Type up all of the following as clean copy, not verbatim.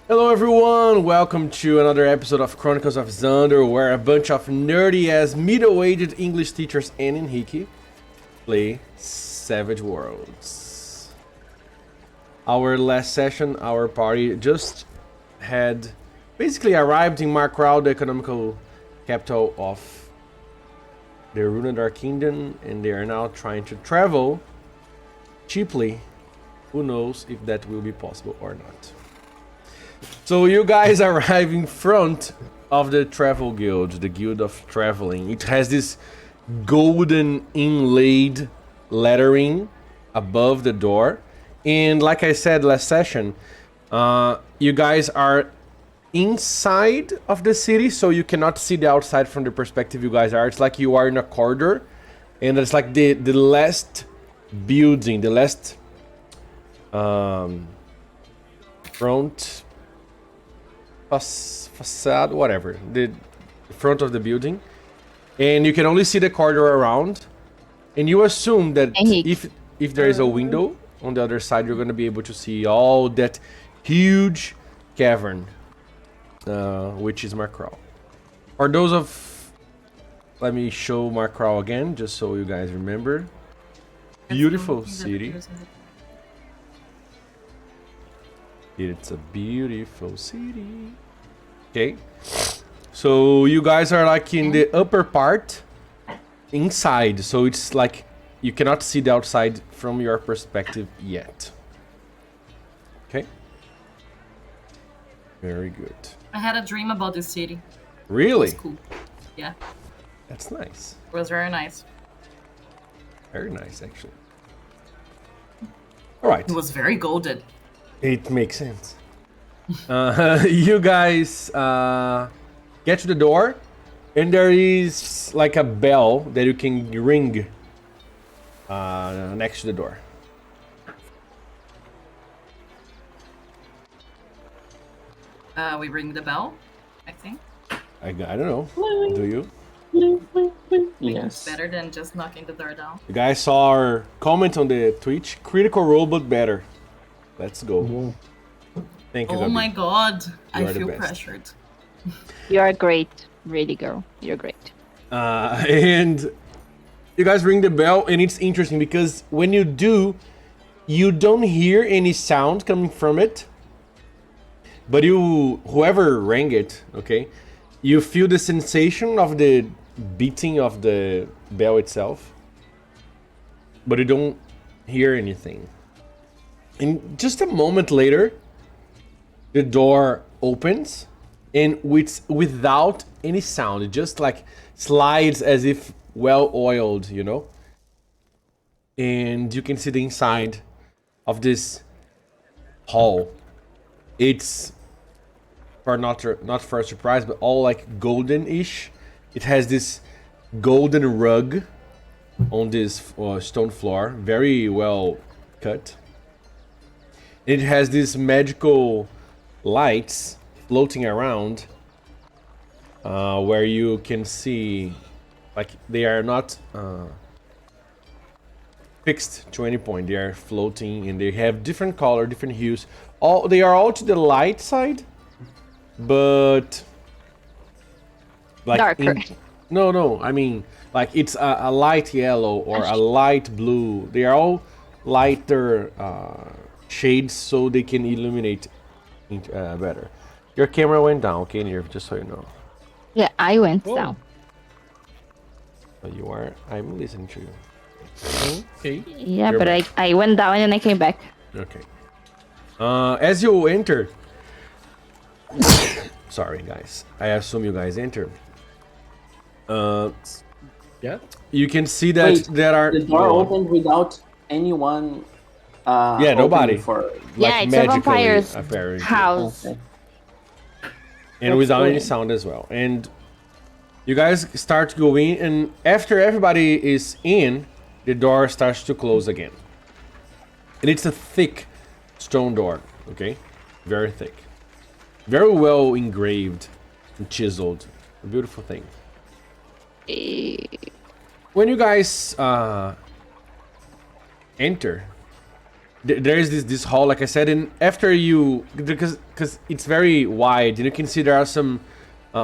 Hello everyone, welcome to another episode of Chronicles of Zandor, where a bunch of nerdy-ass middle-aged English teachers and Enrique play Savage Worlds. Our last session, our party just had basically arrived in Markrau, the economical capital of the Runadar Kingdom, and they are now trying to travel cheaply. Who knows if that will be possible or not. So you guys arrive in front of the Travel Guild, the Guild of Traveling. It has this golden inlaid lettering above the door. And like I said last session, you guys are inside of the city, so you cannot see the outside from the perspective you guys are. It's like you are in a corridor, and it's like the last building, the last front facade, whatever, the front of the building, and you can only see the corridor around, and you assume that if there is a window on the other side, you're going to be able to see all that huge cavern, which is Markrau. For those of, let me show Markrau again, just so you guys remember. Beautiful city. It's a beautiful city. Okay. So you guys are like in the upper part inside. So it's like you cannot see the outside from your perspective yet. Okay. Very good. I had a dream about this city. Really? It was cool. Yeah. That's nice. It was very nice. Very nice, actually. All right. It was very golden. It makes sense. You guys get to the door, and there is like a bell that you can ring next to the door. We ring the bell, I think. I don't know. Do you? It's better than just knocking the door down. You guys saw our comment on the Twitch. Critical Role, but better. Let's go. Thank you. Oh Gabi. my god, I are the feel best. pressured. You are great, really, girl. You're great. And you guys ring the bell, and it's interesting because when you do, you don't hear any sound coming from it. But whoever rang it, okay, you feel the sensation of the beating of the bell itself, but you don't hear anything. And just a moment later, the door opens, and without any sound, it just like slides as if well oiled, you know? And you can see the inside of this hall. It's not for a surprise, but all like golden-ish. It has this golden rug on this stone floor, very well cut. It has these magical lights floating around, where you can see, like, they are not fixed to any point. They are floating, and they have different color, different hues. They are all to the light side, but like darker. No. I mean, like it's a light yellow or a light blue. They are all lighter shades, so they can illuminate better. Your camera went down, okay, Nir, just so you know. Yeah, I went down. You are. I'm listening to you. Okay. Yeah, You're but back. I went down and then I came back. Okay. As you enter, sorry guys, I assume you guys enter. Yeah. You can see that Wait, there are the door opened without anyone. Yeah, nobody. For Yeah, it's a vampire's apparently, house. okay. and That's without any weird. sound as well. And you guys start to go in, and after everybody is in, the door starts to close again. And it's a thick stone door, okay? Very thick. Very well engraved and chiseled. A beautiful thing. When you guys enter, there is this hall, like I said, and after you, because it's very wide, and you can see there are some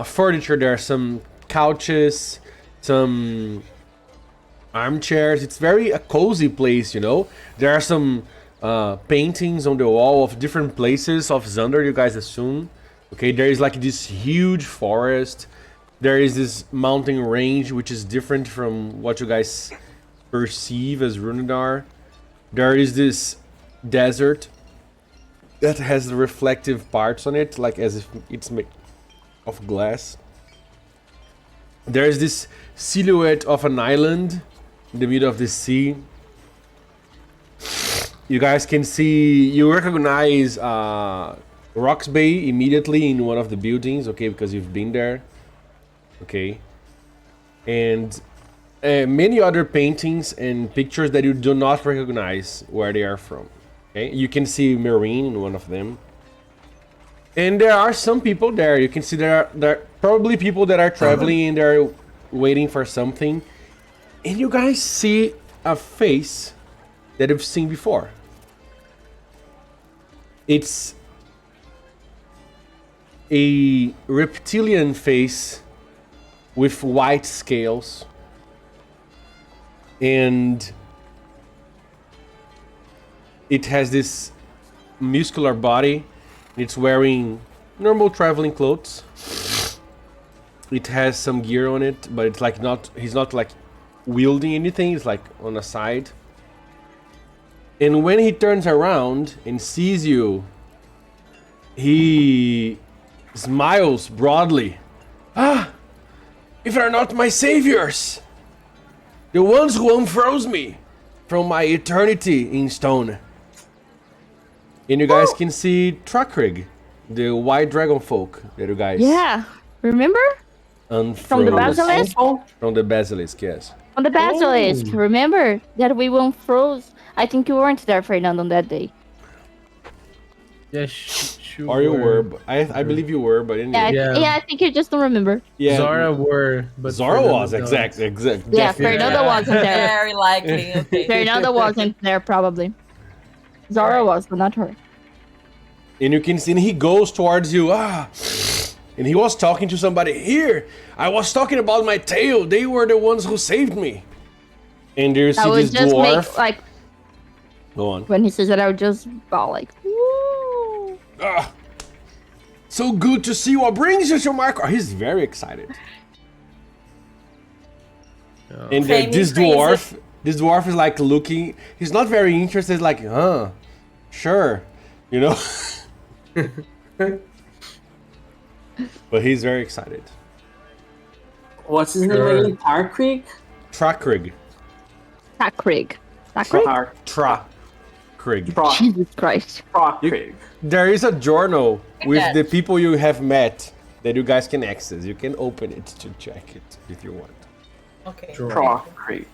furniture, there are some couches, some armchairs. It's very a cozy place, you know. There are some paintings on the wall of different places of Zandor, you guys assume. Okay, there is like this huge forest. There is this mountain range, which is different from what you guys perceive as Runedar. There is this desert that has the reflective parts on it, like as if it's made of glass. There is this silhouette of an island in the middle of the sea. You guys can see, you recognize Rocks Bay immediately in one of the buildings, okay, because you've been there, okay. And many other paintings and pictures that you do not recognize where they are from, okay. You can see Marine in one of them. And there are some people there. You can see there are probably people that are traveling and they're waiting for something. And you guys see a face that you've seen before. It's a reptilian face with white scales. And it has this muscular body. It's wearing normal traveling clothes. It has some gear on it, but it's like he's not like wielding anything, it's like on the side. And when he turns around and sees you, he smiles broadly. Ah, if they're not my saviors, the ones who unfroze me from my eternity in stone. And you guys can see Trakrig, the white dragon folk that you guys Remember? unfroze. From the basilisk? From the basilisk, yes. On the basilisk, remember that we won't froze? I think you weren't there, Fernando, on that day. Yeah, sure. Or you were, but I believe you were, but anyway. Yeah, I think you just don't remember. Yeah, Zara were, but Zara Fernando was, don't. exact. Yeah, definitely. Fernando wasn't there. Very likely. Okay. Fernando wasn't there, probably. Zara was, but not her. And you can see, and he goes towards you. And he was talking to somebody here. I was talking about my tail. They were the ones who saved me. And there you see this dwarf. Make, like, go on. when he says that, I would just bow like, woo. So good to see what brings you to Marco. He's very excited. And this dwarf is like looking. He's not very interested. Like, sure, you know. But he's very excited. What's his name again? Tarkrig? Trakrig. Trakrig. Trakrig. Jesus Christ. Trakrig. There is a journal with the people you have met that you guys can access. You can open it to check it if you want. Okay. Trakrig.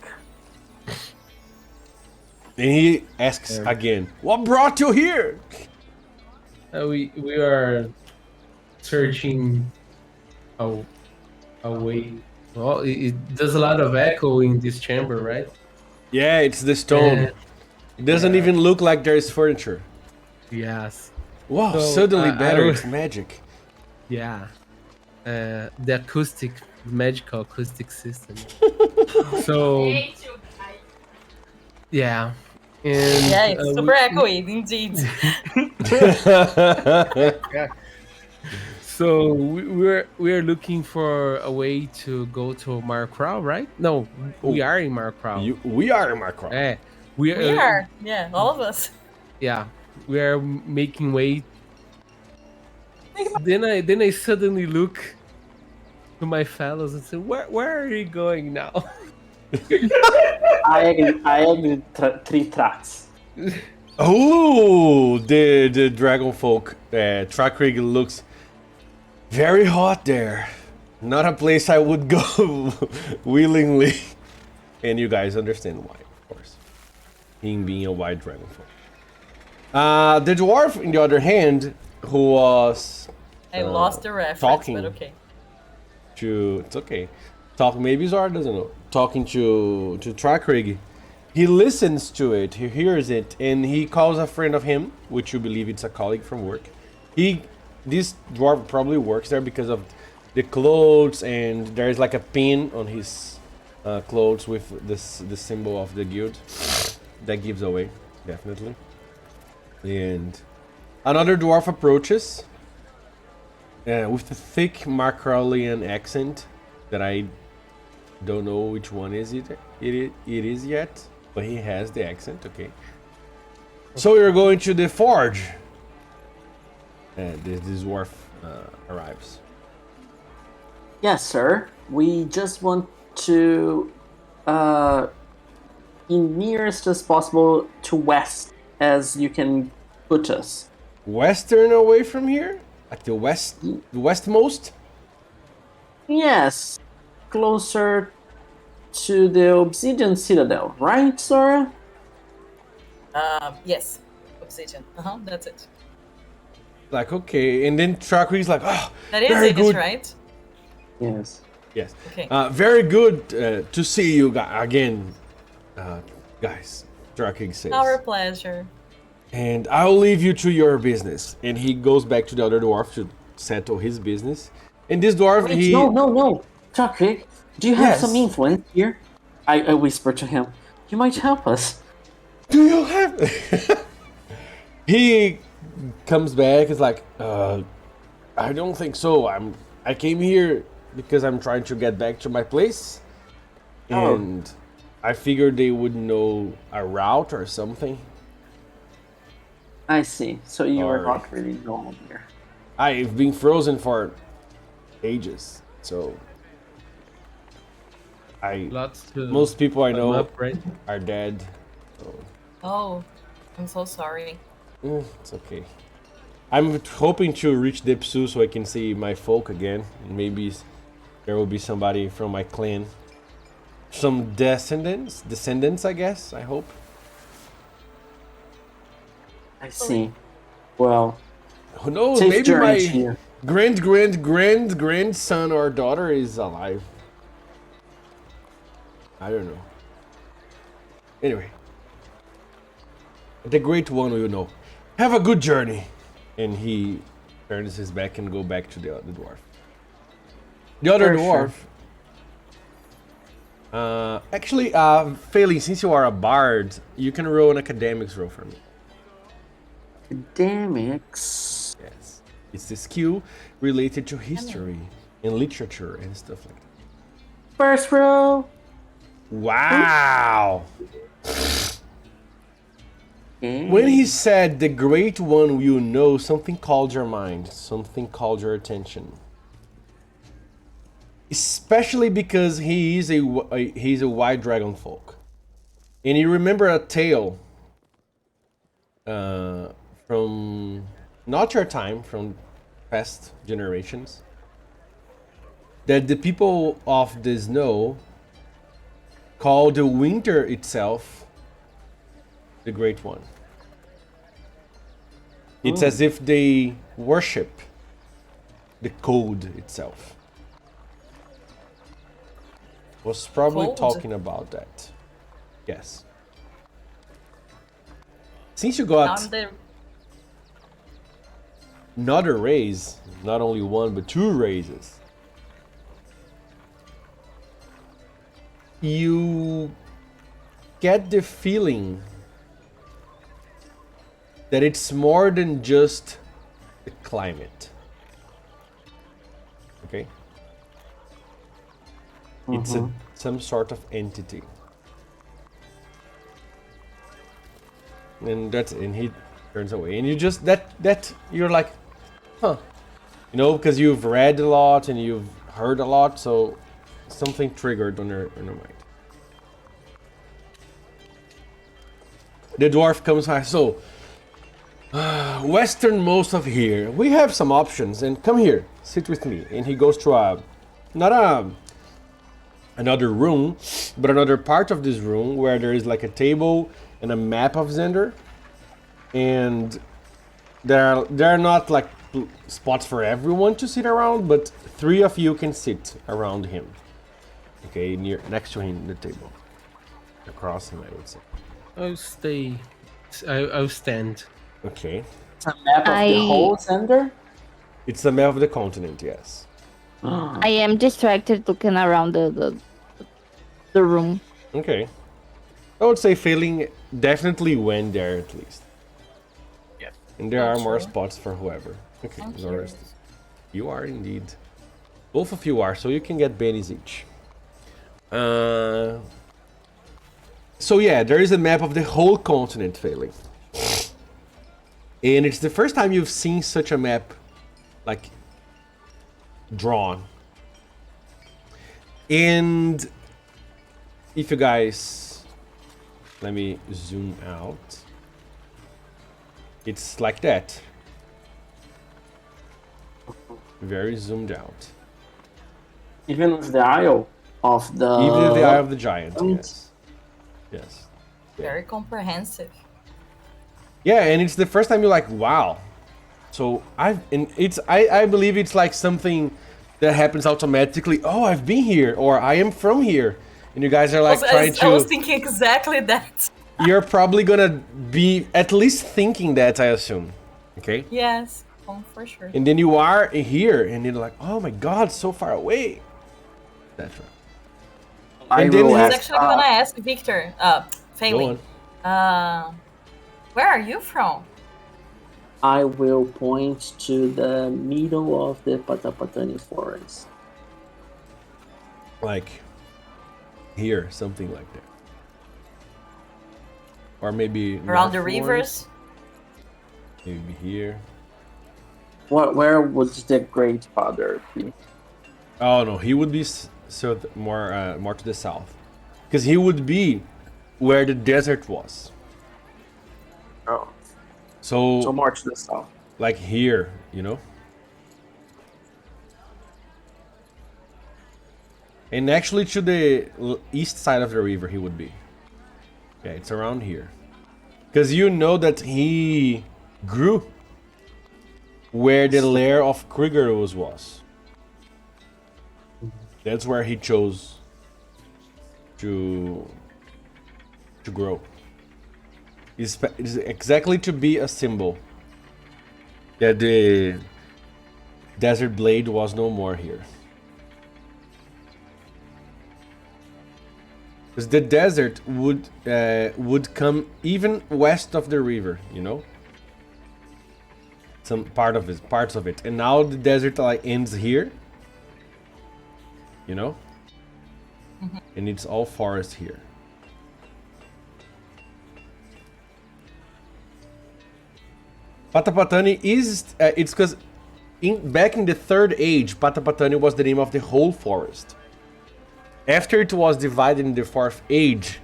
And he asks again, what brought you here? We are searching a way. Well, it does a lot of echo in this chamber, right? Yeah, it's the stone. It doesn't even look like there's furniture. Yes. Wow, So, suddenly better. I- It's magic. Yeah. The magical acoustic system. So, yeah. And, Yeah, it's super echoey, indeed. So we're looking for a way to go to Markrow, right? No, we are in Markrow. We are in Markrow. We We are. Yeah, all of us. Yeah, we are making way. Then I suddenly look to my fellows and say, "Where are you going now?" I agree. Three tracks. Oh, the dragon folk. Trakrig looks very hot there. Not a place I would go willingly. And you guys understand why, of course. Him being a white dragon folk. The dwarf, on the other hand, who was I lost the reference, talking but okay. it's okay. Maybe Zara doesn't know. Talking to Trakrig. He listens to it, he hears it, and he calls a friend of him, which you believe it's a colleague from work. This dwarf probably works there because of the clothes, and there's like a pin on his clothes with the symbol of the guild that gives away, definitely. And another dwarf approaches with a thick Markralian accent that I don't know which one it is yet, but he has the accent. Okay. So you're going to the forge. This dwarf arrives. Yes, sir. We just want to be nearest as possible to west as you can put us. Western away from here? Like the westmost? Yes, closer to the Obsidian Citadel, right, Sora? Yes. Obsidian. That's it. Like, okay, and then Trakri's like, oh, That is very it, good. right? Yes. Yes. Okay. Very good to see you again, guys. Trakri says. Our pleasure. And I'll leave you to your business. And he goes back to the other dwarf to settle his business. And this dwarf, Wait, no. Chakrik, do you have Yes. some influence here? I whisper to him. You might help us. Do you have... He comes back, is like, I don't think so. I came here because I'm trying to get back to my place. Oh. And I figured they would know a route or something. I see. So you are Alright. not really normal here. I've been frozen for ages, so Lots to most people I climb know up, right? are dead. So Oh, I'm so sorry. it's okay. I'm hoping to reach Dipsu so I can see my folk again. And maybe there will be somebody from my clan. Some descendants, I guess. I hope. I see. Well, Who knows? safe Maybe journey my to you. grandson or daughter is alive. I don't know. Anyway, the great one will know. Have a good journey. And he turns his back and go back to the dwarf. The other For sure. dwarf. Actually, Failing, since you are a bard, you can roll an academics roll for me. Academics. Yes. It's the skill related to history and literature and stuff like that. First row. Wow! Okay. When he said the great one will know, something called your mind, something called your attention. Especially because he is he's a white dragon folk. And you remember a tale from not your time, from past generations, that the people of the snow call the winter itself the Great One. It's as if they worship the cold itself. Was probably Cold? talking about that. Yes. Since you got I'm the another raise, not only one but two raises, you get the feeling that it's more than just the climate. Okay? It's some sort of entity. And he turns away. And you just that you're like, huh. You know, because you've read a lot and you've heard a lot, so something triggered on your mind. The dwarf comes by, so westernmost of here. We have some options, and come here, sit with me. And he goes to another room, but another part of this room where there is like a table and a map of Zandor, and there are not like spots for everyone to sit around, but 3 of you can sit around him. Okay, next to him, the table. across him, I would say. I'll stay. I'll stand. Okay. It's a map of the I- whole Zandor? It's the map of the continent, yes. I am distracted looking around the room. Okay. I would say failing definitely went there at least. Yep. And there are more True. spots for whoever. Okay, I'm the rest. curious. You are indeed. Both of you are, so you can get bennies each. So yeah, there is a map of the whole continent failing. And it's the first time you've seen such a map, like, drawn. And if you guys, let me zoom out. It's like that. Very zoomed out. Even with the Isle of the... Even the Eye of the Giant, Um, yes. Yes. Very comprehensive. Yeah, and it's the first time you're like, wow. So I believe it's like something that happens automatically. Oh, I've been here, or I am from here. And you guys are like trying I was to... thinking exactly that. You're probably gonna be at least thinking that, I assume. Okay? Yes, for sure. And then you are here, and you're like, oh my god, so far away. That's right. I And then will he- I was ask, actually gonna ask Victor, Go Failing, on. where are you from? I will point to the middle of the Patapatani forest. Like here, something like that. Or maybe Around the northwards, rivers? maybe here. Where would the Great Father be? Oh no, he would be more to the south, because he would be where the desert was. Oh, So, so more to the south. like here, you know. And actually, to the east side of the river, he would be. Yeah, it's around here, because you know that he grew where the lair of Krigerus was. That's where he chose to grow. It's exactly to be a symbol that the desert blade was no more here. Because the desert would come even west of the river, you know. Some parts of it, and now the desert like ends here. You know? And it's all forest here. Patapatani is... it's because back in the Third Age, Patapatani was the name of the whole forest. After it was divided in the Fourth Age,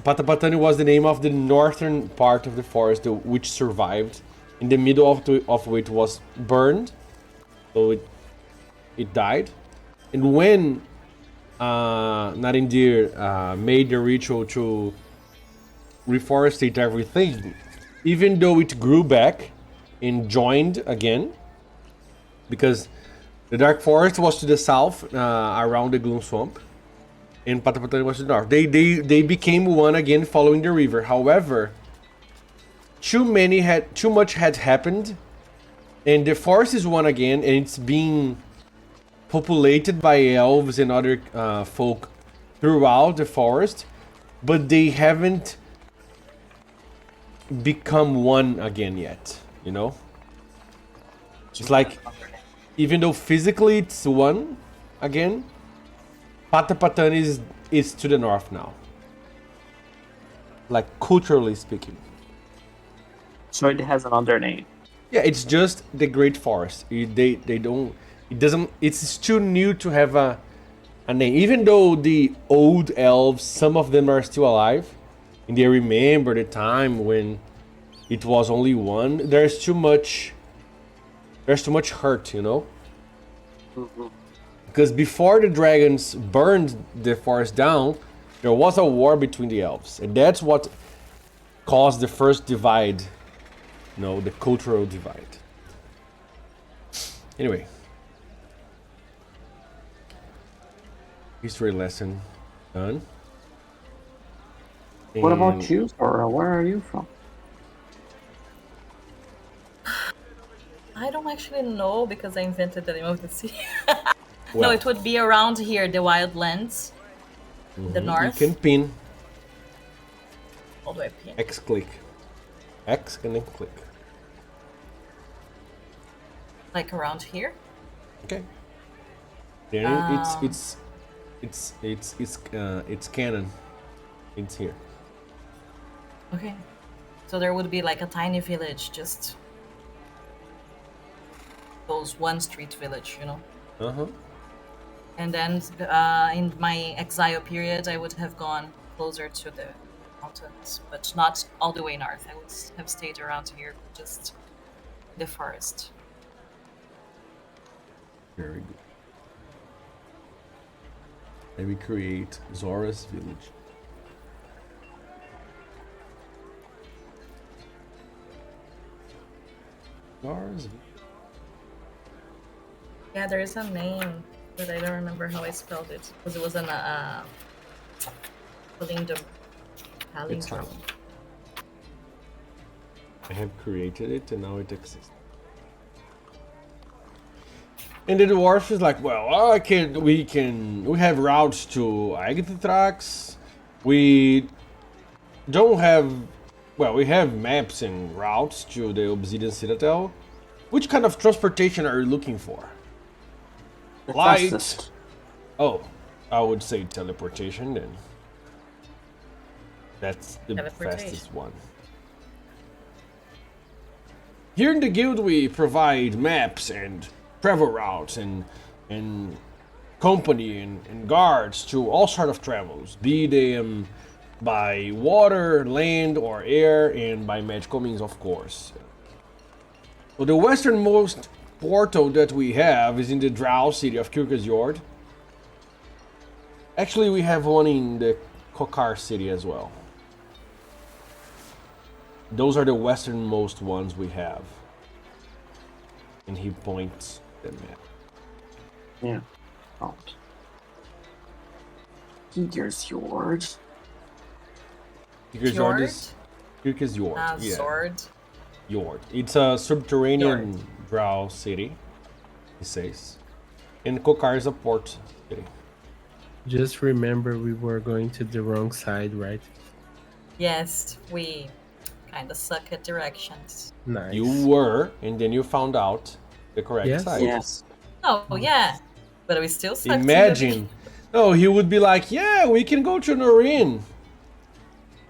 Patapatani was the name of the northern part of the forest, which survived. In the middle of which was burned. So it died. And when Narindir made the ritual to reforestate everything, even though it grew back and joined again, because the Dark Forest was to the south, around the Gloom Swamp, and Patapatani was to the north. They became one again following the river. However, too much had happened, and the forest is one again, and it's being populated by elves and other folk throughout the forest, but they haven't become one again yet, you know? It's like, even though physically it's one again, Patapatan is to the north now. Like, culturally speaking. So it has another name. Yeah, it's just the Great Forest. They don't... It doesn't... It's too new to have a name. Even though the old elves, some of them are still alive, and they remember the time when it was only one, there's too much hurt, you know? Because before the dragons burned the forest down, there was a war between the elves. And that's what caused the first divide. No, the cultural divide. Anyway. History lesson done. What about And- you, Sora? Where are you from? I don't actually know because I invented the name of the city. Well, No, it would be around here, the Wildlands, the you north. can pin All the way up here. X click. X and then click. Like around here. Okay. Then it's canon. It's here. Okay. So there would be like a tiny village, just those one street village, you know. Uh-huh. And then in my exile period, I would have gone closer to the mountains, but not all the way north. I would have stayed around here, just the forest. Very good. Let me create Zora's village. Zora's village. Yeah, there is a name, but I don't remember how I spelled it because it was an palindrome. It's fine. I have created it and now it exists. And the dwarf is like, well, we have routes to Aegithrax. We don't have, well, we have maps and routes to the Obsidian Citadel. Which kind of transportation are you looking for? The Light. fastest. Oh, I would say teleportation then. That's the Teleportation. fastest one. Here in the guild we provide maps and travel routes and company and guards to all sort of travels, be them by water, land, or air, and by magical means, of course. So the westernmost portal that we have is in the Drow city of Kyrgyzstad. Actually, we have one in the Kokar city as well. Those are the westernmost ones we have. And he points the map. Yeah. Out. Kyrgyzstad. Kyrgyzstad is Kyrgyzstad. Yeah. Sword. Yord. It's a subterranean drow city, he says. And Kokar is a port city. Just remember we were going to the wrong side, right? Yes, we kind of suck at directions. Nice. You were, and then you found out the correct Yes. side. Yes. Oh yeah, but we still suck. Imagine. No, he would be like, yeah, we can go to Norin.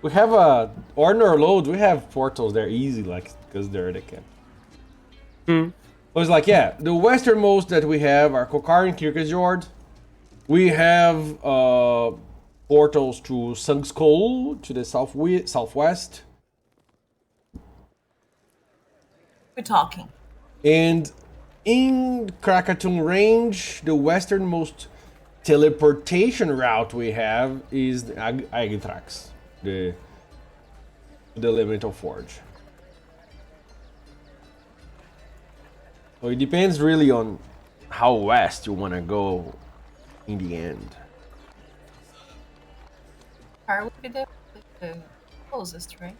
We have or Norload, we have portals there easy, like, because they're the camp. It was like, yeah, the westernmost that we have are Kokar and Kyrgyzstad. We have portals to Sungskol to the southwest. We're talking. And in Krakatoon range, the westernmost teleportation route we have is the Aegithrax, the Elemental Forge. So it depends really on how west you want to go in the end. Car would be the closest, right?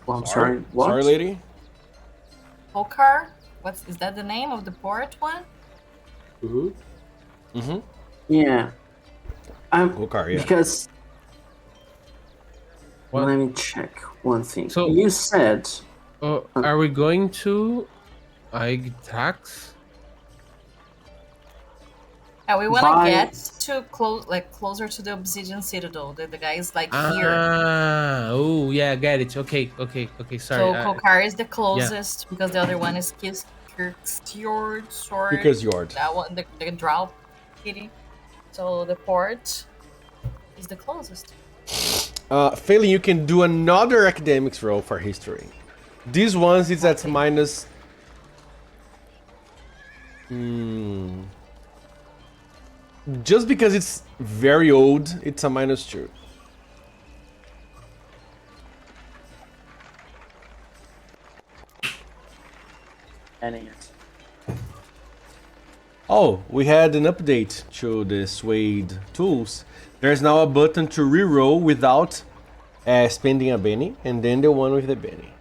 Well, I'm sorry. What? Sorry, lady? Pokar? Is that the name of the port one? Yeah. Kokar, yeah. Because What? let me check one thing. So- You said Are we going to Aegithrax? Yeah, we want By- to get to closer to the Obsidian Citadel. The guy is like here. Oh yeah, get it. Okay. Sorry. So Kokar is the closest because the other one is Kyrgyzstad. Sorry. Kyrgyzstad. That one, the Drow city. So the port is the closest. Failing, you can do another academics roll for history. These ones is at minus. Just because it's very old, it's a -2. adding it. Oh, we had an update to the Suede tools. There's now a button to reroll without spending a Benny, and then the one with the Benny.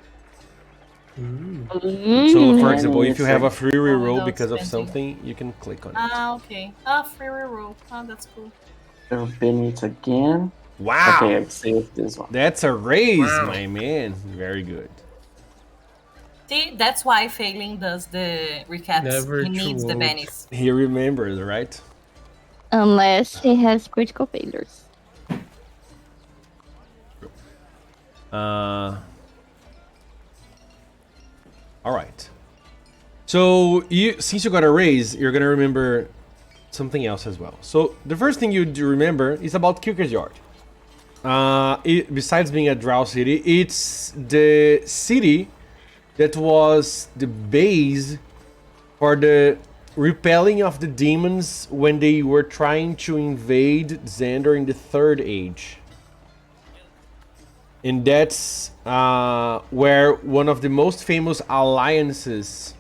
So, for example, if you have a free reroll without because of spending. something, you can click on it. Ah, okay. Free reroll. That's cool. There will be it again. Wow! Okay, I've saved this one. That's a raise, my man. Very good. See, that's why Failing does the recaps. Never He needs the too old. bennies. He remembers, right? Unless he has critical failures. All right. So since you got a raise, you're gonna remember something else as well. So the first thing you do remember is about Kierkegaard. Besides being a drow city, it's the city that was the base for the repelling of the demons when they were trying to invade Zandor in the Third Age. And that's where one of the most famous alliances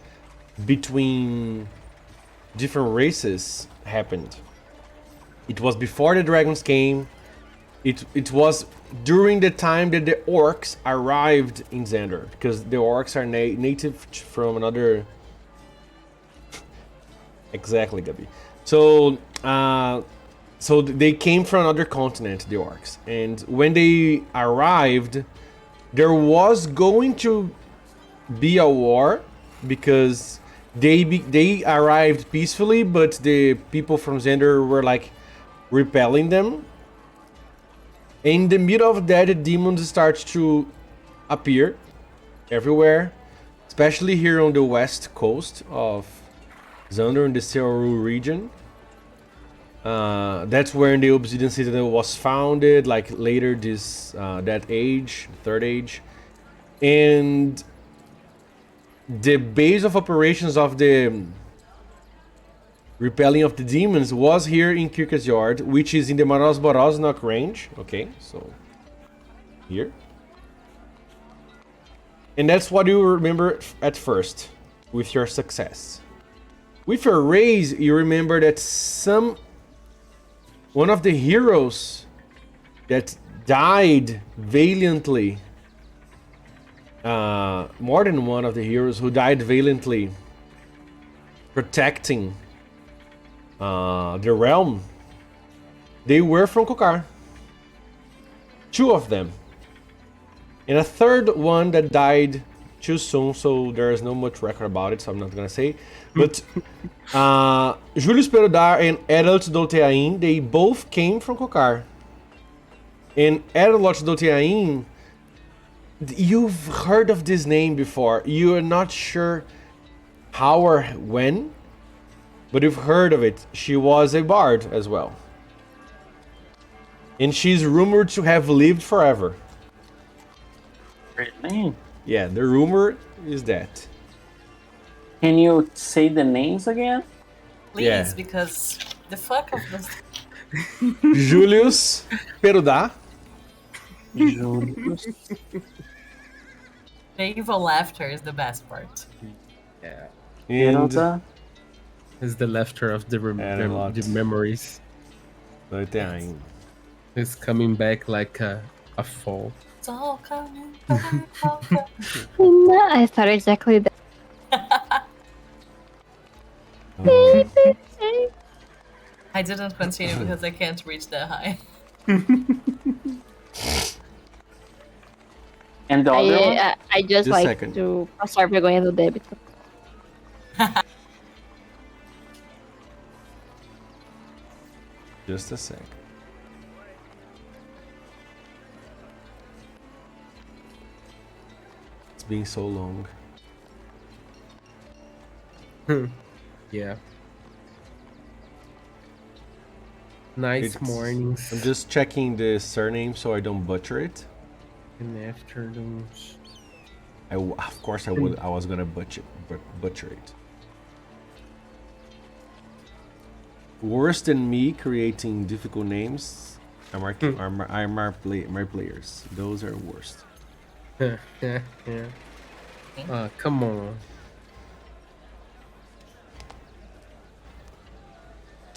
between different races happened. It was before the dragons came. It was during the time that the orcs arrived in Zandor, because the orcs are native from another. Exactly, Gabi. So they came from another continent, the orcs, and when they arrived, there was going to be a war because they arrived peacefully, but the people from Zandor were like repelling them. In the middle of that, the demons start to appear everywhere, especially here on the west coast of Zandor in the Seoru region. That's where the Obsidian Citadel was founded, like later that age, Third Age. And the base of operations of the repelling of the demons was here in Kierkegaard, which is in the Maros-Borosnok range. Okay, so here. And that's what you remember at first with your success. With your raise, you remember that one of the heroes that died valiantly, more than one of the heroes who died valiantly protecting the realm, they were from Kokar. 2 of them. And a third one that died too soon, so there's no much record about it, so I'm not gonna say. But Julius Perudar and Eralt Dolteain, they both came from Kokar. And Eralt Dolteain, you've heard of this name before. You are not sure how or when, but you've heard of it. She was a bard as well. And she's rumored to have lived forever. Really? Yeah, the rumor is that. Can you say the names again? Please, Yeah. because the fuck of this. Julius Perudá. Julius. The evil laughter is the best part. Yeah. And Peralta. It's the laughter of the, And a lot. the memories. Dolteain. It's coming back like a fall. It's all coming back. I thought exactly that. I didn't continue because I can't reach that high. And the other one? I just Just a like second. to passar vergonha do débito. Just a sec. It's being so long. Yeah. Nice It's- mornings I'm just checking the surname so I don't butcher it. and afternoons. Of course I would. I was gonna butcher it. Worse than me creating difficult names are my players. Those are worst. Yeah. Come on.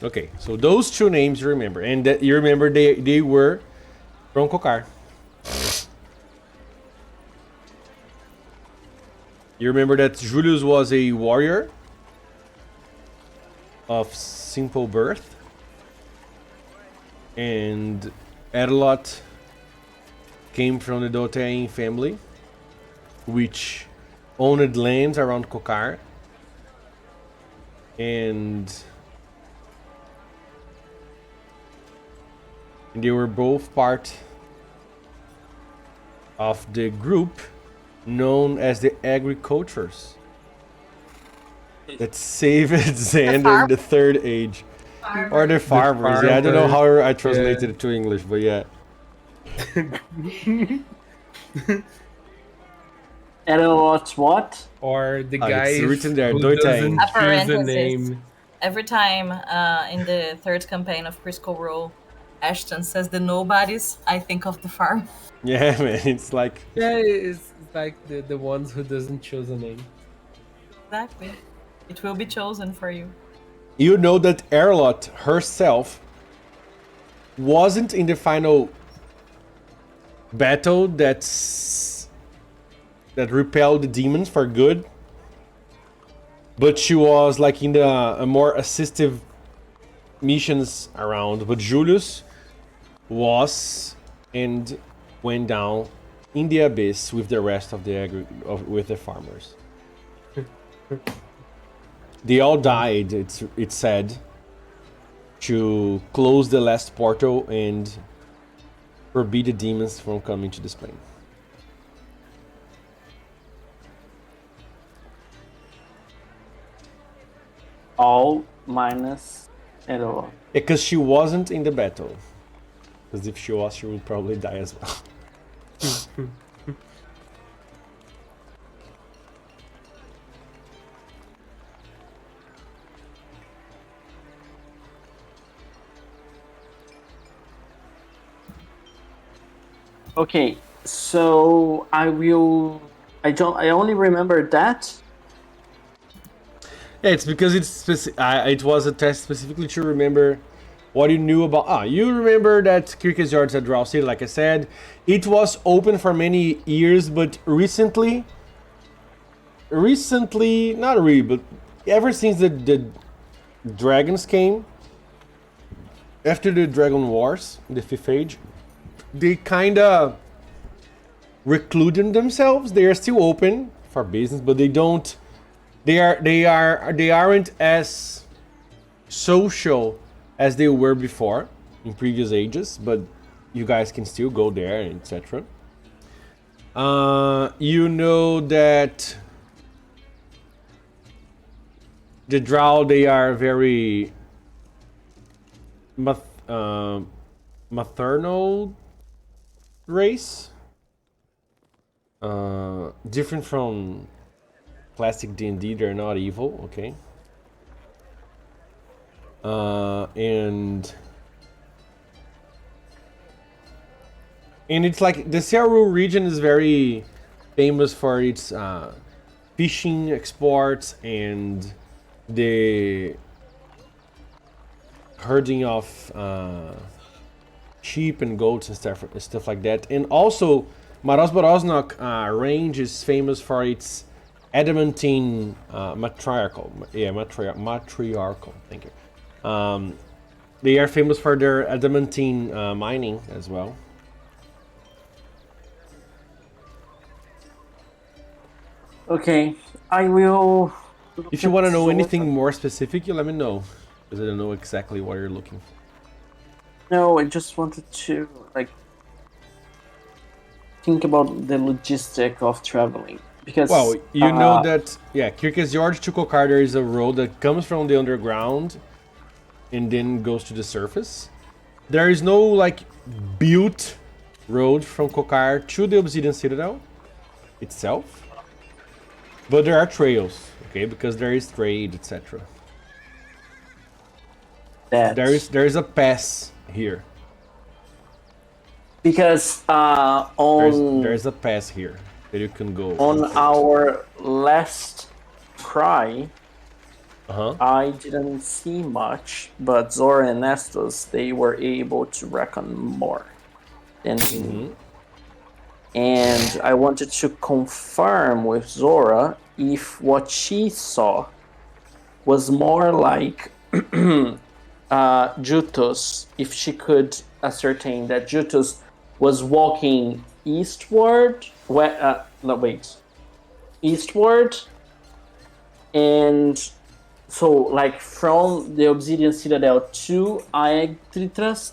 Okay, so those two names you remember, and that you remember they were from Kokar. You remember that Julius was a warrior of simple birth, and Erlot came from the Dotain family, which owned lands around Kokar, and they were both part of the group known as the Agricultures that saved Xander in the Third Age. Or the farmers. Yeah, I don't know how I translated it to English, but yeah. Erlot what? Or the Ah, guys it's written there, who Doitain. doesn't choose a Parenthesis. name. Every time in the third campaign of Critical Role, Ashton says the nobodies, I think of the farm. Yeah, man, it's like... Yeah, it's like the ones who doesn't choose a name. Exactly. It will be chosen for you. You know that Erlot herself wasn't in the final battle that repelled the demons for good, but she was like in the a more assistive missions around. But Julius was and went down in the abyss with the rest of with the farmers. They all died, it's said, to close the last portal and forbid the demons from coming to this plane. All minus Erlot. Because she wasn't in the battle. Because if she was, she would probably die as well. Okay, so I only remember that. Yeah, it's because it was a test specifically to remember what you knew about... you remember that Kierkegaard's at Drow City, like I said. It was open for many years, but recently, not really, but ever since the dragons came, after the Dragon Wars, the 5th Age, they kind of recluded themselves. They are still open for business, but they don't... They aren't as social as they were before in previous ages, but you guys can still go there, etc. You know that the Drow, they are very maternal race, different from classic D&D. They're not evil, okay? And it's like the Searu region is very famous for its fishing exports and the herding of sheep and goats and stuff like that. And also, Maros Borosnok range is famous for its adamantine matriarchal. Yeah, matriarchal. Thank you. They are famous for their adamantine mining as well. Okay, I will. If you want to know anything more specific, you let me know, because I don't know exactly what you're looking for. No, I just wanted to think about the logistic of traveling, because Well, you know that Kierkegaard to Kokar, there is a road that comes from the underground and then goes to the surface. There is no built road from Kokar to the Obsidian Citadel itself, but there are trails, okay, because there is trade, etc. There is a pass here. Because there's a pass here that you can go on our last cry, I didn't see much, but Zora and Nestus, they were able to reckon more than me. And I wanted to confirm with Zora if what she saw was more like Jutus, if she could ascertain that Jutus was walking eastward, eastward, and so like from the Obsidian Citadel to Aegtritrax,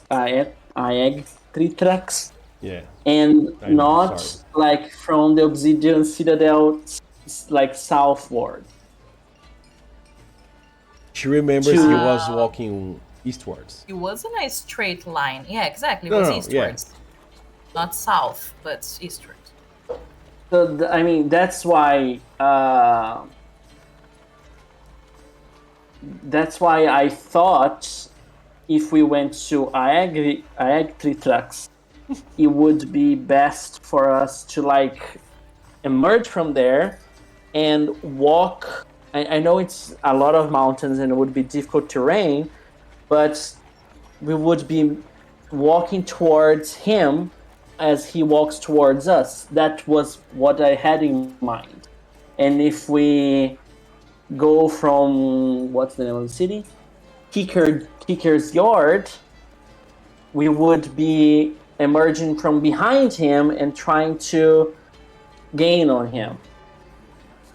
Yeah. and I know, not sorry. like from the Obsidian Citadel like southward. She remembers he was walking eastwards. It wasn't a straight line. Yeah, exactly. It No, was no, eastwards. Not south, but eastward. So I mean that's why I thought if we went to Aegtritrax, it would be best for us to like emerge from there and walk. I know it's a lot of mountains and it would be difficult terrain, but we would be walking towards him as he walks towards us. That was what I had in mind. And if we go from, what's the name of the city? Kicker's Yard, we would be emerging from behind him and trying to gain on him.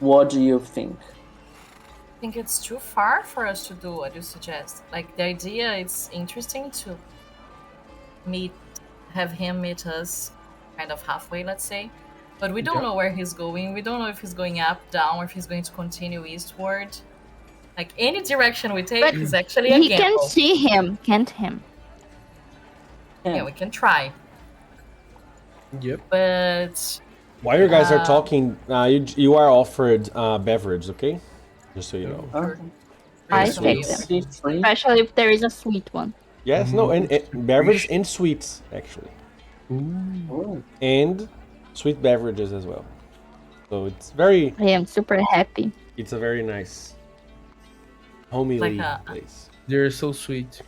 What do you think? I think it's too far for us to do what you suggest. Like, the idea, it's interesting to have him meet us kind of halfway, let's say. But we don't know where he's going. We don't know if he's going up, down, or if he's going to continue eastward. Like, any direction we take But is actually a He gamble. can see him, can't him? Yeah, we can try. Yep. But While you guys are talking, you are offered beverage, okay? Just so you know. I Yes, take please. them. Especially if there is a sweet one. Yes, no, and beverage and sweets, actually. Oh. And sweet beverages as well. So it's very, I am super happy. it's a very nice, homely Like a- place. They're so sweet.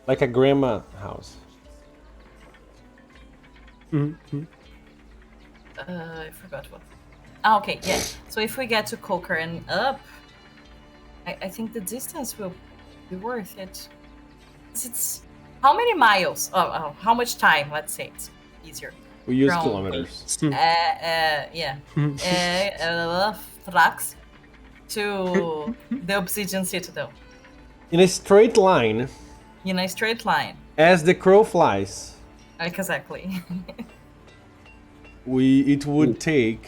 Like a grandma house. I forgot what. Ah, okay, yeah. So if we get to Coker and up, I think the distance will be worth it. It's how many miles? How much time? Let's say it's easier. We use From- kilometers. Yeah. Thrax to the Obsidian Citadel In a straight line, in a straight line. as the crow flies, Like exactly. it would take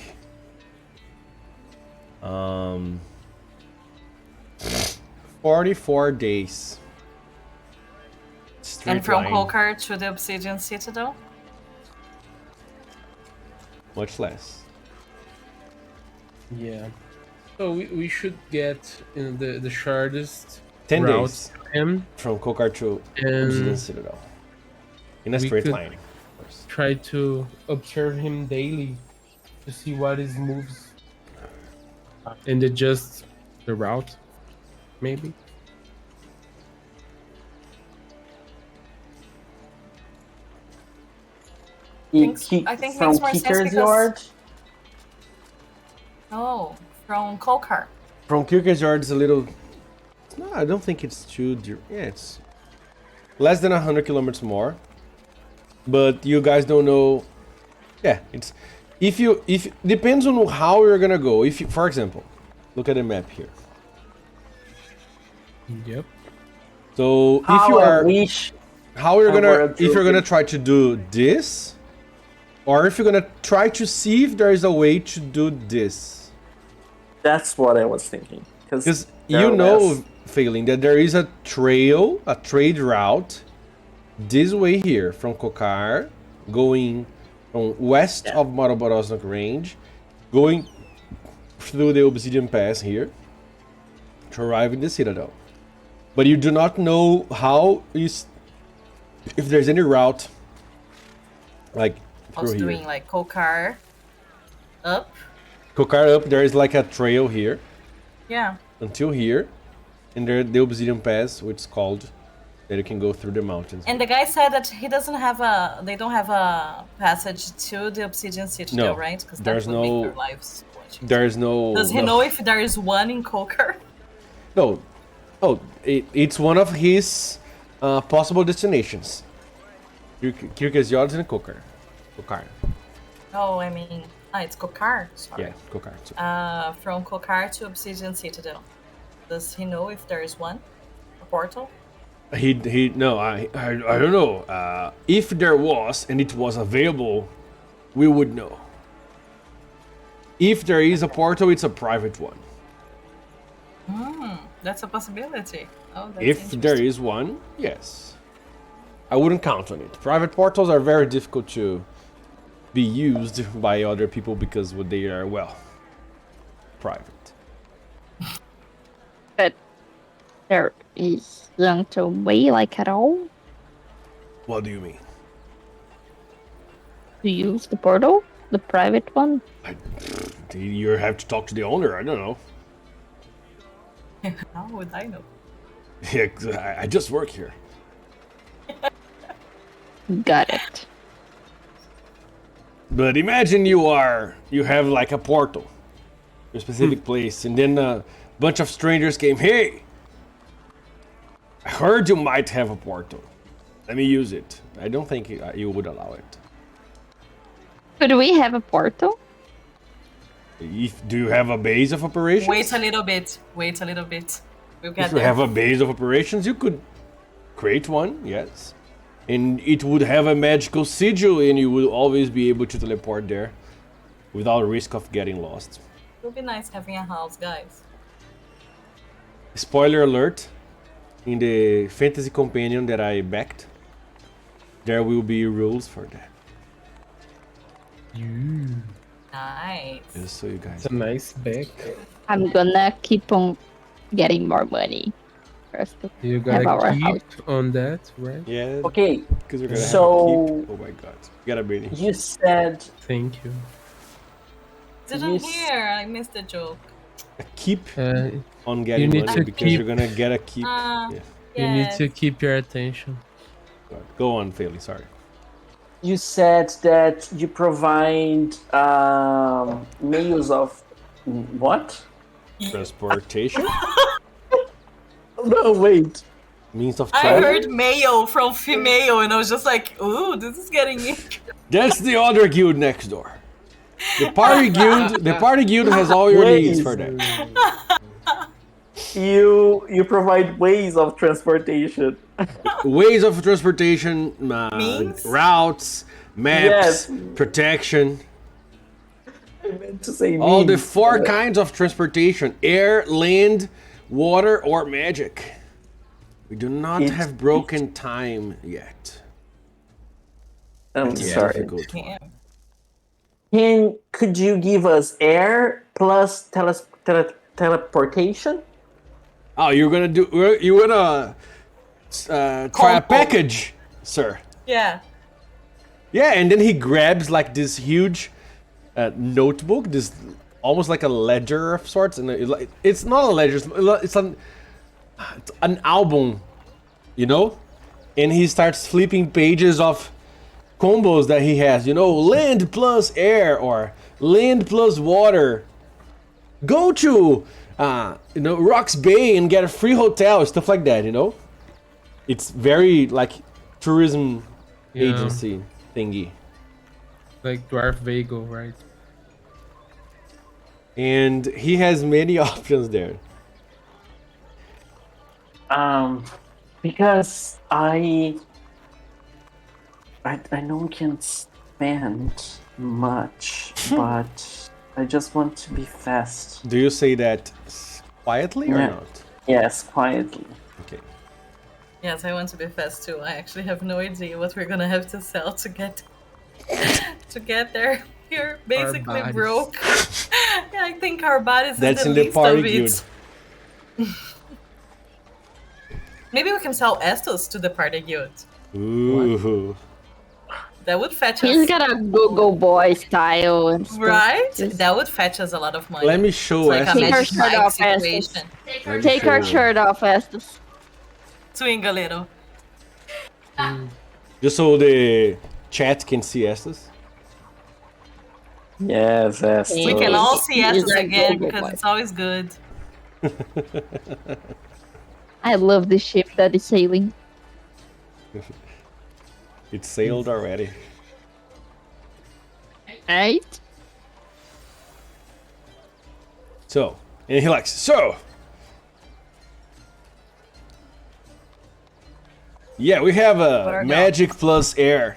44 days. Straight And from line, Coker to the Obsidian Citadel. much less. Yeah. So we should get the shortest 10 route days to him from Kokar to Obsidian and Citadel. In a we straight could- line, of course. try to observe him daily to see what his moves and adjust the route, maybe. I think from makes more sense Kicker's because- Yard. Oh, from Coker. From Kierkegaard, it's a little. No, I don't think it's too. Yeah, it's less than 100 kilometers more. But you guys don't know. Yeah, it's if depends on how you're gonna go. If you, for example, look at the map here. Yep. So if How you I are wish how you're I were gonna a if you're gonna try to do this, or if you're gonna try to see if there is a way to do this. that's what I was thinking. Because you know, Failing, that there is a trail, a trade route, this way here from Kokar, going from west of Maraborosnak Range, going through the Obsidian Pass here to arrive in the Citadel. But you do not know if there's any route like I was through here. doing like Coker up. Kokar up, there is like a trail here Yeah. until here. and there the Obsidian Pass, which is called, that you can go through the mountains. And the guy said that he doesn't have they don't have a passage to the Obsidian Citadel, No, right? Because that there's would make no- their lives much easier. There's no. Does he no. know if there is one in Kokar? No. Oh, it's one of his possible destinations. Kirkaziotis and Kokar. Oh, I mean, it's Kokar. Sorry. Yeah, Kokar. So, From Kokar to Obsidian Citadel. Does he know if there is one? A portal? he no, I don't know. If there was and it was available, we would know. If there is a portal, it's a private one. That's a possibility. Oh, that's If there interesting. is one, yes. I wouldn't count on it. Private portals are very difficult to be used by other people because they are, well, private. But there isn't a way, like, at all, What do you mean? to use the portal, the private one. You have to talk to the owner. I don't know. How would I know? Yeah, 'cause I just work here. Got it. But imagine you have like a portal, a specific place, and then a bunch of strangers came. Hey, I heard you might have a portal. Let me use it. I don't think you would allow it. Could we have a portal? Do you have a base of operations? Wait a little bit. Wait a little bit. We'll get If you there. have a base of operations, you could create one, yes. And it would have a magical sigil, and you would always be able to teleport there without risk of getting lost. It would be nice having a house, guys. Spoiler alert, in the fantasy companion that I backed, there will be rules for that. Nice. Just so you guys. It's a nice back. I'm gonna keep on getting more money. First to You have our gotta house. keep on that, right? Yeah, Okay, because we're gonna so- have a keep. Oh my god. You gotta be. you said Thank you. Didn't Yes. hear. I missed the joke. A keep on You getting need money to because keep- you're gonna get a keep. Ah. Yeah. You need Yes. to keep your attention. Go on, Fairly, sorry. you said that you provide meals of what? Transportation? No, wait. Means of I travel? heard male from female, and I was just like, ooh, this is getting interesting. That's the other guild next door. The party guild has all your Wait. needs for that. You provide ways of transportation. Ways of transportation, Means? routes, maps, Yes. protection. I meant to say All the means. 4 kinds of transportation: air, land, water, or magic. We do not It's- have broken time yet. I'm It's a sorry. difficult one. Damn. Could you give us air plus teleportation? Oh, you wanna try a Combo. package, sir? Yeah. Yeah, and then he grabs like this huge notebook, this almost like a ledger of sorts, and it's not a ledger, it's an album, you know? And he starts flipping pages of combos that he has, land plus air or land plus water. Go to, Rocks Bay and get a free hotel, stuff like that, It's very like tourism Yeah. agency thingy. Like Dwarf Vago, right? And he has many options there. Because I know we can spend much, but I just want to be fast. Do you say that quietly or Yeah. not? Yes, quietly. Okay. Yes, I want to be fast too. I actually have no idea what we're gonna have to sell to get there. We're basically bodies. broke. Yeah, I think our bodies That's is in the the least party of it. guild. Maybe we can sell Estos to the party guild. Ooh. That would fetch He's us, got a Google boy style and stuff. right? Just That would fetch us a lot of money. Let me It's show like a Estes. Take our Magic shirt Mike off, Estes. situation. Let me Take our show- shirt off, Estes. Swing a little. Just so the chat can see Estes. Yes, yes. We can all see He's Estes a again Google because boy. it's always good. I love the ship that is sailing. It sailed already. Right? So, and he likes, so. Yeah, we have What a are magic plus air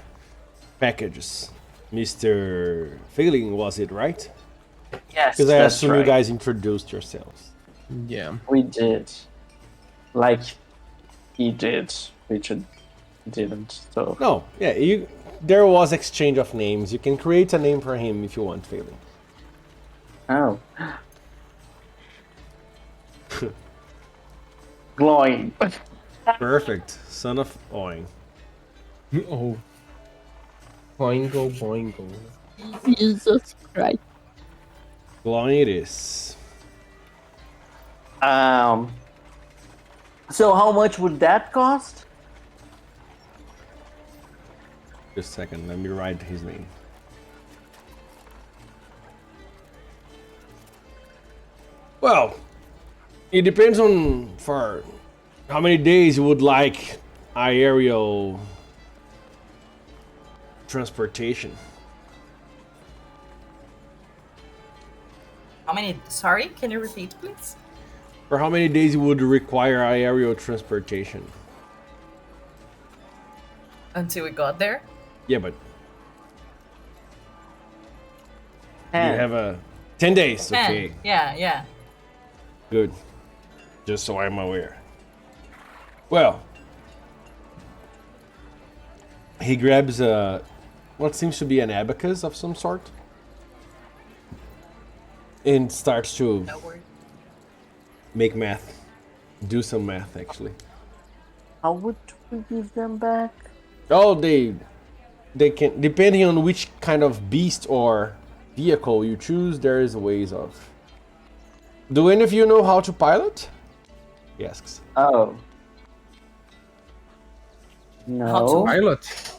packages. Mr. Failing, was it right? Yes, Because I that's assume right. you guys introduced yourselves. Yeah. We did. Like he did. Richard didn't. So No, yeah, there was exchange of names. You can create a name for him if you want, Failing. oh. Glowing. Perfect. Son of Oing. Oh. Boingo, boingo. Jesus Christ. Glowing it is. So how much would that cost? Just a second, let me write his name. Well, it depends on for how many days you would like aerial transportation. How many? Sorry, can you repeat, please? For how many days you would require aerial transportation? Until we got there. Yeah, but you 10. have a 10 days. 10. Okay, Yeah. good. Just so I'm aware. Well, he grabs what seems to be an abacus of some sort and starts to No worry. make math. Do some math, actually. How would we give them back? Oh, they can, depending on which kind of beast or vehicle you choose, there is ways of. Do any of you know how to pilot? He asks. Oh. How to- No. Pilot.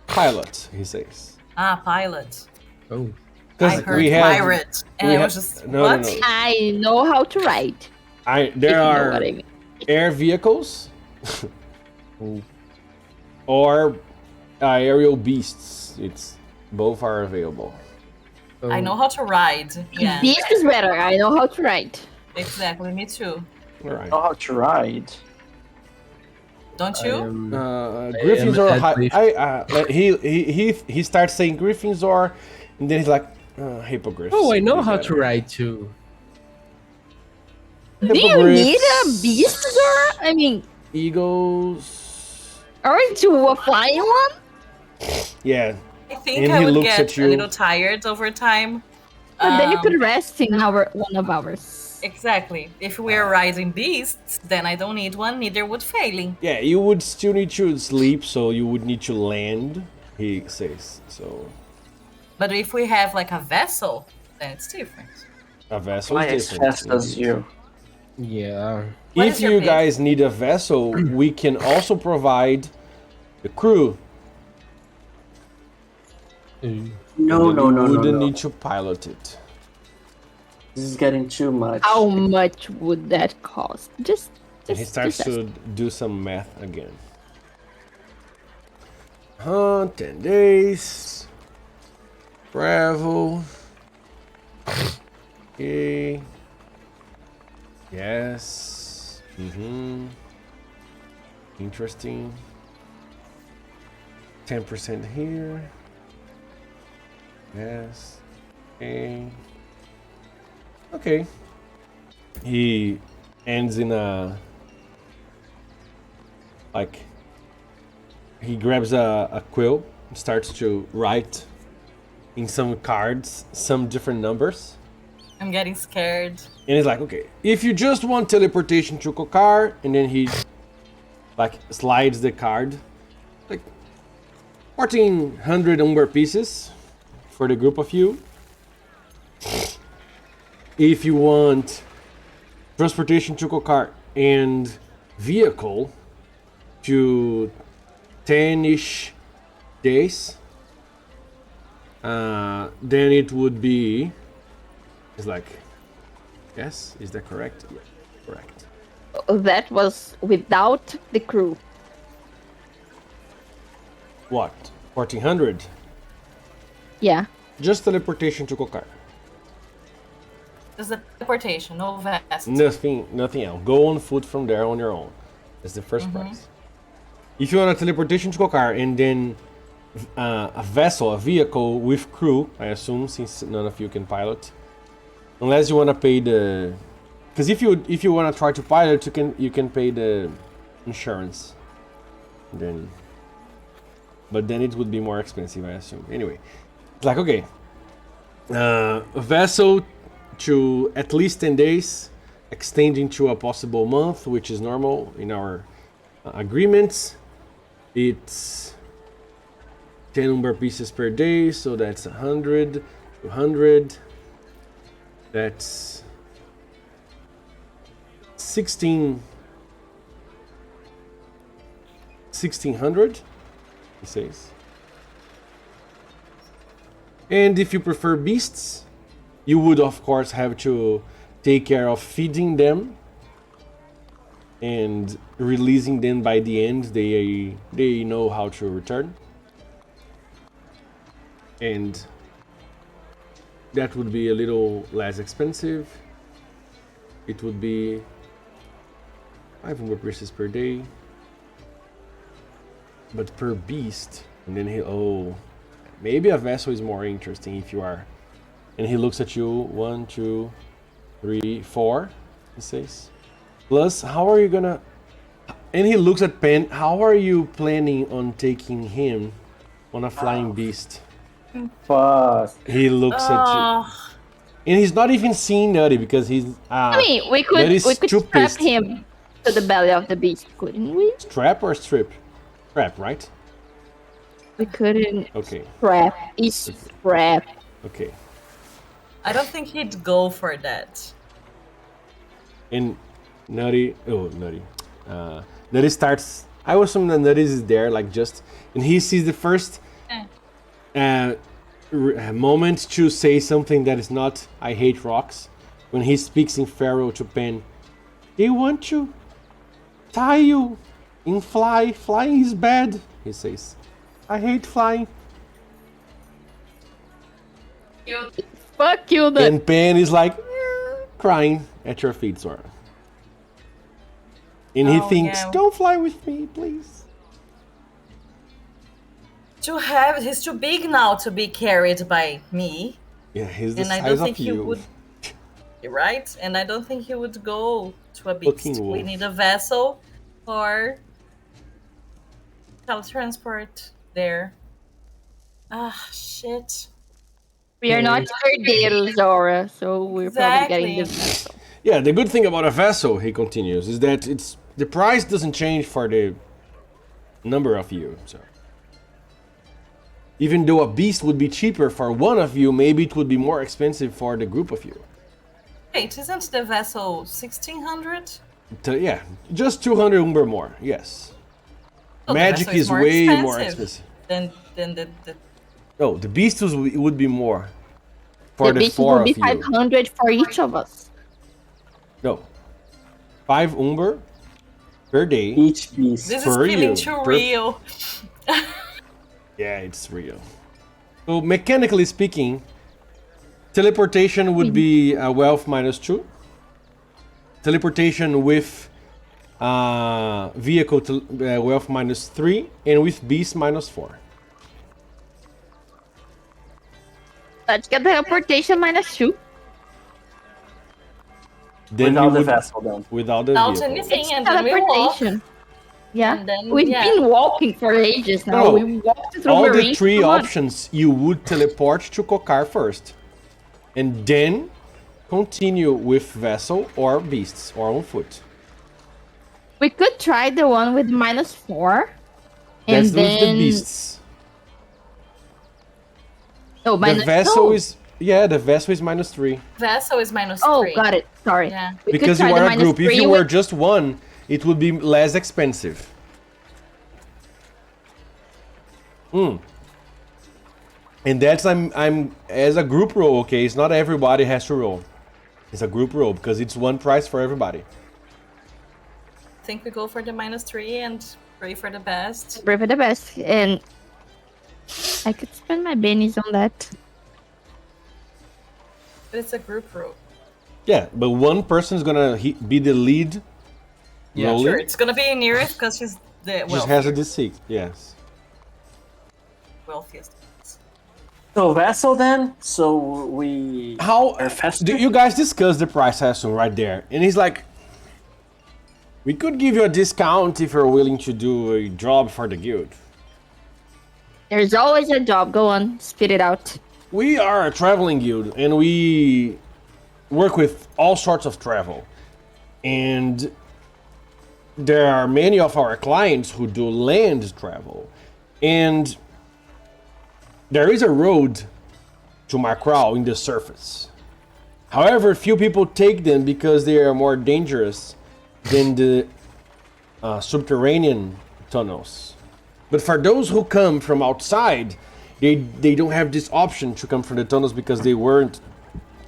Pilot, he says. Ah, pilot. Oh. I Because heard we have, pirate, and we I was have- just no, what? no, no. I know how to ride. There if you know are what I mean. air vehicles or aerial beasts. It's both are available. Oh. I know how to ride. Yeah, This is better. I know how to ride. exactly. Me too. All right. Know how to ride. Don't I you? am- Griffins am are at high. least- He starts saying Griffins are, and then he's like hippogriffs. Oh, I know You how get to it. ride too. Do you need a Hippogriffs, beast, Zora? I mean, Eagles. aren't you a flying one? Yeah. I think And I he would looks get at a you. little tired over time. But then you Um, could rest in one of ours. Exactly. If we're riding beasts, then I don't need one. Neither would failing. Yeah, you would still need to sleep, so you would need to land. He says so. But if we have like a vessel, then it's different. A vessel Fly is as different. fast as indeed. you. Yeah. What If is your you bid? guys need a vessel, we can also provide the crew. Mm. No, And no, you no, no, wouldn't no. need to pilot it. This is getting too much. How much would that cost? Just And he starts just to do some math again. 10 days. Travel. Okay. Yes. Interesting. 10% here. Yes. Okay. Okay. He ends in a like he grabs a quill and starts to write in some cards some different numbers. I'm getting scared. And he's like, okay, if you just want teleportation to Kokar, and then he like slides the card. Like 1,400 umber pieces for the group of you. If you want transportation to Kokar and vehicle to 10-ish days, then it would be, it's like, yes, is that correct? Yeah, correct. That was without the crew. What? 1,400? Yeah. Just teleportation to Kokar. There's a teleportation, no vest. Nothing else. Go on foot from there on your own. That's the first price. If you want a teleportation to Kokar and then a vessel, a vehicle with crew, I assume, since none of you can pilot, unless you want to pay the, because if you want to try to pilot, you can pay the insurance. Then, but then it would be more expensive, I assume. Anyway, it's like okay, a vessel to at least 10 days, extending to a possible month, which is normal in our agreements. It's 10 umber pieces per day, so that's 100, 200. That's 1,600, he says. And if you prefer beasts, you would of course have to take care of feeding them and releasing them by the end. They know how to return. And that would be a little less expensive. It would be 500 pieces per day. But per beast, and then maybe a vessel is more interesting if you are. And he looks at you, 1, 2, 3, 4, he says. Plus, how are you gonna... And he looks at Pen, how are you planning on taking him on a flying beast? Fuck. He looks at you. And he's not even seeing Nutty because he's... I mean, we could strap him to the belly of the beast, couldn't we? Strap or strip? Strap, right? We couldn't. Okay. Strap. Okay. I don't think he'd go for that. And Nutty starts. I assume that Nutty is there, like just, and he sees the first moment to say something that is not "I hate rocks." When he speaks in Pharaoh to Pen, they want to tie you and fly. Flying is bad, he says. I hate flying. Fuck you, And Pen is like crying at your feet, Sora. And he thinks, don't fly with me, please. He's too big now to be carried by me. Yeah, he's the And I size don't think of he you. would. Right? And I don't think he would go to a beast. Fucking wolf. We need a vessel or teletransport there. Ah, shit. We are not herdeiros, Zora, so we're probably getting the vessel. Yeah, the good thing about a vessel, he continues, is that the price doesn't change for the number of you. So even though a beast would be cheaper for one of you, maybe it would be more expensive for the group of you. Wait, isn't the vessel 1,600? Yeah, just 200 umber more, yes. So the Magic vessel is way more expensive. Than the No, the beast would be more for The the beast four will be of you. 500 for each of us. No, 5 umber per day. Each piece. This is For feeling you. too real. Yeah, it's real. So mechanically speaking, teleportation would be a wealth -2. Teleportation with vehicle wealth -3, and with beast -4. Let's get the teleportation -2. Then Without you the would, vessel, then. without the Without vehicle. anything, It's and then we walk. teleportation. Yeah, And then, we've yeah. been walking for ages now. No, We walked through all the marine 3 so much. options, you would teleport to Kokar first, and then continue with vessel or beasts or on foot. We could try the one with -4. And That's with the then beasts. Oh, The minus vessel two. is the vessel is -3 Vessel is minus Oh, 3. got it. Sorry. Yeah. We could because try you the are a minus group. If 3 you were with- just one, it would be less expensive. And that's I'm as a group roll. Okay, it's not everybody has to roll. It's a group roll because it's one price for everybody. I think we go for the minus 3 and pray for the best. Brave for the best, and I could spend my bennies on that. But it's a group roll. Yeah, but one person is gonna be the lead. Yeah, rolling. Sure, it's gonna be Neareth because she's the Just has a wealthiest. D6. Yes. wealthiest. So vessel then. So we How are faster. do you guys discuss the price Hassan right there? And he's like, we could give you a discount if you're willing to do a job for the guild. There's always a job. Go on, spit it out. We are a traveling guild and we work with all sorts of travel. And there are many of our clients who do land travel. And there is a road to Macrao in the surface. However, few people take them because they are more dangerous than the subterranean tunnels. But for those who come from outside, they don't have this option to come from the tunnels because they weren't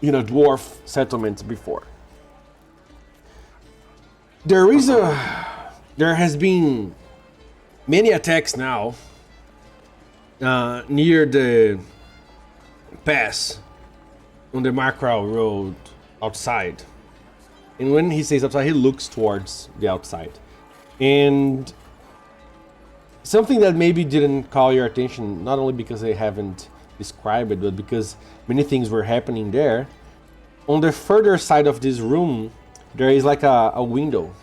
in a dwarf settlement before. There has been many attacks now near the pass on the Macrao road outside. And when he says outside, he looks towards the outside. And something that maybe didn't call your attention, not only because I haven't described it, but because many things were happening there. On the further side of this room, there is like a window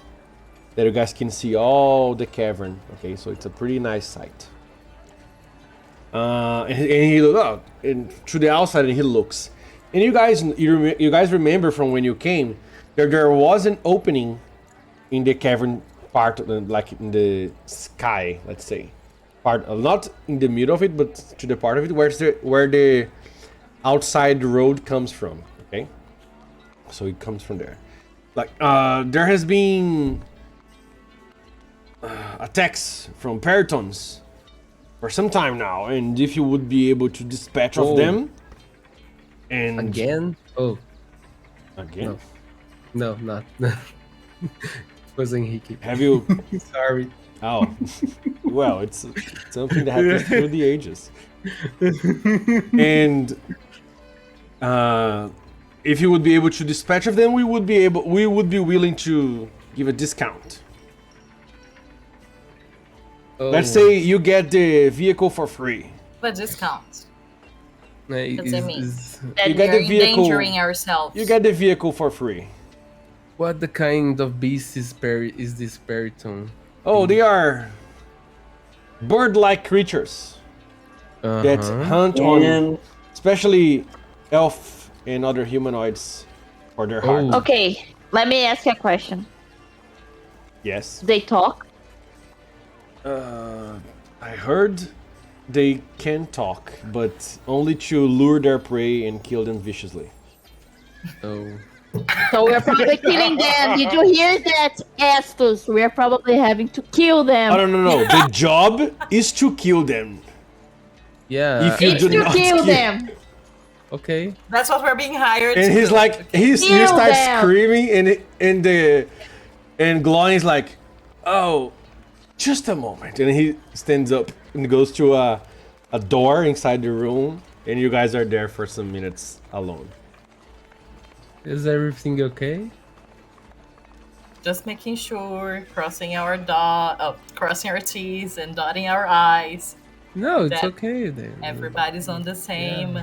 that you guys can see all the cavern. Okay, so it's a pretty nice sight. And he looks out and to the outside, and he looks. And you guys remember from when you came, there was an opening in the cavern part, like in the sky, let's say, part, not in the middle of it, but to the part of it where the outside road comes from. Okay, so it comes from there. Like there has been attacks from Peritons for some time now, and if you would be able to dispatch of them, and Again? Oh, again, no, not. Wasn't Hickey. have you? Sorry. Oh, well, it's something that happens through the ages. And if you would be able to dispatch of them, we would be willing to give a discount. Oh, Let's say you get the vehicle for free. But discount. What does it mean? That You We get are the vehicle. endangering ourselves. You get the vehicle for free. What the kind of beast is this Periton? Oh, they are bird-like creatures that hunt on, And especially elf and other humanoids for their heart. Oh. Okay, let me ask you a question. Yes. They talk? I heard they can talk, but only to lure their prey and kill them viciously. Oh. So we're probably killing them. Did you hear that, Estus? We're probably having to kill them. Oh, no. The job is to kill them. Yeah. If you It's do to not kill kill them. Okay. That's what we're being hired And to he's do. like, he Kill starts them. screaming, and Glon is like, oh, just a moment. And he stands up and goes to a door inside the room, and you guys are there for some minutes alone. Is everything okay? Just making sure, crossing our T's and dotting our I's. No, it's That- okay then. Everybody's on the same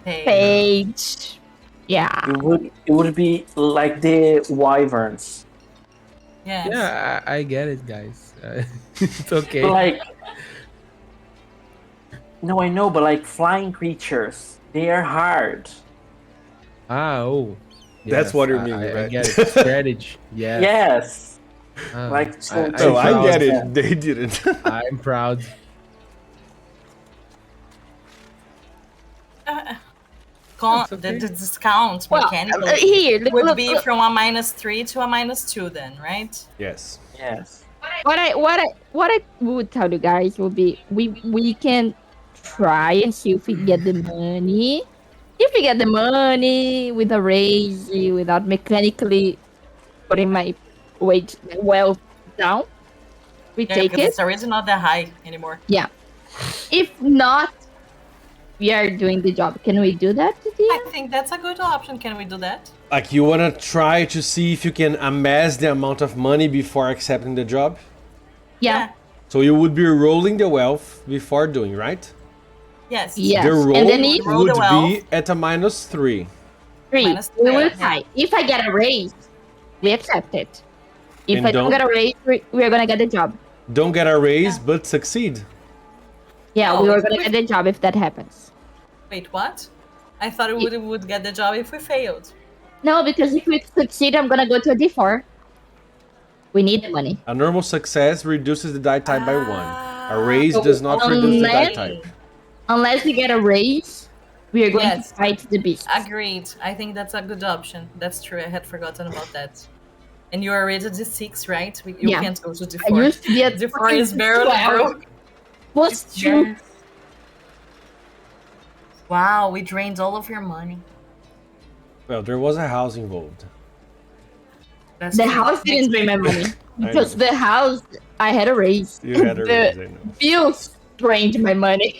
page. Page. Yeah. it would be like the wyverns. Yes. Yeah, I get it, guys. It's okay. But like, no, I know, but like flying creatures, they are hard. Oh. That's Yes, what you I- mean, I right? get it. Strategy. Yeah. Yes, Ah, like so. Oh, I proud. get it. They didn't. I'm proud. the discount Well, mechanically here, would look, be look. from a -3 to a -2 then, right? Yes. Yes. What I would tell you guys would be we can try and see if we get the money. If we get the money with a raise without mechanically putting my wage wealth down, we Yeah, take because it. it's already not that high anymore. Yeah. If not, we are doing the job. Can we do that, Tia? I think that's a good option. Can we do that? Like you wanna try to see if you can amass the amount of money before accepting the job? Yeah. So you would be rolling the wealth before doing, right? Yes. Yes. The roll And then if Roll the would wealth. be at a -3. three, Minus we three, will yeah. try. If I get a raise, we accept it. If And I don't don't- get a raise, we are gonna get the job. Don't get a raise, but succeed. Yeah, No, we were if gonna we- get the job if that happens. Wait, what? I thought we would get the job if we failed. No, because if we succeed, I'm gonna go to a D4. We need the money. A normal success reduces the die type by 1. A raise So does not reduce the die unless- type. Unless we get a raise, we are going Yes. to fight the beast. Agreed. I think that's a good option. That's true. I had forgotten about that. And you are rated D6, right? You Yeah. can't go to I D4. used to be at D4 is barely 12. broke. Plus 2. Yes. Wow, we drained all of your money. Well, there was a house involved. That's The true. house didn't drain my money. I Because know. the house, I had a raise. You had a raise, I know. Bills drained my money.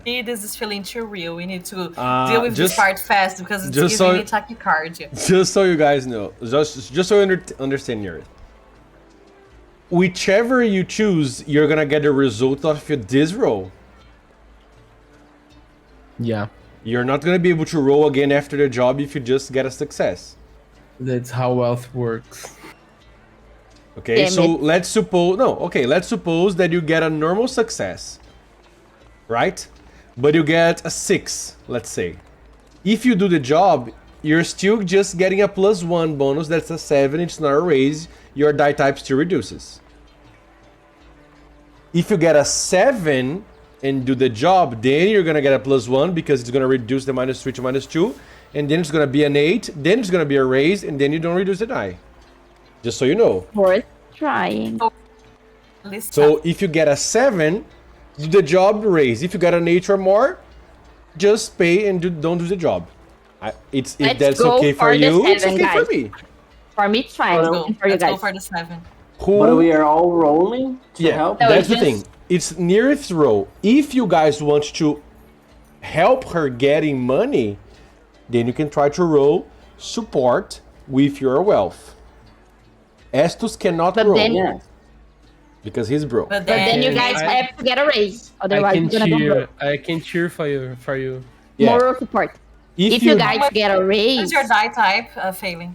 See, this is feeling too real. We need to Uh, deal with just- this part fast because it's just giving so- me tachycardia. Just so you guys know, just so you understand yours. Whichever you choose, you're gonna get the result of this roll. Yeah, You're not gonna be able to roll again after the job if you just get a success. that's how wealth works. Okay, Damn so it. let's suppose that you get a normal success, right? But you get a 6, let's say. If you do the job, you're still just getting a +1 bonus. That's a 7. It's not a raise. Your die type still reduces. If you get a 7 and do the job, then you're gonna get a +1 because it's gonna reduce the -3 to -2, and then it's gonna be an 8. Then it's gonna be a raise, and then you don't reduce the die. Just so you know. Worth trying. List So if you get a 7, do the job, raise. If you got an 8 or more, just pay and don't do the job. If Let's that's go okay for for the you, it's 7, okay guys. for me. For me, it's fine. Let's Well, go. And for you Let's go guys. for the 7. Who? But we are all rolling to Yeah, help. No, that's the just- thing. It's nearest row. If you guys want to help her getting money, then you can try to roll support with your wealth. Estus cannot But roll then- Yes. because he's broke. But But then you And guys I- have to get a raise. Otherwise, I you're can gonna go cheer. broke. I can cheer for you. Yeah. Moral support. If you guys get a What raise, is your die type failing?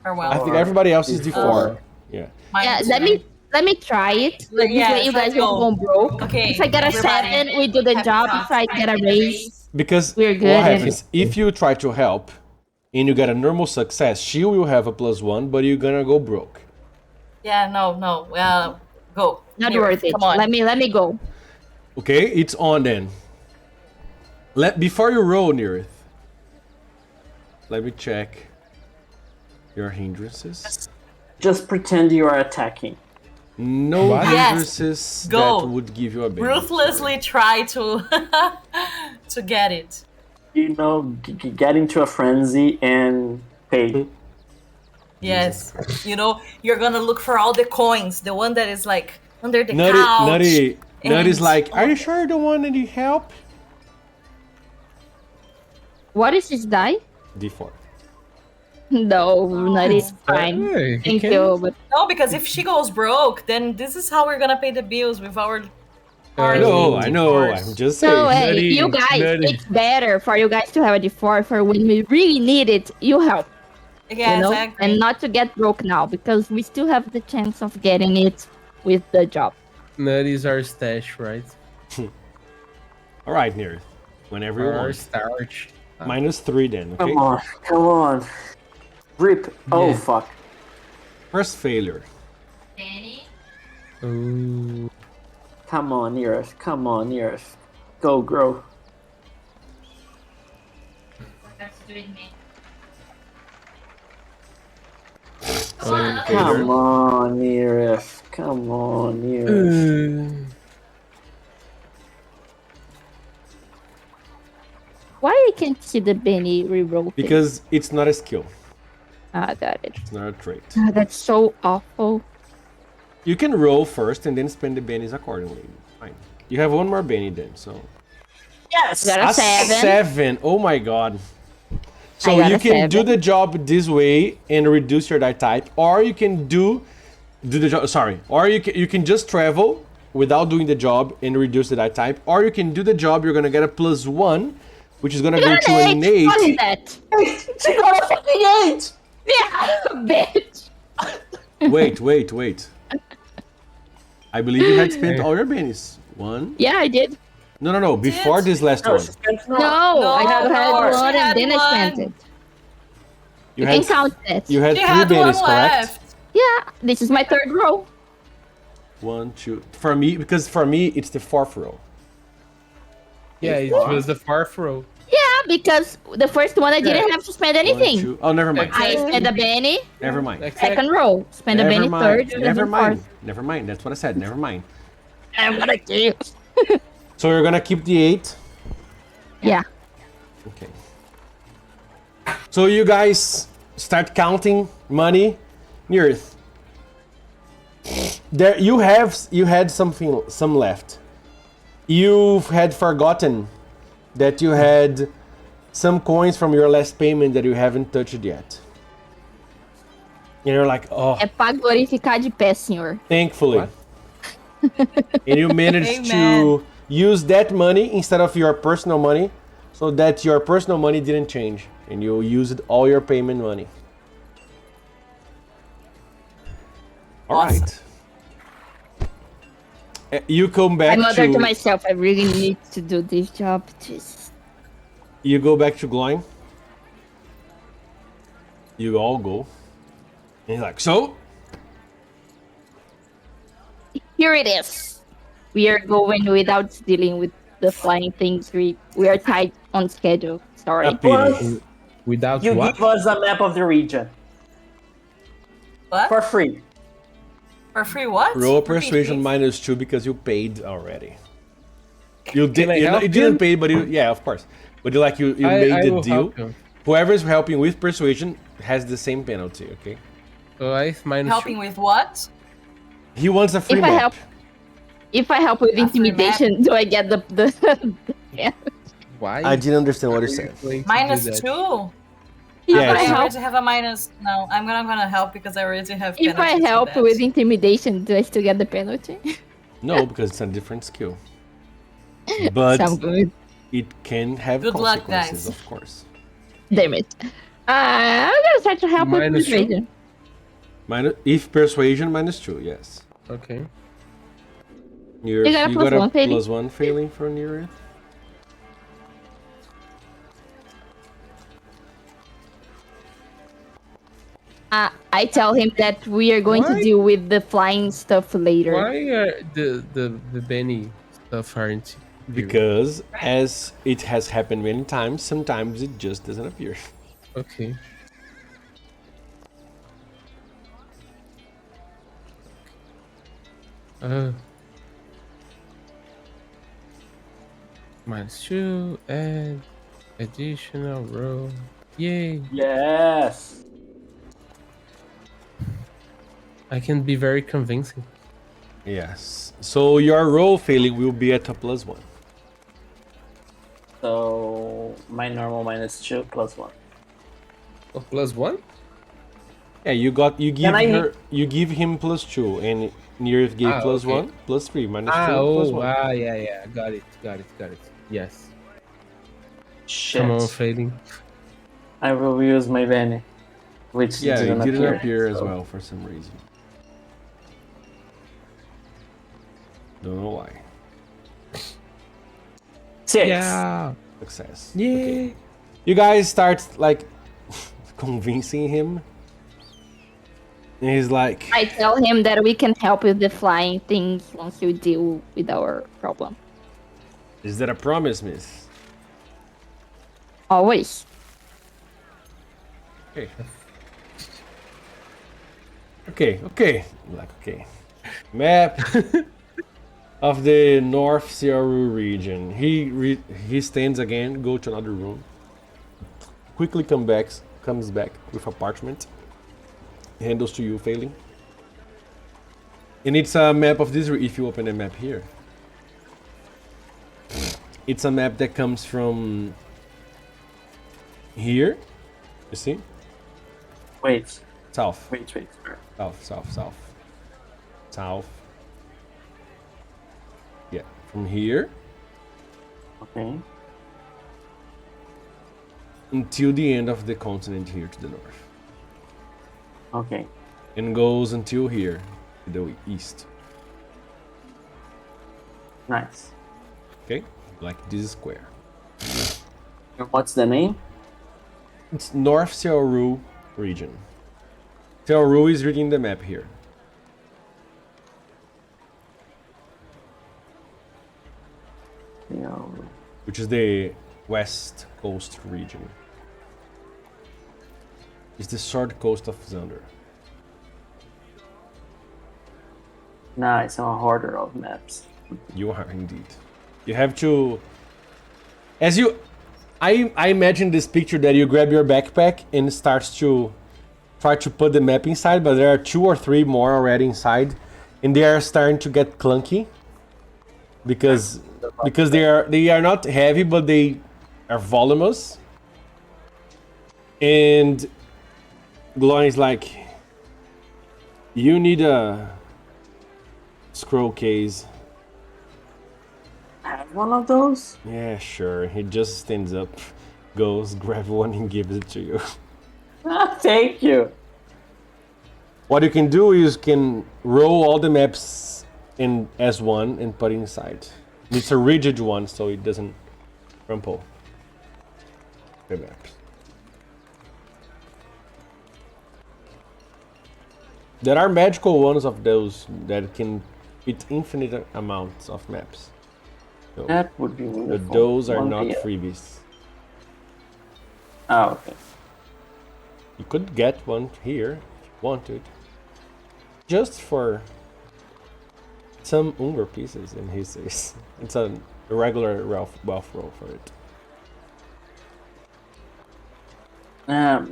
Or well? I think everybody else is D4. D4. Yeah. yeah, Minus let me try it. Like, This way you guys let's go. won't go broke. Okay, If I get a everybody. 7, we do the Happy job. thoughts. If I get a raise, Because We're good what and- happens if you try to help and you get a normal success, she will have a +1, but you're gonna go broke. Yeah, no. Well, go. not Here, worth it. Come on. Let me go. Okay, it's on then. Before you roll, Neareth, let me check your hindrances. Just pretend you are attacking. No What? Yes, hindrances go. that would give you a benefit. Ruthlessly try to to get it. You know, get into a frenzy and pay. Yes. You know, you're gonna look for all the coins, the one that is like under the Nutty, couch. Nutty's and- like, are you sure you don't want any help? What is this die? D4. No, not is fine. Hey, Thank can- you, but No, because if she goes broke, then this is how we're gonna pay the bills with our. I know, I'm just saying. so hey, Nutty, you guys, Nutty. it's better for you guys to have a D4 for when we really need it. You help, Yeah, you know, exactly. and not to get broke now because we still have the chance of getting it with the job. That is our stash, right? All right, Neareth. Whenever you Our want. starch. -3 then, okay? Come on. Rip. Oh, Yeah. fuck. First failure. Ooh. Come on, Earth. Go, grow. Come on, Nerif. Come on, Nerif. Why I can't see the Benny reroll thing? Because it's not a skill. Ah, got it. It's not a trait. Ah, that's so awful. You can roll first and then spend the bennies accordingly. Fine. You have one more benny then, so. Yes! Got a 7. 7. Oh my god. So I got you a can do 7. the job this way and reduce your die type, or you can do the job. Sorry, or you can just travel without doing the job and reduce the die type, or you can do the job. You're gonna get a +1, which is gonna go to an 8. What is that? She got a fucking 8! Yeah, bitch. Wait. I believe you had spent all your bennies. 1. Yeah, I did. No. Before this last No, one, she spent No, No, I had no, she one had and then I spent one. it. You can count that. You had She 3 had one bennies, correct? left. Yeah, this is my 3rd row. 1, 2. For me, it's the 4th row. Yeah, it was the fourth row. Yeah, because the first one I didn't have to spend 1, anything. 2. Oh, never mind. I spent a Benny, Never mind. second row. Spend a Benny third, and Never then mind. fourth. Never mind. That's what I said. Never mind. I'm gonna kill. So you're gonna keep the 8. Yeah. Okay. So you guys start counting money in Earth. There you had some left. You had forgotten that you had some coins from your last payment that you haven't touched yet. And you're like, oh, É pra glorificar de pé, senhor. thankfully. What? And you managed to use that money instead of your personal money, so that your personal money didn't change, and you used all your payment money. All Awesome. right. You come I back muttered to to myself, I really need to do this job. Jesus. you go back to Gloin. You all go. And he's like, so Here it is. We are going without dealing with the flying things. We are tight on schedule. Sorry. a pity. Plus, Without you what? give us a map of the region What? for free. For free what? Roll Repeat, persuasion please. -2 because you paid already. You Can I did. help You didn't him? pay, but yeah, of course. But you I made the will deal. help him. Whoever's helping with persuasion has the same penalty. Okay. So I minus Helping with what? He wants a free If I map. help, if I help with A free intimidation, do I get the yeah. Why? I didn't understand what you said. -2. Yeah, If I it's- I help, already have a minus. No, I'm gonna help because I already have. if I penalties for help that. with intimidation, do I still get the penalty? No, because it's a different skill. But Sound good. it can have Good luck, consequences, guys. of course. Damn it. I'm gonna try to help with Minus two? persuasion. If persuasion -2, yes. Okay. You got a got a +1 failing. +1 failing for near. I tell him that we are going to Why? deal with the flying stuff later. Why are the Benny stuff aren't here? Because as it has happened many times, sometimes it just doesn't appear. Okay. -2 add additional row. Yay! Yes. I can be very convincing. Yes. So your roll failing will be at a +1. So my normal -2 +1. Oh, +1? Yeah, you give Can I- her you give him +2 and Nearth gave Ah, okay. +1, +3, -2, +1. Yeah. Got it. Yes. Shit. Come on, failing. I will use my Benny, which Yeah, it didn't appear, appear as so- well for some reason. Don't know why. 6. Yeah. Success. Yeah. Okay. You guys start like convincing him. And he's like, I tell him that we can help with the flying things once you deal with our problem. is that a promise, miss? Always. Okay. Okay. Like, okay. Map of the North Searu region. He stands again, go to another room. Quickly comes back with a parchment. Handles to you, failing. And it's a map of this, if you open a map here. It's a map that comes from here, you see? Wait. South. Wait. South. Yeah, from here Okay. until the end of the continent here to the north. Okay. And goes until here, to the east. Nice. Okay? Like this square. And what's the name? It's North Seoru region. Seoru is reading the map here. Yeah. Which is the west coast region. It's the short coast of Zandor. Nice. I'm a hoarder of maps. You are indeed. You have to... As you... I imagine this picture that you grab your backpack and starts to try to put the map inside, but there are 2 or 3 more already inside, and they are starting to get clunky because they are not heavy, but they are voluminous. And Gloin is like, you need a scroll case. Have one of those? Yeah, sure. He just stands up, goes, grabs one, and gives it to you. Thank you. What you can do is can roll all the maps in as one and put it inside. It's a rigid one, so it doesn't crumple the maps. There are magical ones of those that can fit infinite amounts of maps. So, That would be but wonderful. those are One not PM. freebies. Oh, okay. You could get one here if you wanted. Just for some Umber pieces, and he says. It's a regular wealth roll for it.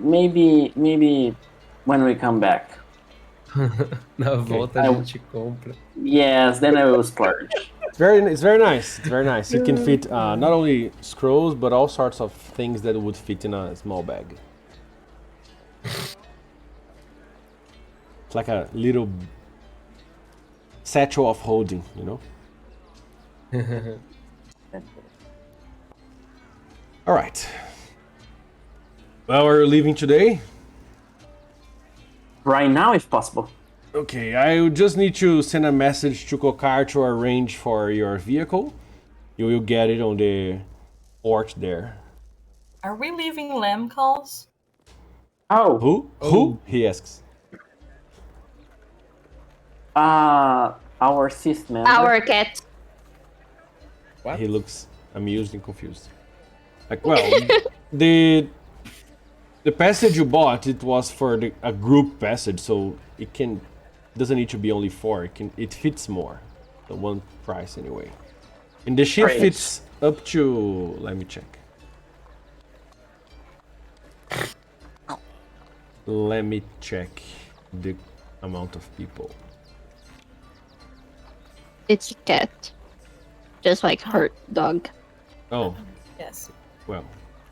Maybe when we come back. Na volta a gente compra. Yes, then I will splurge. It's very nice. It's very nice. You can fit not only scrolls, but all sorts of things that would fit in a small bag. It's like a little satchel of holding, you know? All right. Well, we're leaving today. Right now, if possible. Okay, I just need to send a message to Kokar to arrange for your vehicle. You will get it on the port there. Are we leaving lamb calls? Oh, Who? Who? He asks. our fifth member. Our cat. What? He looks amused and confused. Like, well, the passage you bought, it was for a group passage, so it doesn't need to be only 4. It fits more. The one price anyway. And the ship Great. fits up to, let me check. Let me check the amount of people. It's a cat. Just like her dog. Oh, Yes. well,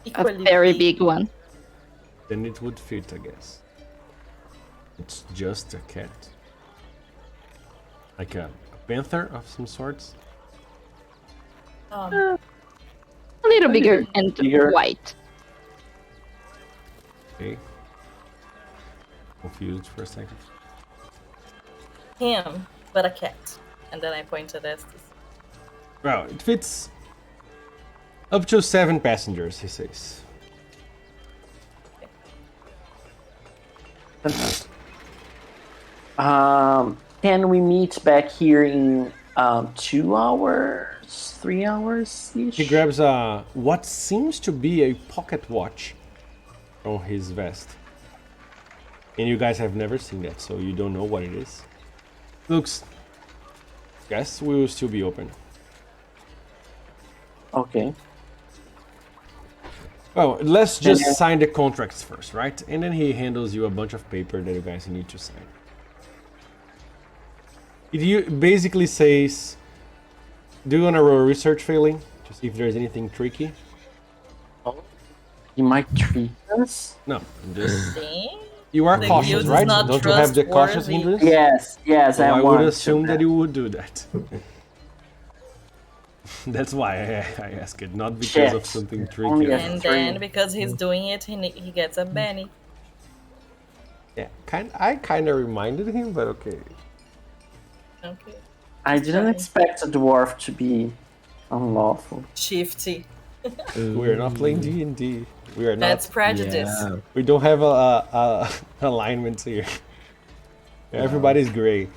A Equally very big one. then it would fit, I guess. It's just a cat. Like a panther of some sorts. A little bigger and bigger. white. Okay. Confused for a second. Him, but a cat. And then I pointed at this. Well, it fits up to 7 passengers, he says. Can we meet back here in 2 hours, 3 hours each? He grabs what seems to be a pocket watch from his vest. And you guys have never seen that, so you don't know what it is. Looks... Yes, we will still be open. Okay. Well, let's just Yeah. sign the contracts first, right? And then he handles you a bunch of paper that you guys need to sign. It basically says, do you want to roll a research failing? To see if there's anything tricky? He might treat us? No, just... See? You are The cautious, guild is right? not Don't you have the cautious trustworthy. hindrance? Yes, So I I would want assume to. that you would do that. That's why I ask it, not because of Shit. something Only tricky. a- And Three. then because he's doing it, he gets a Benny. Yeah, I kind of reminded him, but okay. Okay. I didn't Fine. expect a dwarf to be unlawful. Shifty. We're not playing D&D. We are That's not. prejudice. Yeah. We don't have a alignment here. Everybody's gray.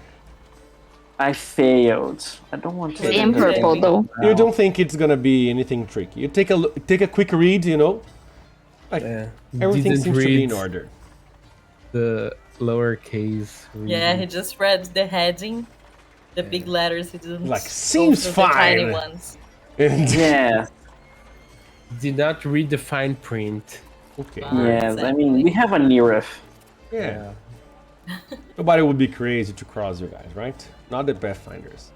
I failed. I don't want to. Wait, Same Okay. purple though. You don't think it's gonna be anything tricky. You take a quick read, you know? Like Yeah. everything Didn't seems to be in read order. the lowercase. Yeah, he just read the heading, the big letters. He didn't Like, go seems through the tiny fine. ones. And Yeah, Did not read the fine print. okay. yes. I mean, we have a Nerif. Yeah. Nobody would be crazy to cross you guys, right? Not the Pathfinders.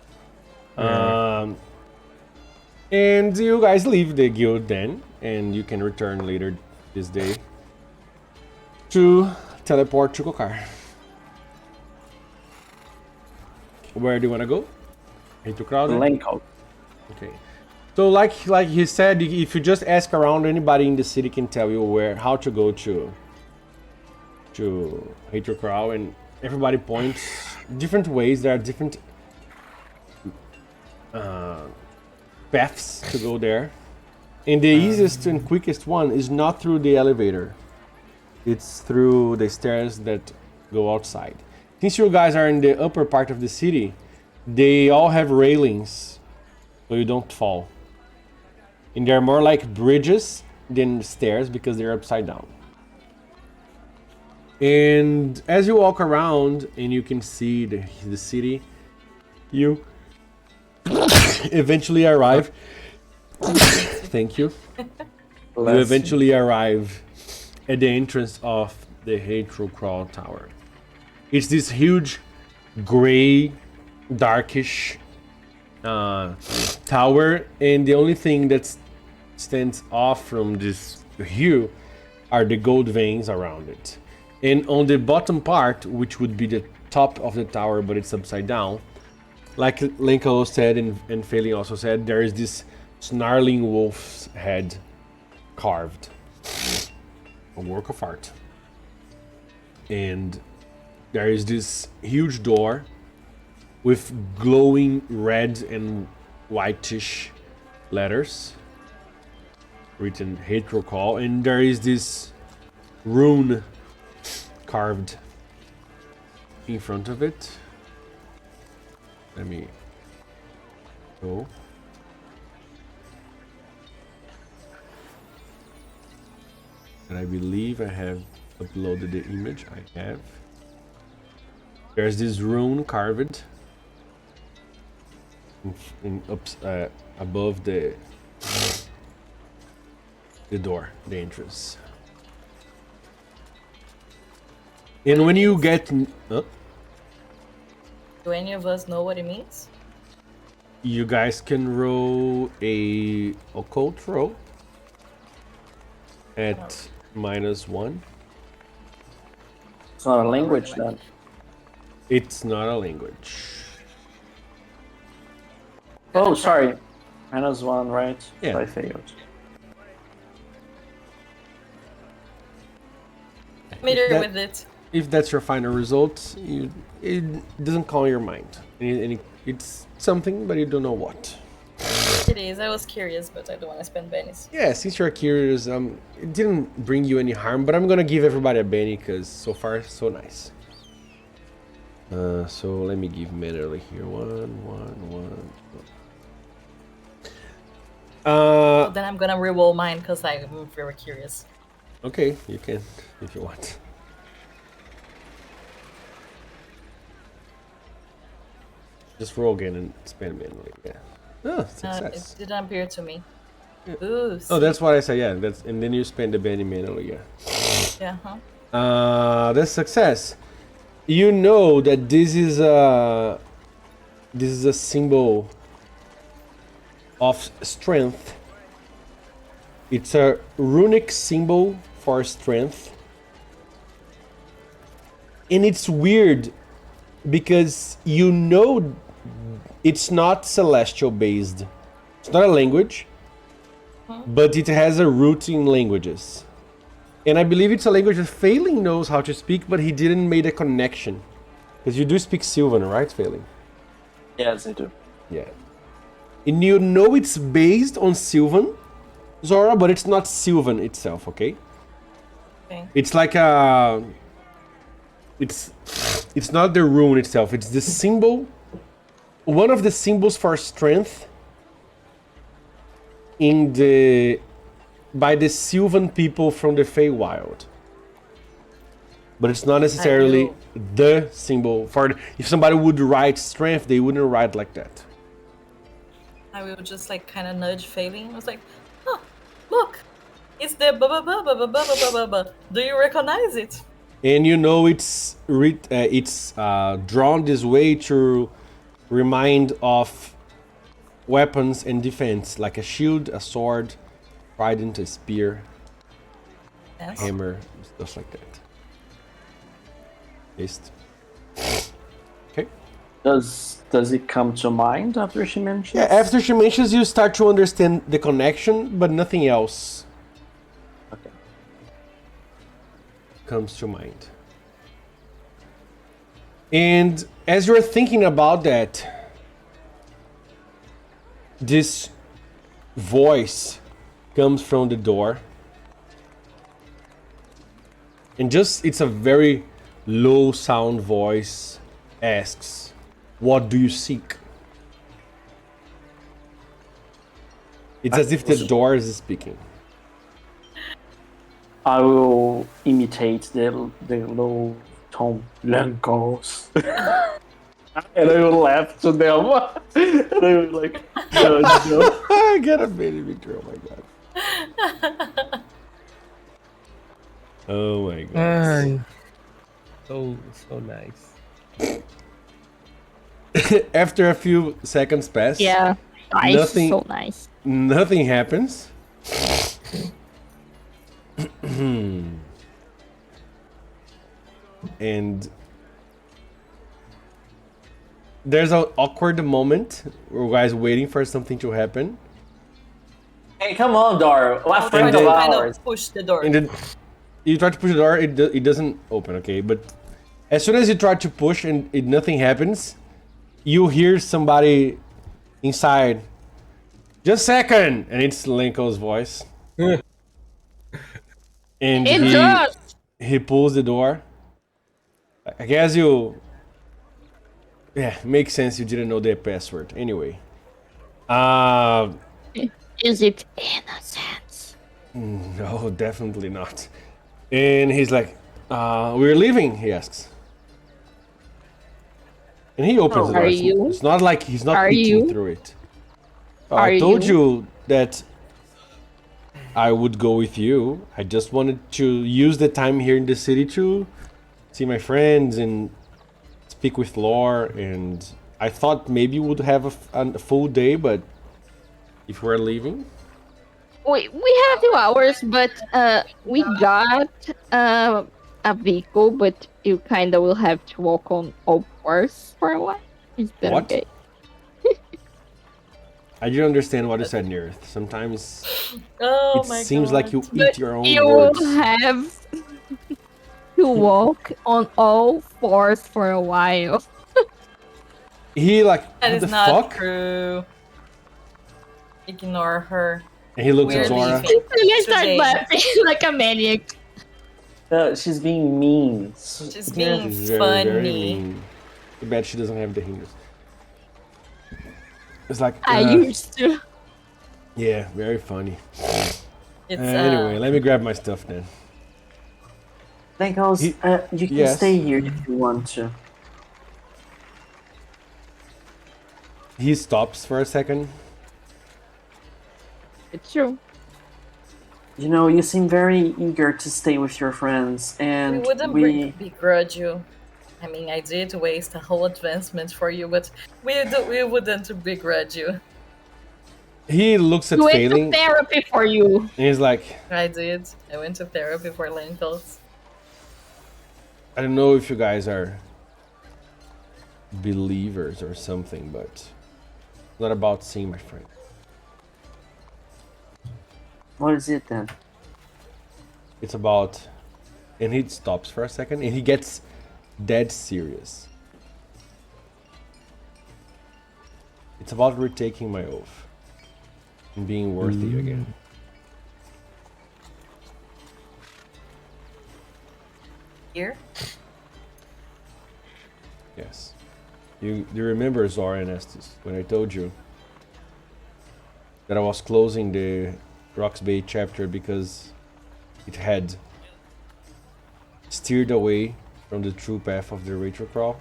And you guys leave the guild then, and you can return later this day to teleport to Kokar. Where do you want to go? Into Crowder? Lenko. Okay. So like he said, if you just ask around, anybody in the city can tell you how to go to Hatred Crow, and everybody points different ways. There are different paths to go there. And the easiest and quickest one is not through the elevator. It's through the stairs that go outside. Since you guys are in the upper part of the city, they all have railings so you don't fall. And they're more like bridges than stairs because they're upside down. And as you walk around and you can see the city, you eventually arrive. Thank you. You eventually arrive at the entrance of the Hatred Crawl Tower. It's this huge, gray, darkish tower, and the only thing that stands off from this hue are the gold veins around it. And on the bottom part, which would be the top of the tower, but it's upside down, like Lenko said and Phelan also said, there is this snarling wolf's head carved. A work of art. And there is this huge door with glowing red and whitish letters written Hatred Call, and there is this rune carved in front of it. Let me go. And I believe I have uploaded the image. I have. There's this rune carved above the door, the entrance. And when you get... Do any of us know what it means? You guys can roll a occult roll at -1. It's not a language then. It's not a language. Oh, sorry. -1, right? Yeah. So I failed. Familiar That- with it. If that's your final result, it doesn't call your mind. It's something, but you don't know what. It is. I was curious, but I don't want to spend bennies. Yeah, since you're curious, it didn't bring you any harm, but I'm gonna give everybody a Benny because so far so nice. So let me give manually here. One. So then I'm gonna reroll mine because I'm very curious. Okay, you can if you want. Just roll again and spend manually. Yeah. Oh, It success. didn't appear to me. Ooh, Oh, that's what I said. Yeah, that's and then you spend the Benny manually. Yeah. yeah, huh? That's success. You know that this is a symbol of strength. It's a runic symbol for strength. And it's weird because you know it's not celestial based. It's not a language, but it has a root in languages. And I believe it's a language that Phelan knows how to speak, but he didn't make a connection. Because you do speak Sylvan, right, Phelan? Yes, I do. Yeah. And you know it's based on Sylvan, Zora, but it's not Sylvan itself, okay? Okay. It's like a... It's not the rune itself, it's the symbol. One of the symbols for strength by the Sylvan people from the Feywild. But it's not necessarily the symbol for... If somebody would write strength, they wouldn't write like that. I will just like kind of nudge Failing. I was like, oh, look, it's the ba ba ba ba ba ba ba ba ba. Do you recognize it? And you know it's drawn this way to remind of weapons and defense, like a shield, a sword, trident, a spear, Yes. hammer, stuff like that. Fist. Okay. Does it come to mind after she mentions? Yeah, after she mentions, you start to understand the connection, but nothing else Okay. comes to mind. And as you're thinking about that, this voice comes from the door. And it's a very low sound voice, asks, "What do you seek?" It's as if the door is speaking. I will imitate the low tone. Lancos. And I will laugh to them. And I will like, no. I got a baby Victor, oh my god. Oh my god. So nice. After a few seconds pass, Yeah. Nice. Nothing- So nice. nothing happens. And there's an awkward moment where you guys waiting for something to happen. Hey, come on, Dar. What I'll friend try of to kind ours? of push the door. And then you try to push the door, it doesn't open, okay? But as soon as you try to push and nothing happens, you hear somebody inside. "Just a second!" And it's Lenko's voice. And It's us! he pulls the door. I guess you... Yeah, makes sense you didn't know the password. Anyway. Is it innocence? No, definitely not. And he's like, "We're leaving," he asks. And he opens the door. Are you? It's not like he's not Are peeking you? through it. Are I told you? you that I would go with you. I just wanted to use the time here in the city to see my friends and speak with Lore. And I thought maybe we would have a full day, but if we're leaving... We have 2 hours, but we got a vehicle, but you kind of will have to walk on all fours for a while. Is that What? okay? I didn't understand what you said, Nearth. Sometimes Oh it my seems god. like you eat your own You words. will have to walk on all fours for a while. He like, That "What is the not fuck?" true. Ignore her. And he looks We're at Zora. leaving. I start Today. laughing like a maniac. She's being mean. She's being He's very, funny. very mean. Too bad she doesn't have the hinders. It's like, I used to. yeah, very funny. It's Anyway, let me grab my stuff then. Lancos, you can yes. stay here if you want to. He stops for a second. It's true. You know, you seem very eager to stay with your friends, and We wouldn't begrudge you. I mean, I did waste a whole advancement for you, but we wouldn't begrudge you. He looks at We went to failing, and therapy for you. he's like, I did. I went to therapy for lentils. I don't know if you guys are believers or something, but it's not about seeing my friend. what is it then? It's about, and he stops for a second, and he gets dead serious. It's about retaking my oath and being worthy again. Here? Yes. You remember Zora and Estes when I told you that I was closing the Rocks Bay chapter because it had steered away from the true path of the Rachel Crawl?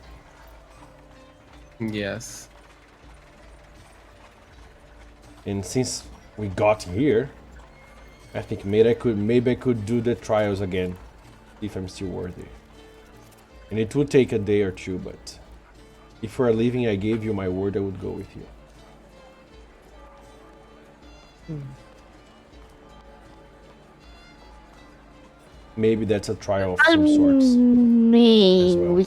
Yes. And since we got here, I think maybe I could do the trials again if I'm still worthy. And it would take a day or two, but if we're leaving, I gave you my word I would go with you. Maybe that's a trial of I some sorts. mean, as well. we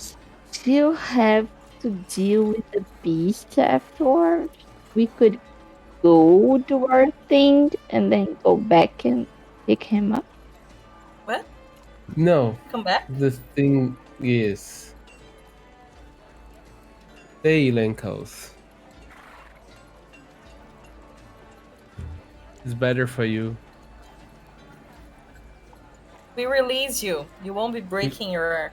still have to deal with the beast afterwards. We could go do our thing and then go back and pick him up. What? No, Come back? the thing is, stay Lenkos. It's better for you. We release you. You won't be breaking your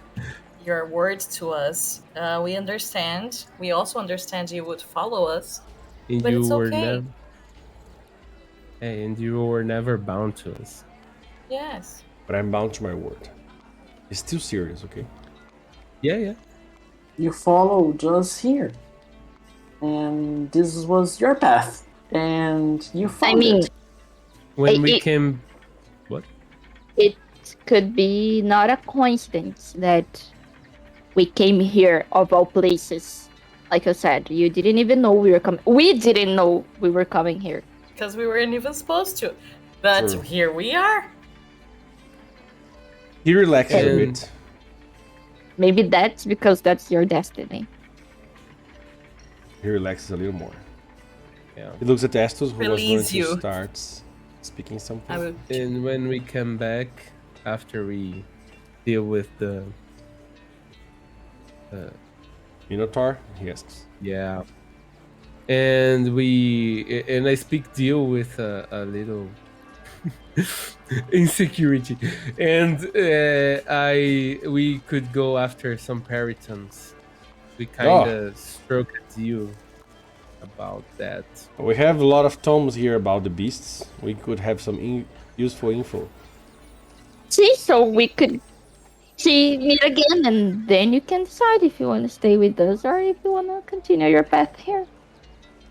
word to us. We understand. We also understand you would follow us. And But you it's were okay. never. Hey, and you were never bound to us. Yes. But I'm bound to my word. It's still serious, okay? Yeah. You followed us here, and this was your path, and you I followed mean, it. When we it- came, what? it could be not a coincidence that we came here of all places. Like I said, you didn't even know we were coming. We didn't know we were coming here. Because we weren't even supposed to. But True. here we are. He relaxes a And- bit. Maybe that's because that's your destiny. He relaxes a little more. Yeah. He looks at Estus, who was going Release to you. start speaking something. I would. And when we come back, after we deal with the Minotaur? He asks. yeah, and I speak deal with a little insecurity, and we could go after some Peritons. We kind of stroke a deal about that. We have a lot of tomes here about the beasts. We could have some useful info. See, so we could meet again, and then you can decide if you want to stay with us or if you want to continue your path here.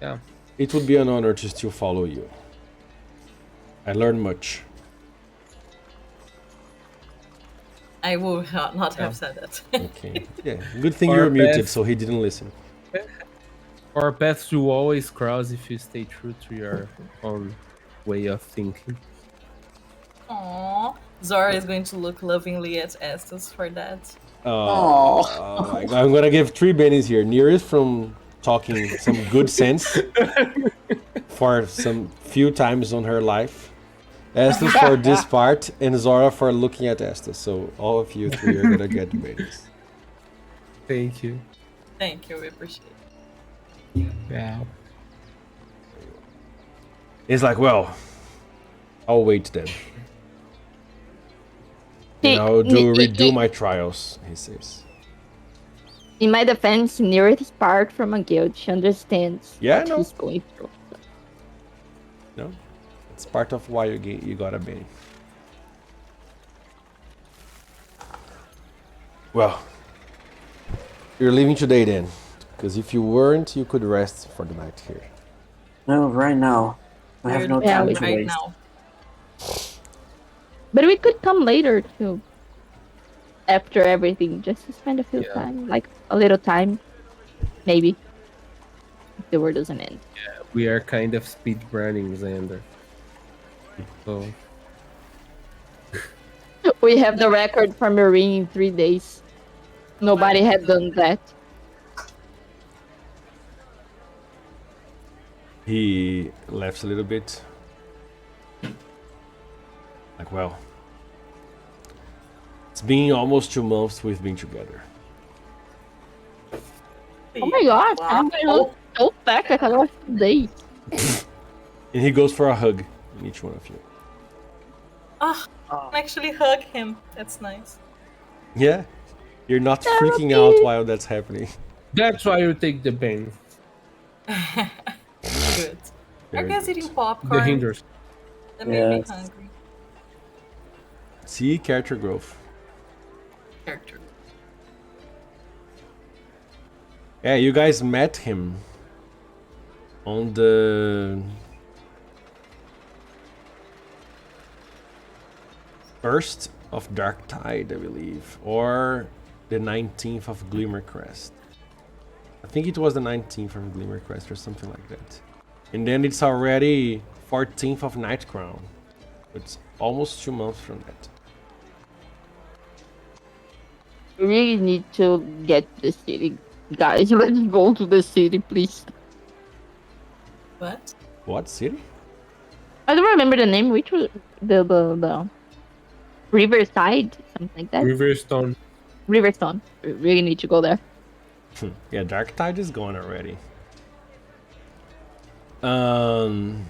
Yeah. It would be an honor to still follow you. I learned much. I would not have said that. Okay. Yeah. Good thing Or you were muted, Beth. so he didn't listen. Our paths will always cross if you stay true to your own way of thinking. Aww. Zora is going to look lovingly at Estes for that. Oh, I'm gonna give 3 bennies here. Nearest from talking some good sense for some few times on her life. Estes for this part, and Zora for looking at Estes. So all of you 3 are gonna get bennies. Thank you. Thank you, we appreciate it. Yeah. He's like, well, I'll wait then. And I'll redo my trials, he says. In my defense, Nearest is part from a guild. She understands Yeah, what no. he's going through. No? It's part of why you got a Benny. Well, you're leaving today then. Because if you weren't, you could rest for the night here. No, right now. I have no Weird. time we- to Right waste. now. But we could come later too. After everything, just to spend a few Yeah. time, like a little time, maybe. If the war doesn't end. We are kind of speed running, Xander. So We have the record for Marine in 3 days. Nobody had done that. He laughs a little bit. Like, well, it's been almost 2 months we've been together. Oh my gosh, Wow. I'm going so fast. I thought it was 2 days. And he goes for a hug in each one of you. Ah, I can actually hug him. That's nice. Yeah, you're not freaking out while that's happening. that's why you take the bang. Good. Are Very you guys good. eating The popcorn? hinders. That made me Yes. hungry. See character growth. Character. Yeah, you guys met him on the 1st of Dark Tide, I believe, or the 19th of Glimmercrest. I think it was the 19th of Glimmercrest or something like that. And then it's already 14th of Nightcrown. It's almost 2 months from that. We really need to get to the city. Guys, let's go to the city, please. What? What city? I don't remember the name. Which was the Riverside, something like that. Riverstone. Riverstone. We really need to go there. Yeah, Dark Tide is gone already. And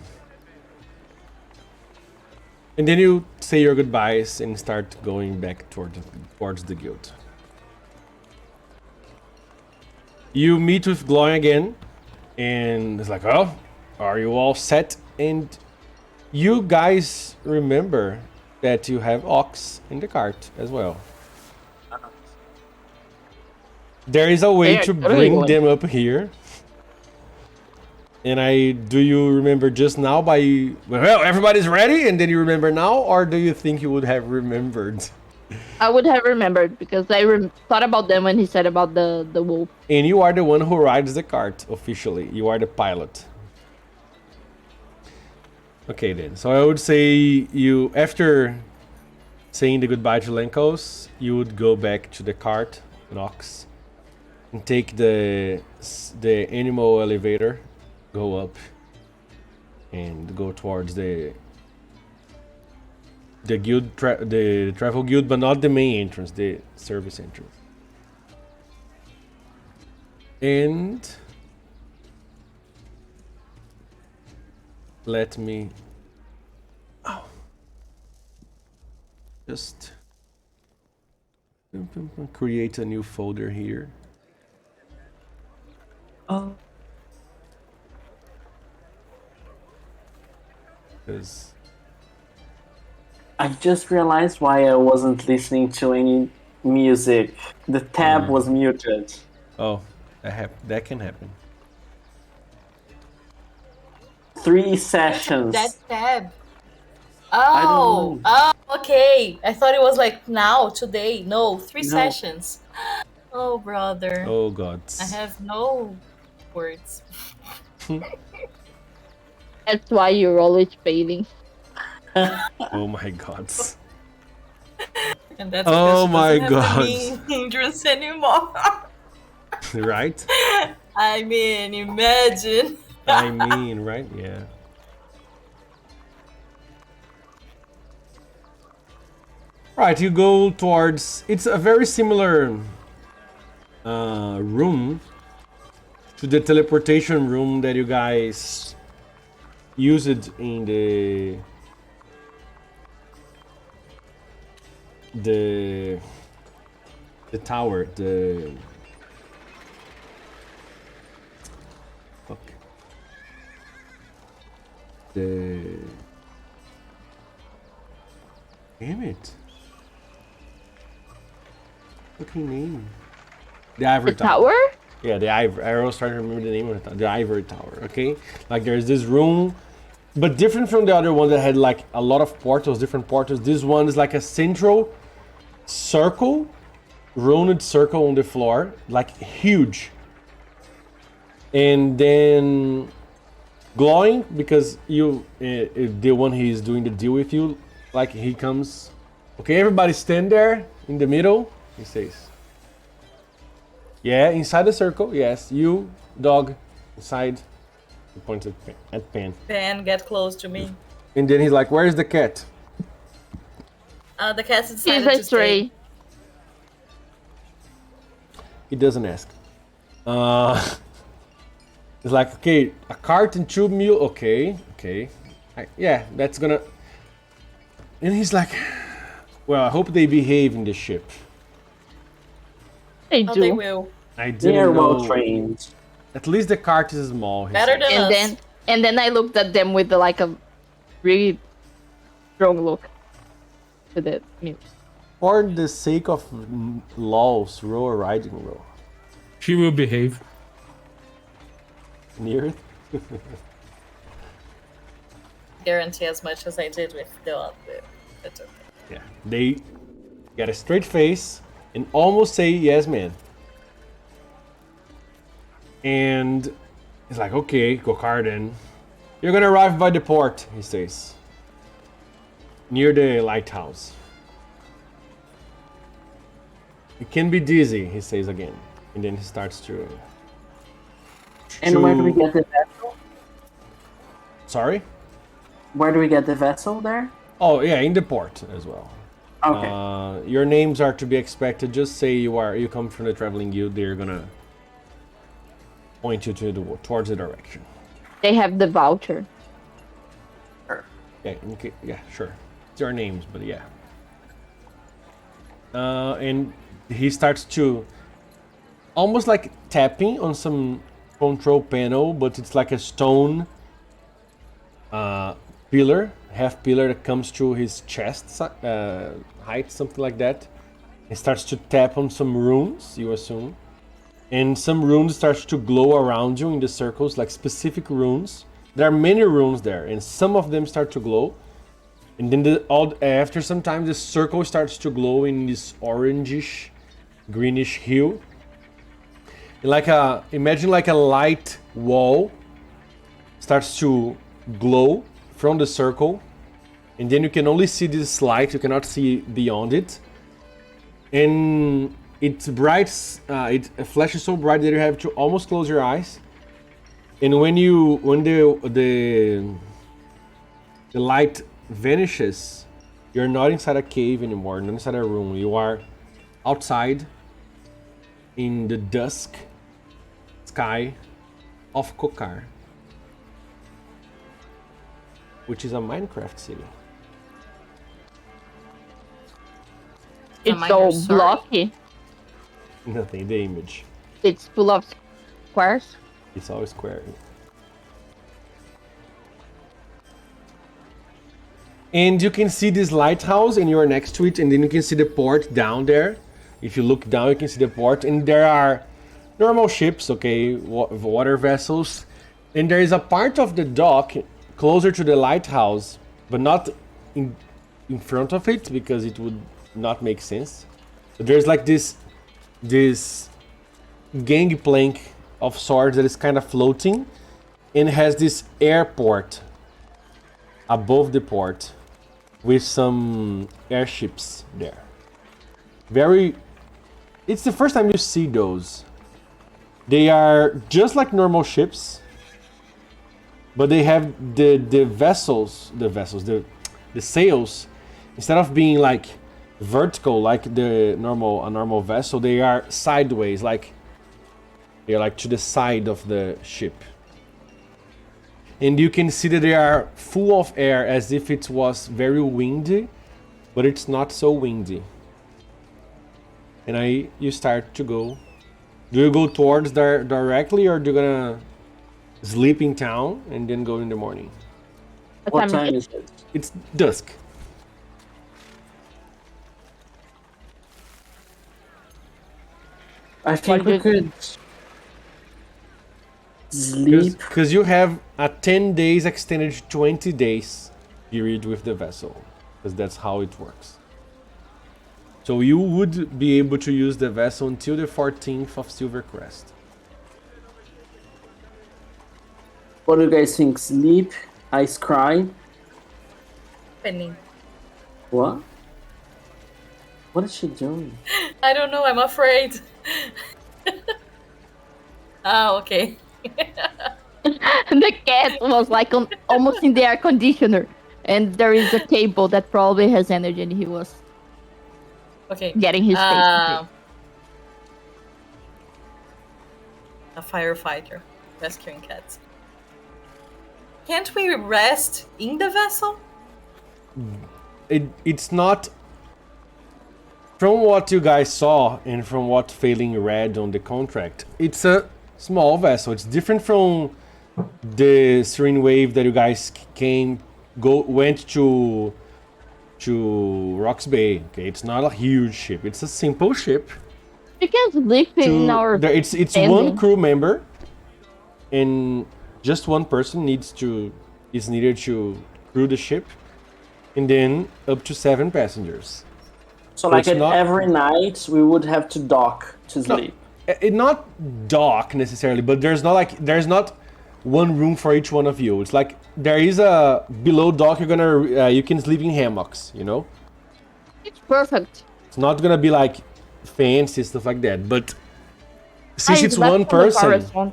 then you say your goodbyes and start going back towards the guild. You meet with Gloin again, and it's like, oh, are you all set? And you guys remember that you have Ox in the cart as well. There is a way Yeah, to totally bring going. them up here. And do you remember just now by, well, everybody's ready, and then you remember now, or do you think you would have remembered? I would have remembered because I thought about them when he said about the wolf. And you are the one who rides the cart officially. You are the pilot. Okay then. So I would say you, after saying the goodbye to Lenkos, you would go back to the cart, Nox, and take the animal elevator, go up, and go towards the guild, the travel guild, but not the main entrance, the service entrance. And let me just create a new folder here. Oh. Because I just realized why I wasn't listening to any music. The tab was muted. oh, that can happen. 3 sessions. That tab. don't Oh, know. okay. I thought it was like now, today. No, 3 No. sessions. Oh, brother. Oh god. I have no words. That's why you're always failing. Oh my god. And that's Oh because she my doesn't have God. the mean hindrance anymore. Right? I mean, imagine. I mean, right? Yeah. Right, you go towards. It's a very similar room to the teleportation room that you guys used in the tower. The fuck. Damn it. Fucking name. The Ivory The tower? Yeah, the ivory. I was trying to remember the name of it. The ivory tower. Okay, like there's this room, but different from the other one that had like a lot of portals, different portals. This one is like a central circle, rounded circle on the floor, like huge, and then glowing because you, the one he's doing the deal with you, like he comes. Okay, everybody stand there in the middle. He says. Yeah, inside the circle, yes. You, dog, inside. He points at Pan. Pan, get close to me. And then he's like, where's the cat? The cat's He's decided a to stay. stray. He doesn't ask. It's like, okay, a cart and 2 mule. Okay. Yeah, that's gonna... And he's like, well, I hope they behave in the ship. They Oh, do. they will. I They didn't are know... well trained. At least the cart is small. He Better says. than And us. then I looked at them with like a really strong look. To the mute. For the sake of laws, roll a riding roll. She will behave. Near it. Guarantee as much as I did with the other. It's okay. Yeah, they got a straight face and almost say yes, man. And he's like, okay, go Carden. You're gonna arrive by the port, he says. Near the lighthouse. It can be dizzy, he says again. And then he starts to... And where do we get the vessel? Sorry? Where do we get the vessel there? Oh, yeah, in the port as well. Okay. Your names are to be expected. Just say you come from the traveling guild. They're gonna point you towards the direction. They have the voucher. Yeah, okay, yeah, sure. It's your names, but yeah. And he starts to almost like tapping on some control panel, but it's like a stone pillar, half pillar that comes to his chest height, something like that. He starts to tap on some runes, you assume. And some runes starts to glow around you in the circles, like specific runes. There are many runes there, and some of them start to glow. And then after some time, the circle starts to glow in this orangish, greenish hue. And imagine like a light wall starts to glow from the circle, and then you can only see this light. You cannot see beyond it, and it flashes so bright that you have to almost close your eyes. And when the light vanishes, you're not inside a cave anymore, not inside a room. You are outside in the dusk sky of Kokar, which is a Minecraft city. It's Am I all your sword? blocky. Nothing, the image. It's full of squares. It's all square. And you can see this lighthouse and you are next to it, and then you can see the port down there. If you look down, you can see the port, and there are normal ships, okay, water vessels. And there is a part of the dock closer to the lighthouse, but not in front of it, because it would not make sense. But there's like this gangplank of sorts that is kind of floating, and has this airport above the port with some airships there. It's the first time you see those. They are just like normal ships, but they have the sails, instead of being like vertical like a normal vessel, they are sideways, like they're like to the side of the ship. And you can see that they are full of air, as if it was very windy, but it's not so windy. And you start to go. Do you go towards there directly, or do you gonna sleep in town and then go in the morning? What time is it? It's dusk. I think What we do could Sleep. Because you have a 10 days extended to 20 days period with the vessel. Because that's how it works. So you would be able to use the vessel until the 14th of Silvercrest. What do you guys think? Sleep? Ice cry? Penny. What? What is she doing? I don't know. I'm afraid. Okay. The cat was like almost in the air conditioner, and there is a table that probably has energy, and he was Okay. getting his face. A firefighter rescuing cats. Can't we rest in the vessel? It's not. From what you guys saw and from what Failing read on the contract, it's a small vessel. It's different from the Serene Wave that you guys went to Rocks Bay. Okay, it's not a huge ship. It's a simple ship. You can sleep in our. It's one crew member, and just one person is needed to crew the ship, and then up to 7 passengers. So like every night we would have to dock to sleep. Not dock necessarily, but there's not one room for each one of you. It's like there is a below dock. You can sleep in hammocks. You know. It's perfect. It's not gonna be like fancy stuff like that, but since it's one person,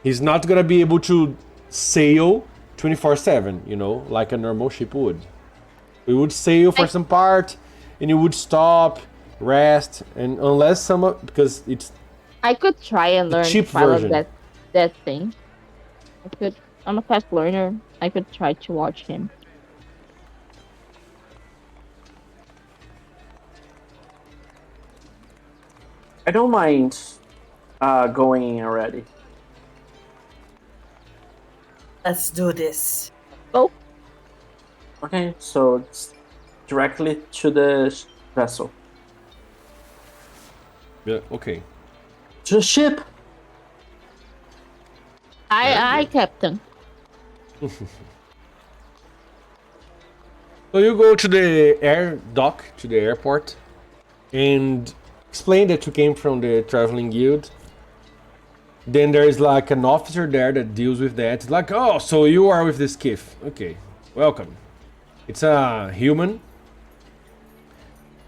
he's not gonna be able to sail 24/7. You know, like a normal ship would. We would sail for some part. And you would stop, rest, and unless because it's. I could try and learn cheap pilot version. that thing. I'm a fast learner. I could try to watch him. I don't mind going in already. Let's do this. Oh, Okay, so it's directly to the vessel. Yeah. Okay. To the ship! aye, Captain. So you go to the air dock, to the airport, and explain that you came from the traveling guild. Then there is like an officer there that deals with that. It's like, oh, so you are with the skiff. Okay, welcome. It's a human.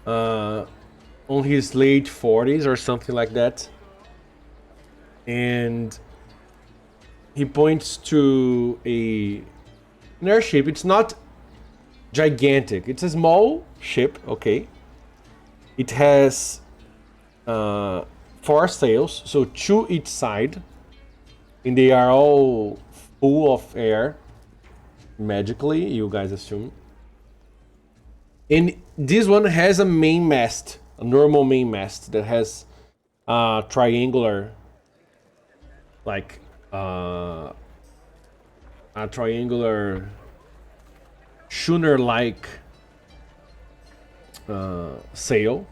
On his late 40s or something like that. And he points to an airship. It's not gigantic. It's a small ship, okay. It has 4 sails, so 2 each side. And they are all full of air. Magically, you guys assume. And this one has a main mast, a normal main mast that has a triangular, like a triangular schooner-like sail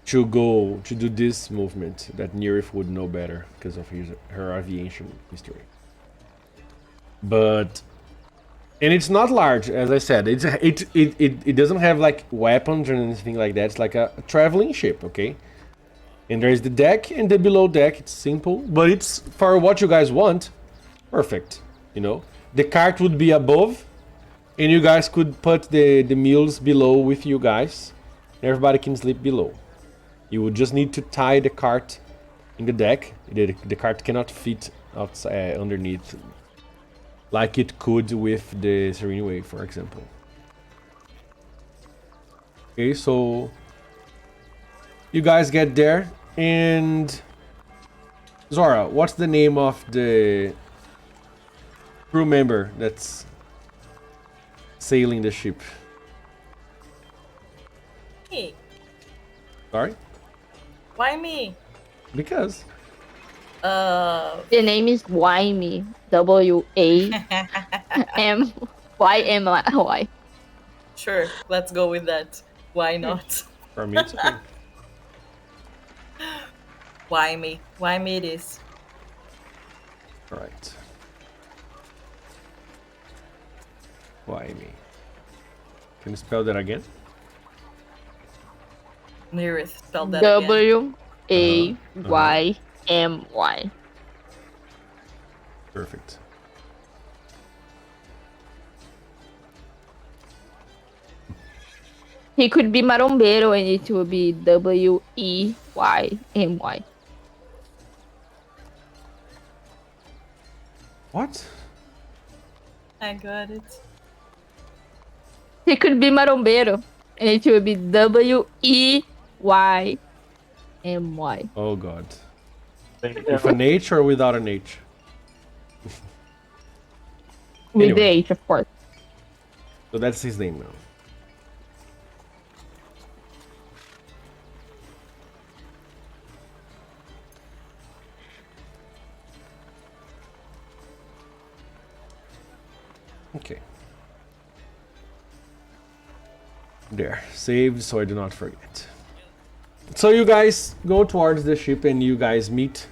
to do this movement that Nerif would know better because of her aviation history. And it's not large, as I said. It doesn't have like weapons or anything like that. It's like a traveling ship, okay? And there's the deck and the below deck. It's simple, but it's for what you guys want. Perfect, you know. The cart would be above, and you guys could put the meals below with you guys. Everybody can sleep below. You would just need to tie the cart in the deck. The cart cannot fit outside underneath. Like it could with the Serene Wave, for example. Okay, so you guys get there, and Zora, what's the name of the crew member that's sailing the ship? Me. Sorry? Why me? Because. The name is Wymey. WAMYMY. Sure, let's go with that. Why not? For me, it's okay. Why me? Why me it is? All right. Why me? Can you spell that again? Nearest spelled that again. Waymy. Perfect. He could be marombero and it will be Weymy. What? I got it. He could be marombero and it will be Weymy. Oh God. With an H or without an H? With Anyway. the H, of course. So that's his name now. Okay. There. Saved so I do not forget. So you guys go towards the ship and you guys meet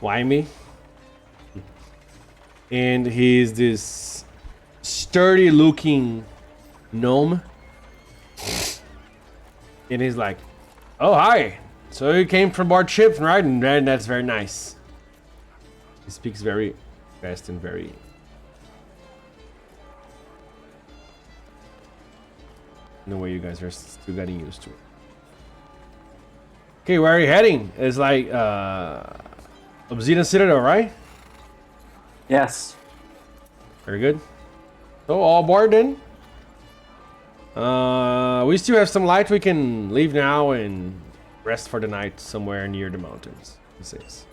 Wayme. And he's this sturdy looking gnome. And he's like, oh, hi. So you came from board ship, right? And that's very nice. He speaks very fast and very... in a way you guys are still getting used to it. Okay, where are you heading? It's like, Obsidian Citadel, right? Yes. Very good. So all aboard then. We still have some light. We can leave now and rest for the night somewhere near the mountains. He says.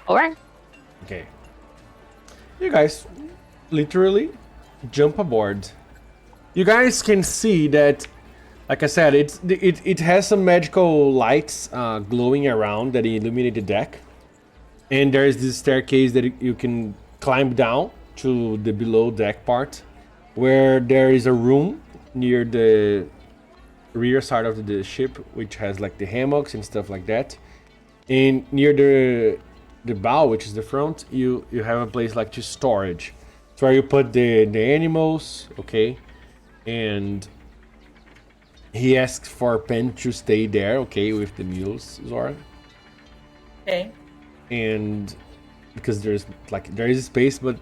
Alright. Okay. You guys literally jump aboard. You guys can see that, like I said, it has some magical lights glowing around that illuminate the deck. And there's this staircase that you can climb down to the below deck part, where there is a room near the rear side of the ship, which has like the hammocks and stuff like that. And near the bow, which is the front, you have a place like to storage. It's where you put the animals, okay? And he asks for Pen to stay there, okay, with the mules, Zora. Okay. And because there is space, but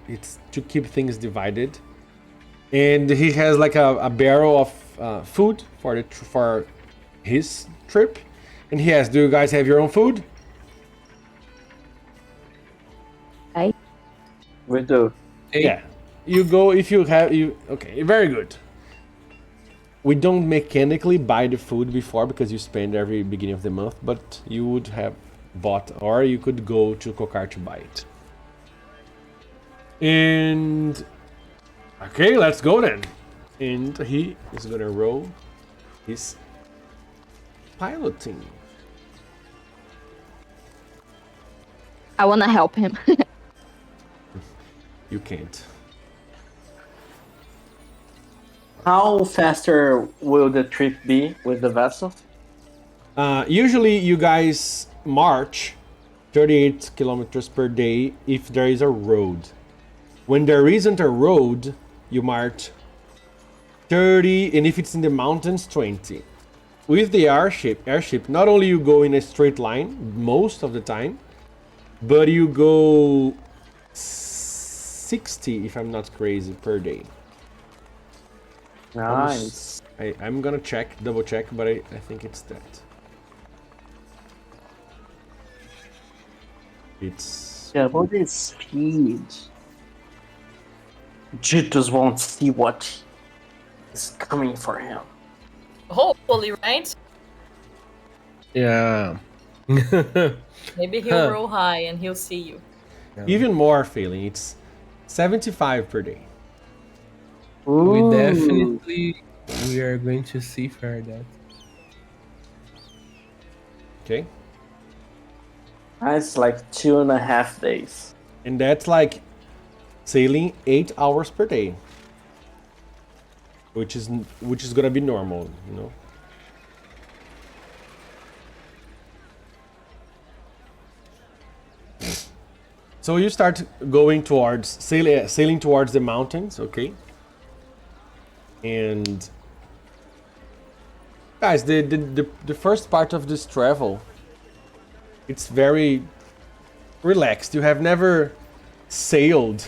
it's to keep things divided. And he has like a barrel of food for his trip. And he asks, do you guys have your own food? We do. Hey, Yeah. You go if you have okay, very good. We don't mechanically buy the food before because you spend every beginning of the month, but you would have bought, or you could go to Kokar to buy it. And okay, let's go then. And he is gonna roll his piloting. I wanna help him. You can't. How faster will the trip be with the vessel? Usually you guys march 38 kilometers per day if there is a road. When there isn't a road, you march 30, and if it's in the mountains, 20. With the airship, not only you go in a straight line most of the time, but you go 60, if I'm not crazy, per day. Nice. I'm gonna double check, but I think it's that. It's... Yeah, about his speed. Jitters won't see what is coming for him. Hopefully, right? yeah. Maybe he'll roll high and he'll see you. even more failing. It's 75 per day. Ooh. We are going to see for that. Okay? That's like 2.5 days. And that's like sailing 8 hours per day. Which is gonna be normal, you know? So you start going towards sailing towards the mountains, okay? And guys, the first part of this travel, it's very relaxed. You have never sailed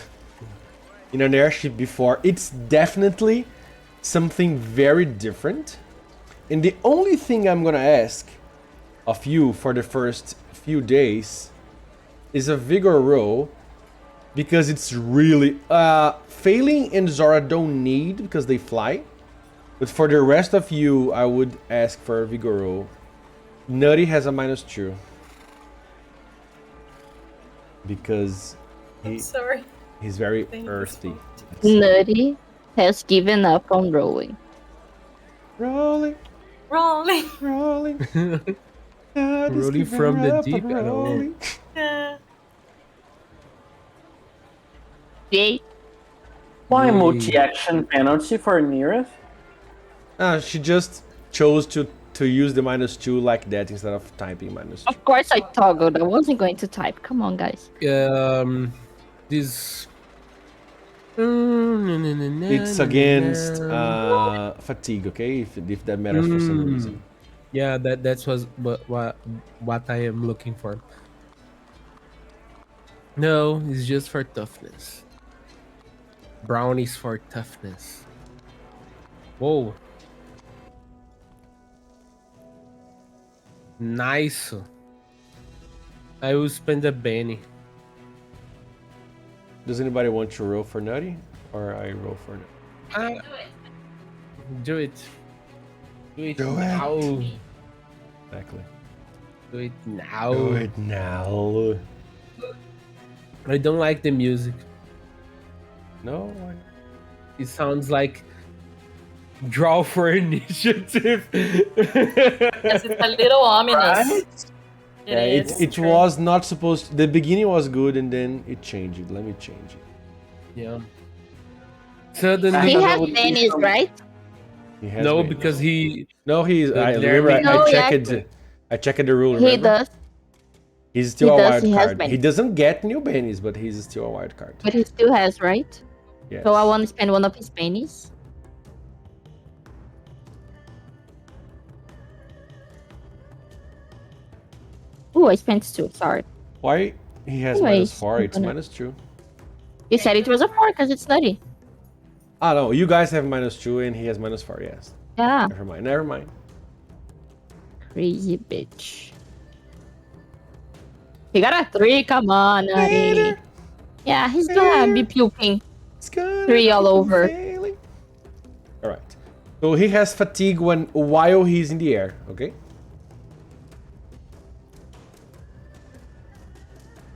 in an airship before. It's definitely something very different. And the only thing I'm gonna ask of you for the first few days is a vigor roll, because it's really Failing and Zora don't need because they fly, but for the rest of you I would ask for a vigor roll. Nutty has a -2 because Sorry. he's very Thank you. earthy. Nutty has given up on rowing. Rolling, Rolling. rolling, Nutty's Rolling giving from the up deep, on I don't know. rolling. Yeah. Jay, Why Yay. multi-action penalty for Neareth? She just chose to use the -2 like that instead of typing -2. of course I toggled. I wasn't going to type. Come on, guys. This. It's against fatigue, okay? If that matters for some reason. Yeah, that's what I am looking for. No, it's just for toughness. Brownies for toughness. Whoa. Nice. I will spend a Benny. Does anybody want to roll for Nutty? Or I roll for Nutty? Do it. Do it Do it. now. Exactly. Do it now. Do it now. I don't like the music. No? It sounds like draw for initiative. Yes, it's a little ominous. Right? It Yeah, is. it was not supposed to, the beginning was good and then it changed. Let me change it. Yeah. He Suddenly, has would be tennis, some- right? He has no, been. because he. No, he's. I There remember. we- No, I he checked. actually- I checked the rule. He Remember? does, He's still He a does, wild he has card. been. He doesn't get new bennies, but he's still a wild card. but he still has, right? Yes. So I want to spend one of his pennies. Ooh, I spent 2. Sorry. Why he has Anyways, -4? It's I'm gonna- -2. You said it was a 4 because it's nutty. Ah no, you guys have -2 and he has -4. Yes. Yeah, Never mind. Never mind. crazy bitch. He got a 3. Come on, nutty. Yeah, he's gonna be puking. It's gonna 3 all keep over. failing. All right. So he has fatigue while he's in the air. Okay.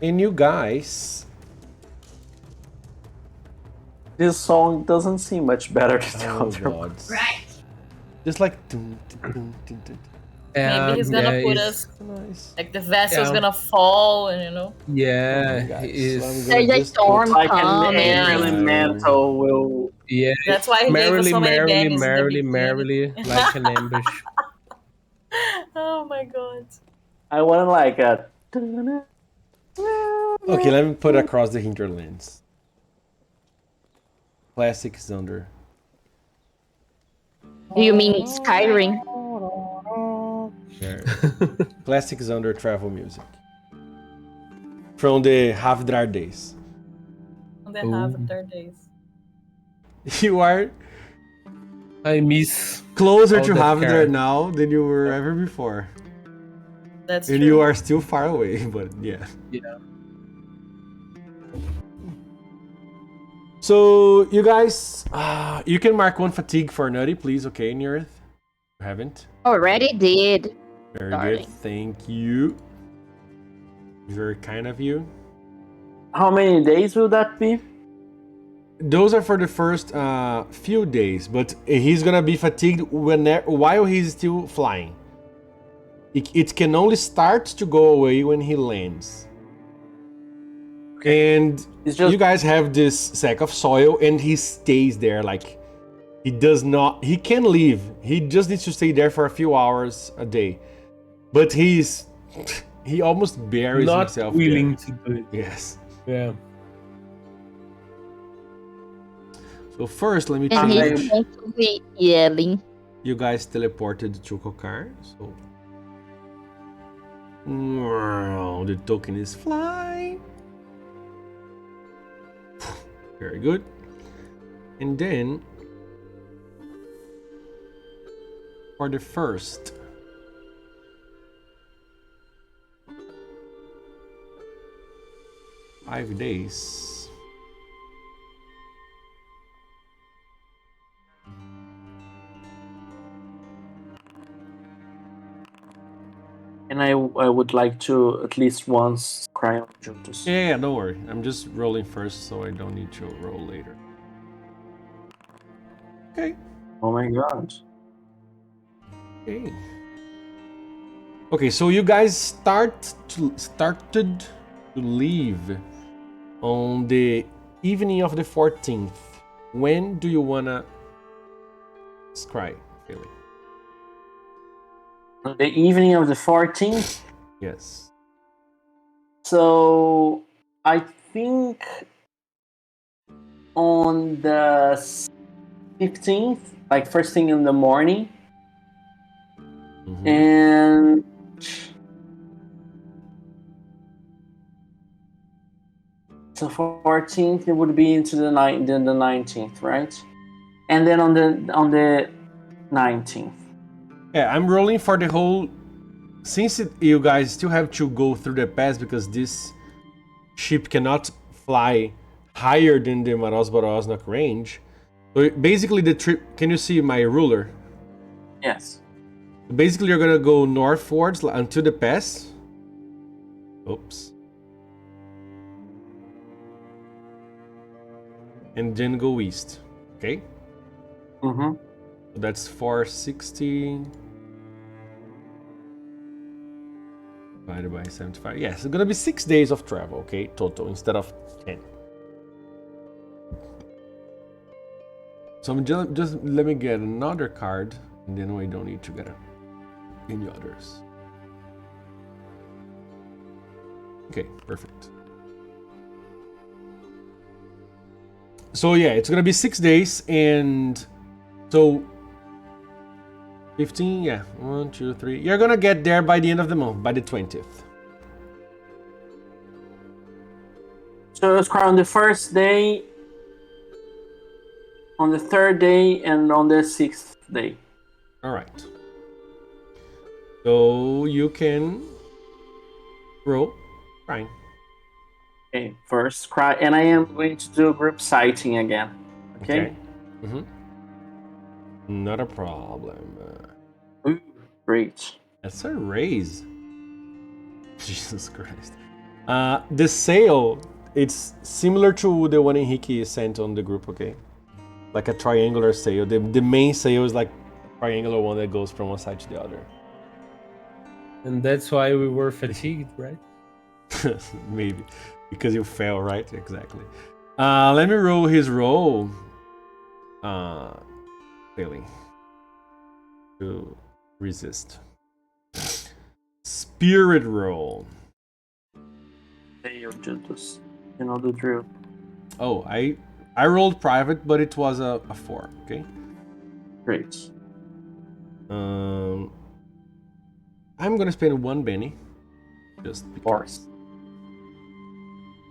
And you guys. This song doesn't seem much better than the Oh other one. god. Just like. Dun, dun, dun, dun, dun. Maybe he's gonna put it's- us Nice. like the vessel's Yeah. gonna fall, and you know. Yeah, Guys, he is. so I'm gonna There's a just storm Like an coming. air elemental will. Yeah. That's why he gave us merrily, so many merrily, bennies in the merrily, beginning. merrily, like an ambush. Oh my god. I want like a. Okay, let me put across the hinterlands. Classic Zandor. Do you mean Skyrim? There. Classic Zandor travel music. From the Havdrar days. On the half of their days. You are I miss. closer All to that Havdrar care. now than you were ever before. That's And true. you are still far away, but yeah. Yeah. So, you guys, you can mark 1 fatigue for Nutty, please, okay, in your earth? You haven't? Already did. Very Darling. good, thank you. Very kind of you. How many days will that be? Those are for the first few days, but he's gonna be fatigued while he's still flying. It can only start to go away when he lands. And It's just you guys have this sack of soil, and he stays there. Like he does not. He can leave. He just needs to stay there for a few hours a day. But he almost buries Not himself. willing there. to do it. Yes. Yeah. So first, let me And change. he's constantly yelling. You guys teleported to Kokar, so the token is fly. Very good. And then for the first, five days. And I would like to at least once cry on Juntos. Yeah, don't worry. I'm just rolling first, so I don't need to roll later. Okay. Oh my god. Okay. Okay, so you guys started to leave on the evening of the 14th. When do you wanna scry, Philly? On the evening of the 14th. Yes. So I think on the 15th, like first thing in the morning, and so 14th it would be into the 19th, right? And then on the 19th. Yeah, I'm rolling for the whole. Since you guys still have to go through the pass because this ship cannot fly higher than the Maros Borosnak range. So basically the trip, can you see my ruler? Yes. Basically you're gonna go northwards until the pass. Oops. And then go east, okay? Mm-hmm. So that's 460 divided by 75. Yes, it's gonna be 6 days of travel, okay, total, instead of 10. So I'm just let me get another card, and then we don't need to get any others. Okay, perfect. So yeah, it's gonna be 6 days, and so 15, yeah, 1, 2, 3. You're gonna get there by the end of the month, by the 20th. So it's on the first day, on the third day, and on the 6th day. All right. So you can roll. Fine. Okay, first cry, and I am going to do group sighting again. Okay. Not a problem. Ooh, great. That's a raise. Jesus Christ. The sail, it's similar to the one Enrique sent on the group, okay? Like a triangular sail. The main sail is like a triangular one that goes from one side to the other. And that's why we were fatigued, right? Maybe. Because you fell, right? Exactly. Let me roll his roll. Failing. To resist. Spirit roll. Hey, you're Juntos. You know the drill. Oh, I rolled private, but it was a 4, okay? Great. I'm gonna spend 1 Benny. Just because. Of course.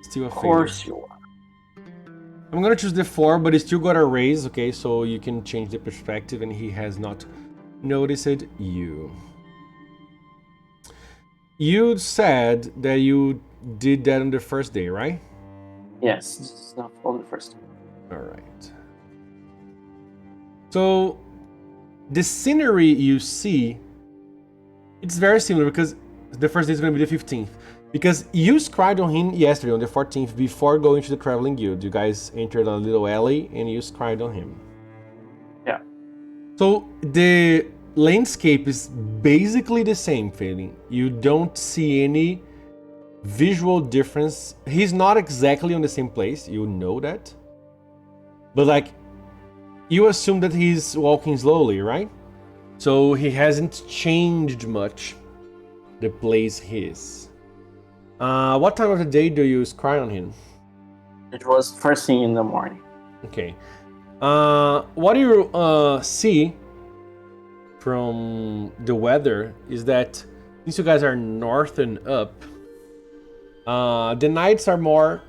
Still a Of failure. course you are. I'm gonna choose the 4, but he still got a raise, okay? So you can change the perspective, and he has not noticed you. You said that you did that on the first day, right? Yes, it's not on the first day. All right. So the scenery you see, it's very similar because the first day is going to be the 15th. Because you scried on him yesterday on the 14th before going to the traveling guild. You guys entered a little alley and you scried on him. Yeah. So the landscape is basically the same, feeling. You don't see any visual difference. He's not exactly on the same place, you know that. But like, you assume that he's walking slowly, right? So he hasn't changed much the place he is. What time of the day do you scry on him? It was first thing in the morning. Okay. What do you see from the weather is that since you guys are north and up, the nights are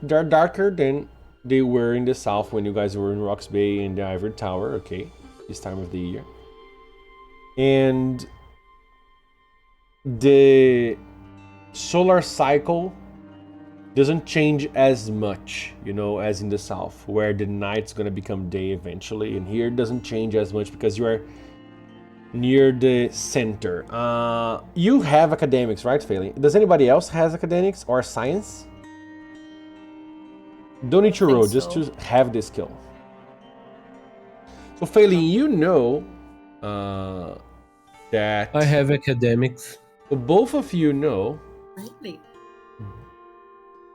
they're darker than they were in the south when you guys were in Rocks Bay and the Ivory Tower, okay, this time of the year. And the solar cycle doesn't change as much, as in the south, where the night's gonna become day eventually, and here it doesn't change as much because you are near the center. You have academics, right, Phelan? Does anybody else has academics or science? Don't need to roll, just to have the skill. So Phelan, you know that I have academics. so both of you know. Really?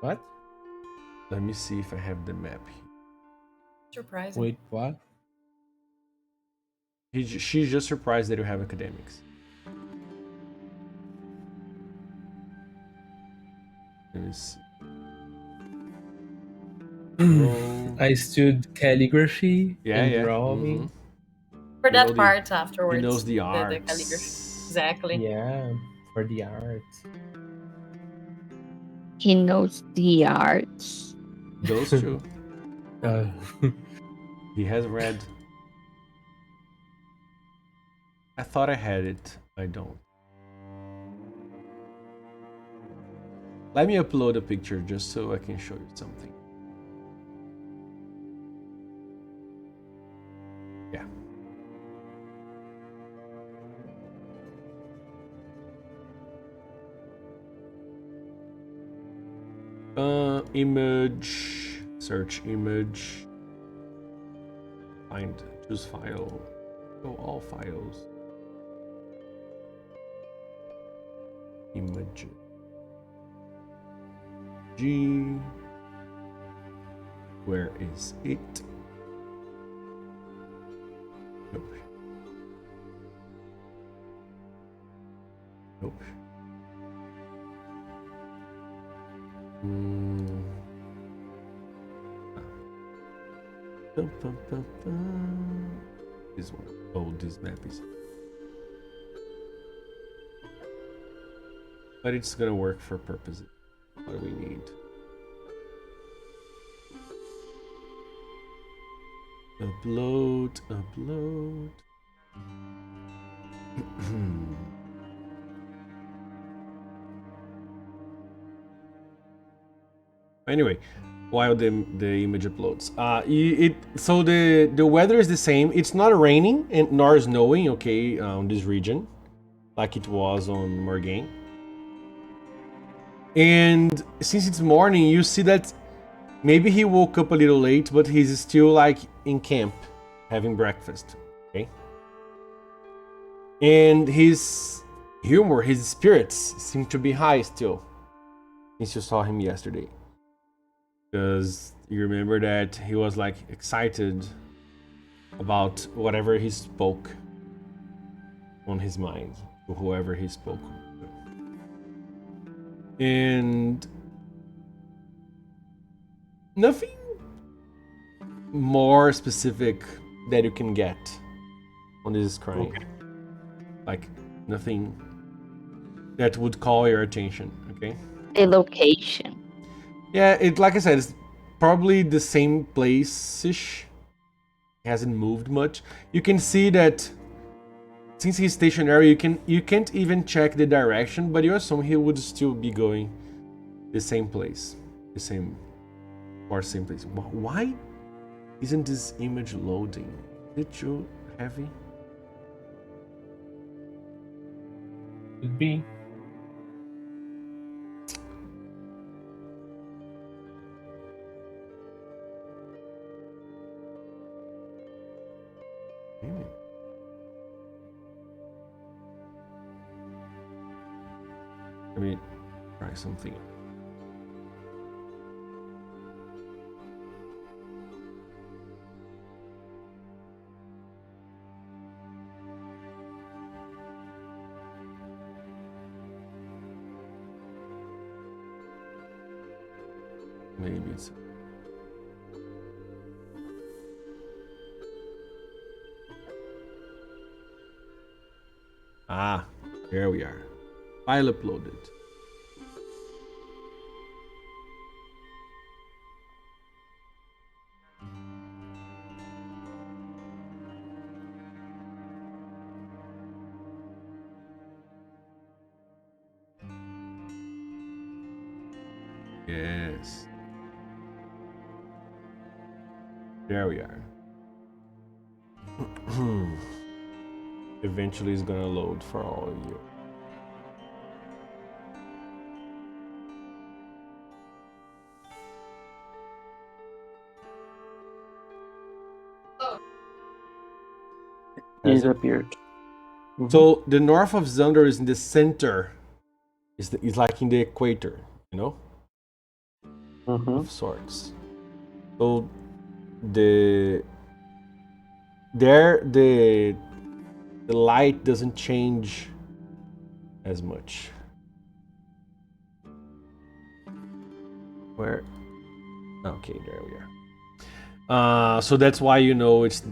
What? Let me see if I have the map here. Surprising. Wait, what? She's just surprised that you have academics. Let me see. I studied calligraphy and Yeah. drawing. For You know that part afterwards. He knows the The arts. calligraphy. Exactly. Yeah, for the art. He knows the arts. Those two. Uh, He has read. I thought I had it. I don't. Let me upload a picture just so I can show you something. Yeah. Image. Search image. Find. Choose file. Go all files. Image. G. Where is it? Nope. Nope. This one. Oh, this map is. But it's gonna work for purposes. What do we need? Upload. Anyway, while the image uploads, so the weather is the same. It's not raining and nor snowing, okay, on this region, like it was on Morgaine. And since it's morning, you see that maybe he woke up a little late, but he's still like in camp, having breakfast, okay? And his humor, his spirits seem to be high still, since you saw him yesterday. Because you remember that he was like excited about whatever he spoke on his mind, to whoever he spoke with. And nothing more specific that you can get on this screen. Okay. Like nothing that would call your attention, okay? The location. Yeah, like I said, it's probably the same place-ish. It hasn't moved much. You can see that since he's stationary, you can't even check the direction, but you assume he would still be going the same place, same place. Why isn't this image loading? Is it too heavy? Could be. Maybe. Let me try something. Maybe it's... Ah, there we are. File uploaded. Yes. There we are. Eventually it's gonna load for all of you. It appeared. So the north of Zandor is in the center. It's like in the equator, you know? Of sorts. So the light doesn't change as much. Where? Okay, there we are. So that's why you know it's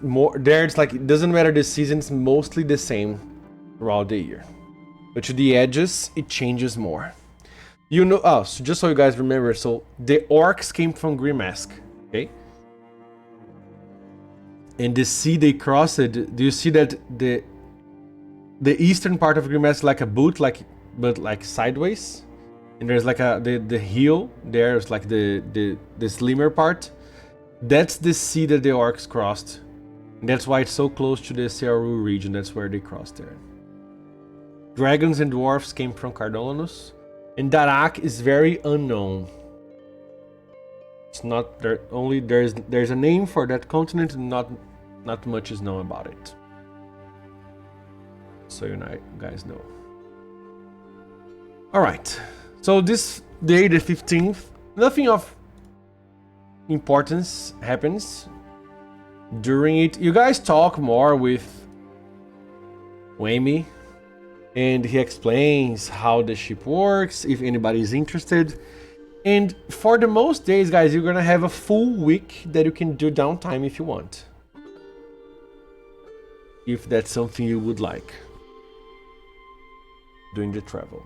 more there. It's like it doesn't matter the season; it's mostly the same throughout the year. But to the edges, it changes more. You know, so just so you guys remember, so the orcs came from Grimask, okay? And the sea they crossed, do you see that the eastern part of Grimask is like a boot, but like sideways? And there's like the heel there's like the slimmer part. That's the sea that the orcs crossed. And that's why it's so close to the Searu region. That's where they crossed there. Dragons and dwarfs came from Cardolanus. And Darak is very unknown. It's not there. Only there's a name for that continent, and not much is known about it. So you guys know. All right. So this day, the 15th, nothing of importance happens during it. You guys talk more with Wayme. And he explains how the ship works, if anybody is interested. And for the most days, guys, you're gonna have a full week that you can do downtime if you want. If that's something you would like. Doing the travel.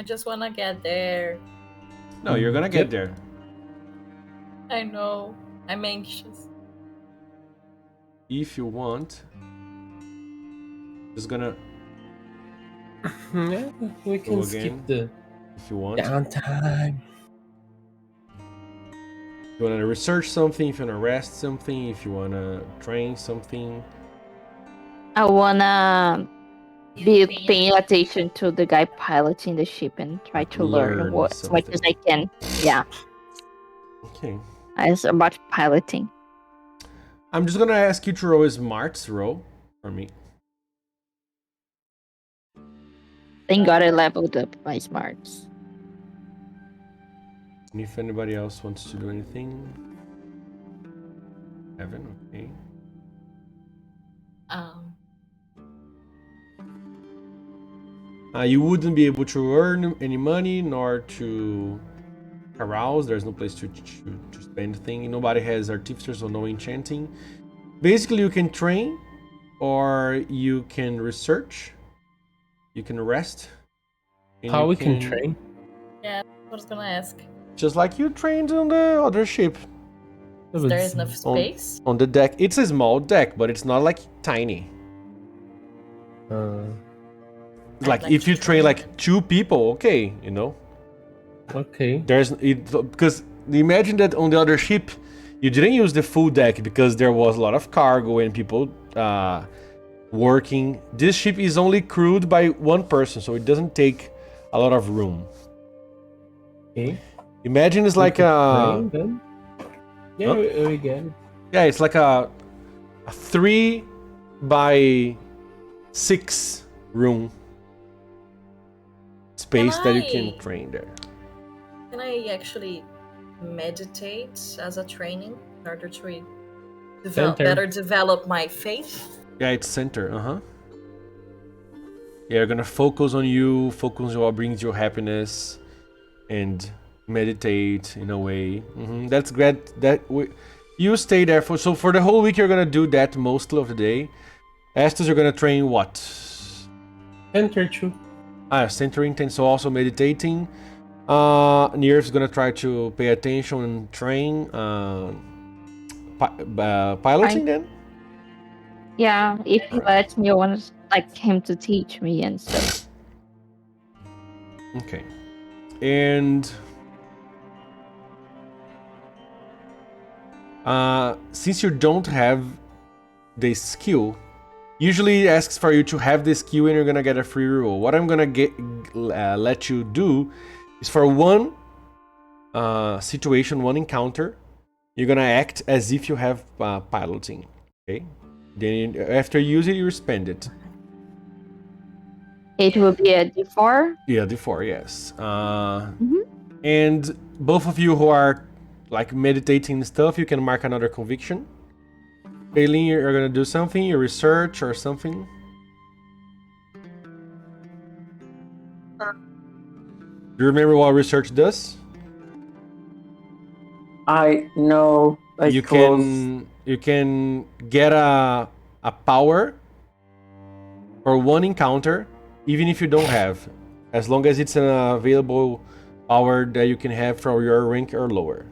I just wanna get there. No, you're gonna get there. I know. I'm anxious. If you want. Just gonna... Yeah, we can skip the if you want. downtime. If you want to research something, if you want to rest something, if you want to train something. I wanna be paying attention to the guy piloting the ship and try to learn as much as I can. Yeah. Okay. As about piloting. I'm just gonna ask you to roll a smarts roll for me. Thank God I leveled up my smarts. And if anybody else wants to do anything. Evan, okay. You wouldn't be able to earn any money nor to carouse. There's no place to spend things. Nobody has artificers or no enchanting. Basically, you can train or you can research. You can rest. How we can train? Yeah, I was gonna ask. Just like you trained on the other ship. Is there enough space? On the deck. It's a small deck, but it's not like tiny. Like if you train like 2 people, okay, you know. Okay. Because imagine that on the other ship, you didn't use the full deck because there was a lot of cargo and people working. This ship is only crewed by 1 person, so it doesn't take a lot of room. Okay. Imagine it's like a... Yeah, we get it. Yeah, it's like a 3 by 6 room space that you can train there. Can I actually meditate as a training in order to better develop my faith? Yeah, it's center, Yeah, you're gonna focus on you, focus on what brings you happiness, and meditate in a way. That's great. You stay there for the whole week. You're gonna do that mostly of the day. Estes, you're gonna train what? Enter 2. Centering, so also meditating. Nier's gonna try to pay attention and train. Piloting then? Yeah, if he lets me, I want like him to teach me and stuff. Okay. And since you don't have the skill, usually it asks for you to have the skill and you're gonna get a free roll. What I'm gonna let you do is for one situation, one encounter, you're gonna act as if you have piloting. Okay. Then after you use it, you spend it. It will be a D4. Yeah, D4, yes. And both of you who are like meditating and stuff, you can mark another conviction. Bailey, you're gonna do something, your research or something. Do you remember what research does? I know. You can get a power for one encounter, even if you don't have, as long as it's an available power that you can have for your rank or lower.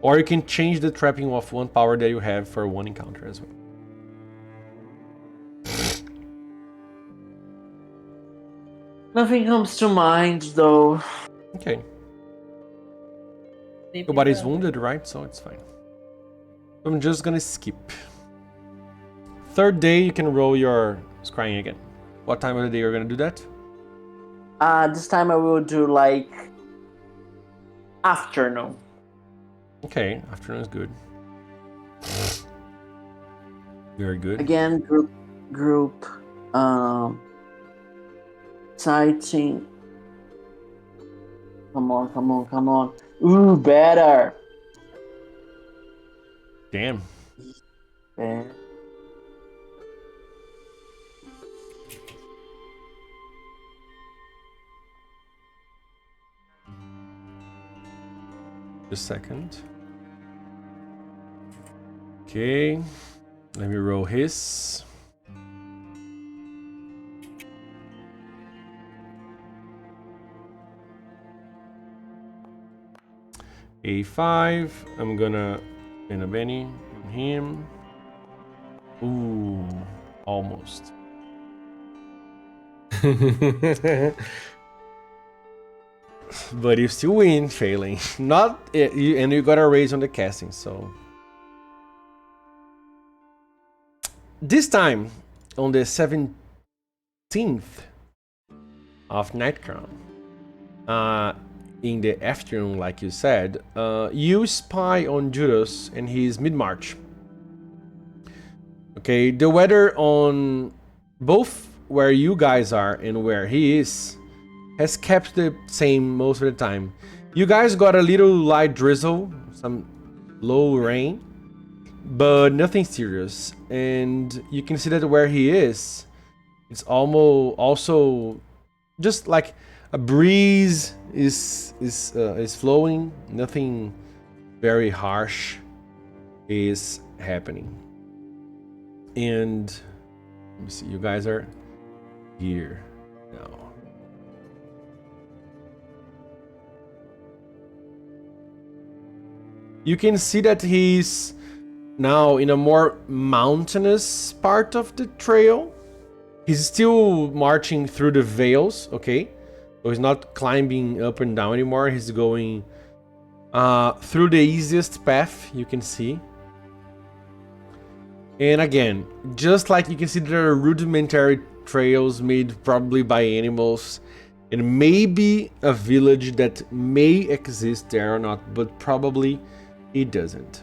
Or you can change the trapping of one power that you have for one encounter as well. Nothing comes to mind, though. Okay. Nobody's wounded, right? So it's fine. I'm just gonna skip. Third day, you can roll your scrying again. What time of the day you're gonna do that? This time I will do like afternoon. Okay, afternoon is good. Very good. Again, group, sighting. Come on. Ooh, better. Damn. Yeah. Just a second. Okay. Let me roll his. A5. I'm gonna spin a Benny on him. Ooh, almost. But you still win, failing. And you got a raise on the casting, so. This time, on the 17th of Nightcrown, in the afternoon, like you said, you spy on Judas and his mid-march. Okay, the weather on both where you guys are and where he is has kept the same most of the time. You guys got a little light drizzle, some low rain, but nothing serious. And you can see that where he is, it's almost also just like a breeze is flowing. Nothing very harsh is happening. And let me see, you guys are here now. You can see that he's now in a more mountainous part of the trail. He's still marching through the vales, okay? So he's not climbing up and down anymore. He's going through the easiest path you can see. And again, just like you can see, there are rudimentary trails made probably by animals, and maybe a village that may exist there or not, but probably it doesn't.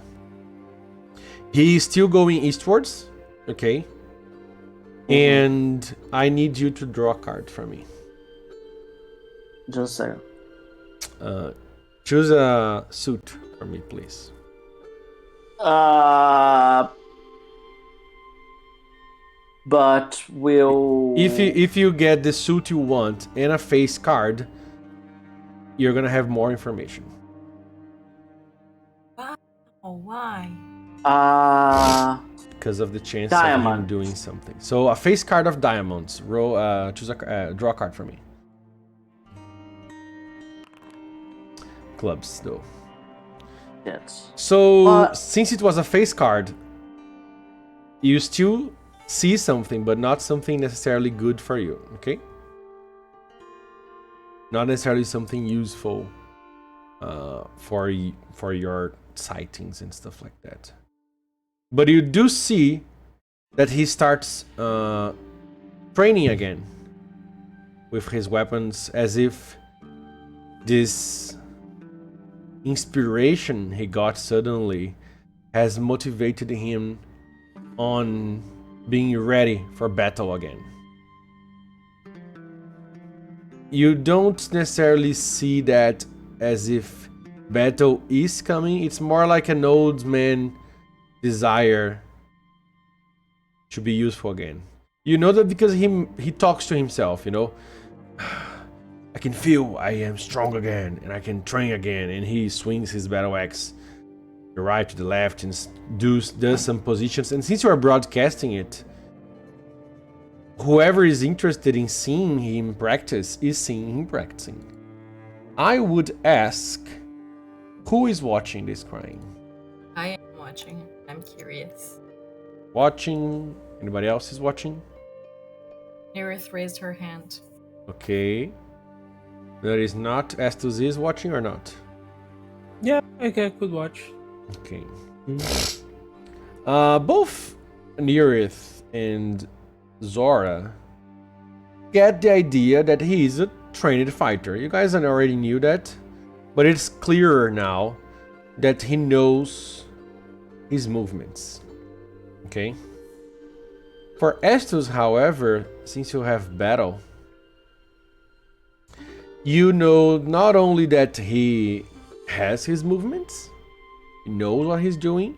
He's still going eastwards, okay? And I need you to draw a card for me. Just a second. Choose a suit for me, please. but we'll. If you get the suit you want and a face card, you're gonna have more information. Oh, why? Because of the chance of him Diamond. doing something. So a face card of diamonds. Roll. Choose a draw a card for me. Clubs though. Yes. So since it was a face card, you still see something, but not something necessarily good for you. Okay. Not necessarily something useful for your sightings and stuff like that. But you do see that he starts training again with his weapons, as if this inspiration he got suddenly has motivated him on being ready for battle again. You don't necessarily see that as if battle is coming. It's more like an old man desire to be useful again. You know that because he talks to himself, you know. I can feel I am strong again and I can train again, and he swings his battle axe to the right, to the left, and does some positions. And since you are broadcasting it, whoever is interested in seeing him practice is seeing him practicing. I would ask, who is watching this crying? I am watching. I'm curious. Watching? Anybody else is watching? Nerith raised her hand. Okay. That is not. Estus is watching or not? Yeah, I could watch. Okay. Both Nerith and Zora get the idea that he is a trained fighter. You guys already knew that, but it's clearer now that he knows his movements. Okay. For Estus, however, since you have battle, you know not only that he has his movements, he knows what he's doing,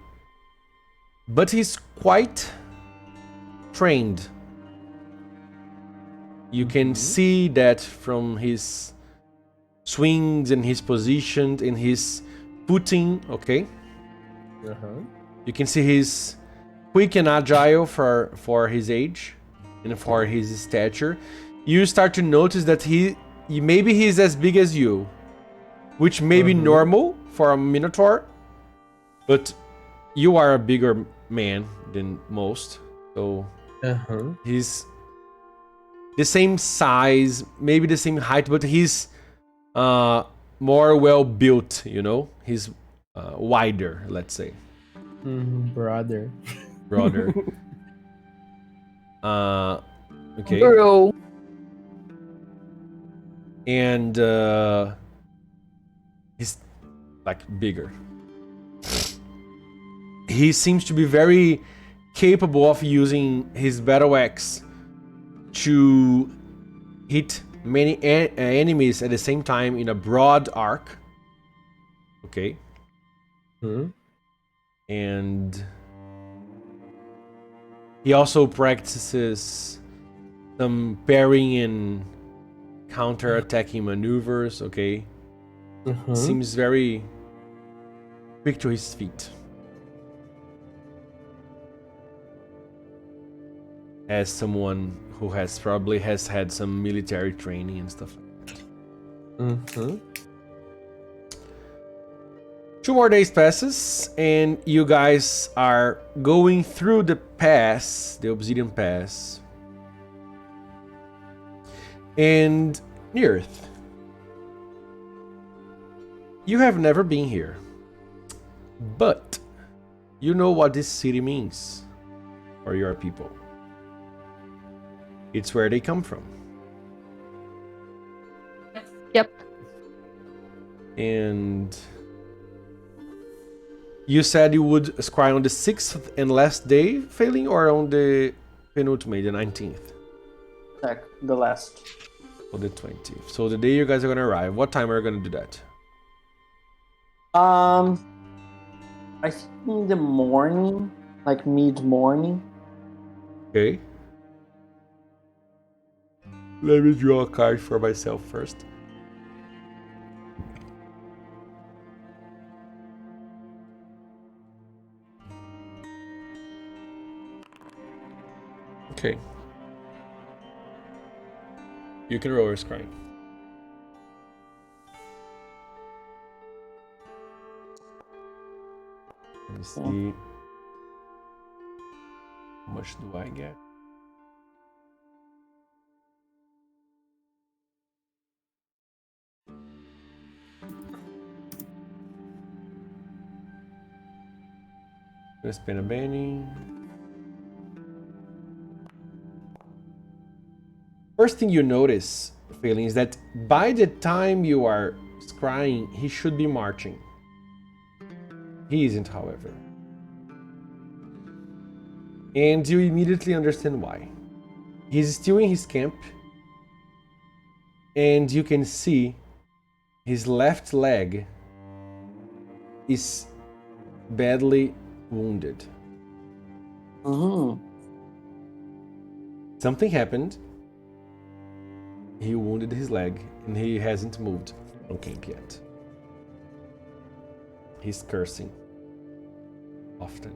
but he's quite trained. You can see that from his swings and his position and his footing, okay? You can see he's quick and agile for his age and for his stature. You start to notice that maybe he's as big as you, which may be normal for a Minotaur, but you are a bigger man than most, so he's the same size, maybe the same height, but he's more well built, you know? He's wider, let's say. Brother. Okay. Bro. And he's like bigger. He seems to be very capable of using his battle axe to hit many enemies at the same time in a broad arc. Okay. And he also practices some parrying and counter-attacking maneuvers, okay? Seems very quick to his feet. As someone who probably has had some military training and stuff like that. 2 more days passes, and you guys are going through the pass, the Obsidian Pass. And Nerith, you have never been here, but you know what this city means for your people. It's where they come from. Yep. And you said you would scry on the 6th and last day, failing, or on the penultimate, the 19th? The last. Or the 20th. So the day you guys are gonna arrive, what time are you gonna do that? I think in the morning, like mid-morning. Okay. Let me draw a card for myself first. Okay. You can roll your scrying. Let me see. How much do I get? Gonna spin a Benny. First thing you notice, Phelan, is that by the time you are scrying, he should be marching. He isn't, however. And you immediately understand why. He's still in his camp, and you can see his left leg is badly wounded. Something happened. He wounded his leg, and he hasn't moved from camp yet. He's cursing often.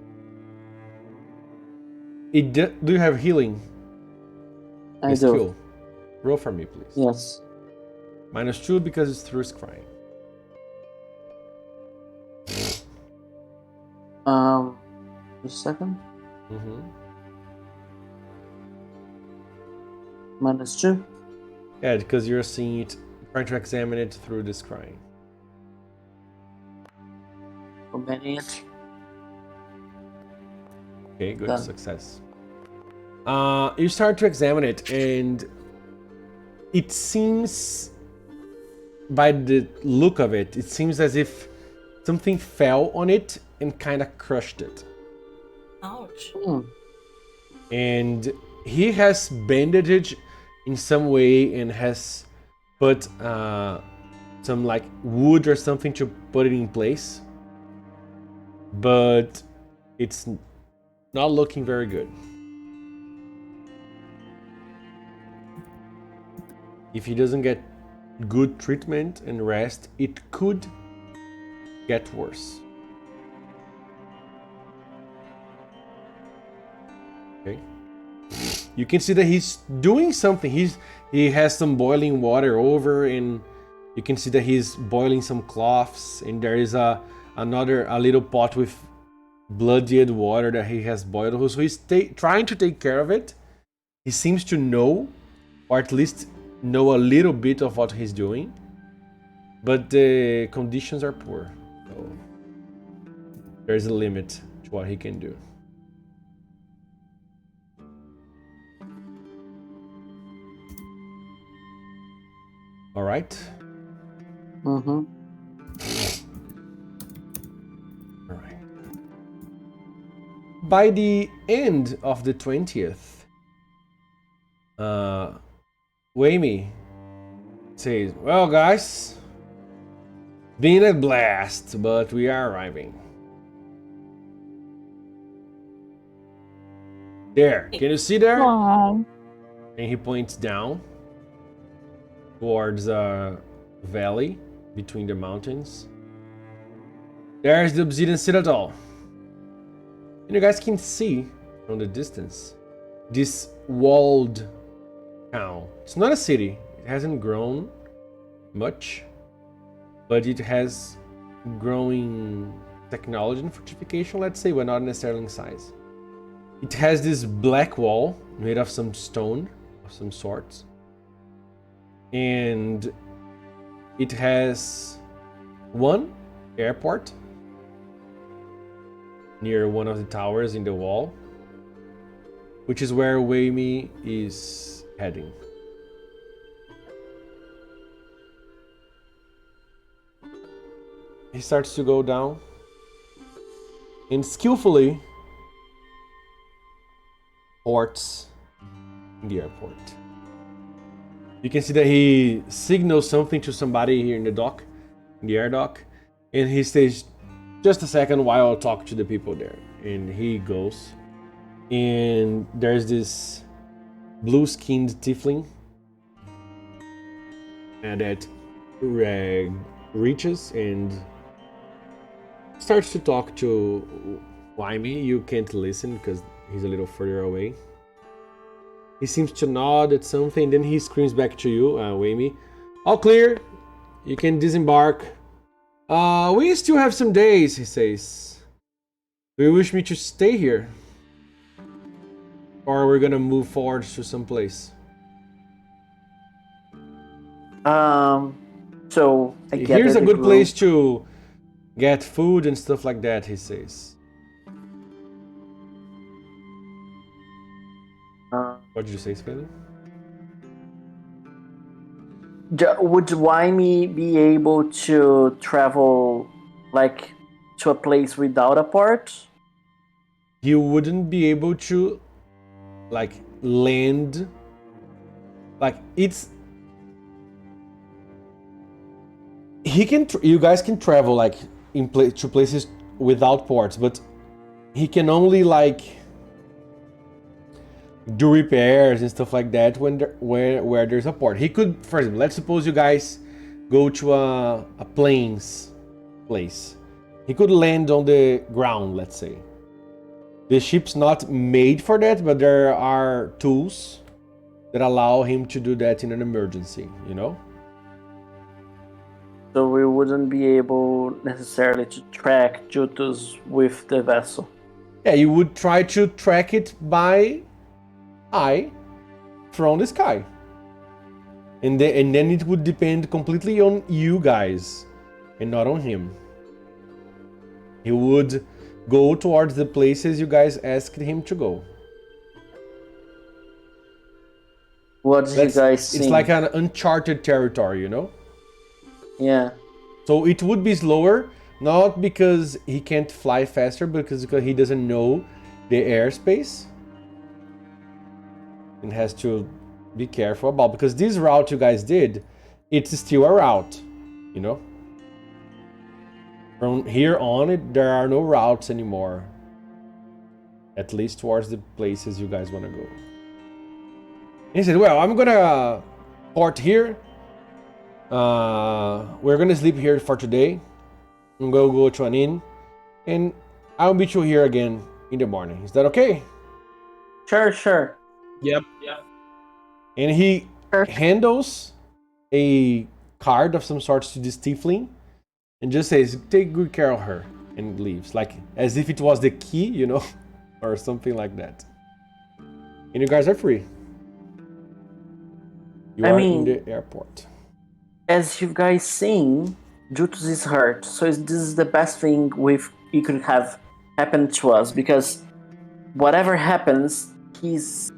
Do you have healing? I do. Skill. Roll for me, please. Yes. -2 because it's through scrying. Just a second. Mm-hmm. -2. Yeah, because you're seeing it, trying to examine it through the scrying. How many? Okay, good. Done. Success. You start to examine it, and it seems, by the look of it, it seems as if something fell on it and kind of crushed it. Ouch. And he has bandaged in some way and has put some like wood or something to put it in place, but it's not looking very good. If he doesn't get good treatment and rest, it could get worse. Okay. You can see that he's doing something. He has some boiling water over, and you can see that he's boiling some cloths, and there is a little pot with bloodied water that he has boiled. So he's trying to take care of it. He seems to know, or at least know a little bit of what he's doing, but the conditions are poor, so there's a limit to what he can do. All right. Mm-hmm. All right. By the end of the 20th, Wayme says, "Well, guys, been a blast, but we are arriving." There, can you see there? Aw. And he points down towards a valley between the mountains. There's the Obsidian Citadel. And you guys can see from the distance this walled town. It's not a city. It hasn't grown much, but it has growing technology and fortification, let's say, but not necessarily in size. It has this black wall made of some stone of some sorts. And it has one airport near one of the towers in the wall, which is where Wayme is heading. He starts to go down and skillfully ports in the airport. You can see that he signals something to somebody here in the dock, in the air dock, and he says, "Just a second while I'll talk to the people there." And he goes, and there's this blue-skinned tiefling that Reg reaches and starts to talk to Wymie. You can't listen because he's a little further away. He seems to nod at something, then he screams back to you, Wymie. All clear. You can disembark. We still have some days, he says. Do you wish me to stay here? Or we're gonna move forward to some place? So I Here's a gather the good group. place to get food and stuff like that, he says. What did you say, Scaly? Would Wymie be able to travel, like, to a place without a port? He wouldn't be able to, like, land. Like, it's. He can. You guys can travel, like, to places without ports, but he can only, like, do repairs and stuff like that where there's a port. He could, for example, let's suppose you guys go to a plains place. He could land on the ground, let's say. The ship's not made for that, but there are tools that allow him to do that in an emergency, you know? So we wouldn't be able necessarily to track Jutus with the vessel. Yeah, you would try to track it by eye from the sky. And then it would depend completely on you guys and not on him. He would go towards the places you guys asked him to go. What do you guys see? It's like an uncharted territory, you know? Yeah. So it would be slower, not because he can't fly faster, because he doesn't know the airspace. And has to be careful about, because this route you guys did, it's still a route, you know? From here on, there are no routes anymore. At least towards the places you guys want to go. And he said, well, I'm gonna port here. We're gonna sleep here for today. I'm gonna go to an inn. And I'll meet you here again in the morning. Is that okay? Sure. Yep. And he Perfect. handles a card of some sort to this tiefling and just says, take good care of her, and leaves. Like, as if it was the key, you know? Or something like that. And you guys are free. You are in the airport. As you guys seen, Jutus is hurt. So this is the best thing it could have happened to us, because whatever happens, he's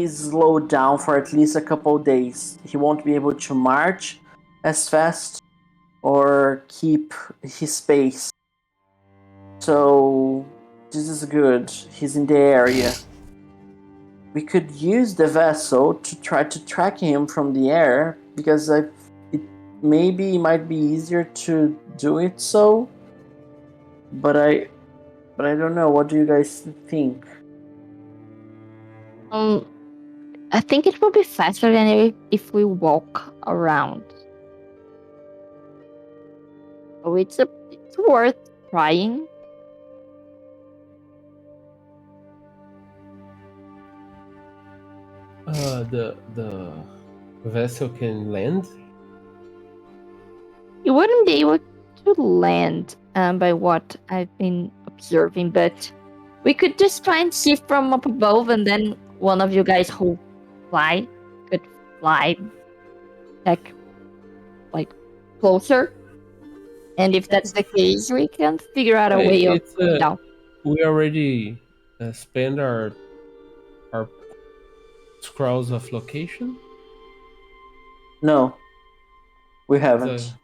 slowed down for at least a couple days. He won't be able to march as fast or keep his pace. So this is good. He's in the area. We could use the vessel to try to track him from the air, because it might be easier to do it so. But I don't know. What do you guys think? I think it will be faster than if we walk around. So it's worth trying. The vessel can land? You wouldn't be able to land by what I've been observing, but we could just try and see from up above, and then one of you guys who could fly like closer. And if that's the case, we can figure out a way of down. We already spent our scrolls of location. No, we haven't.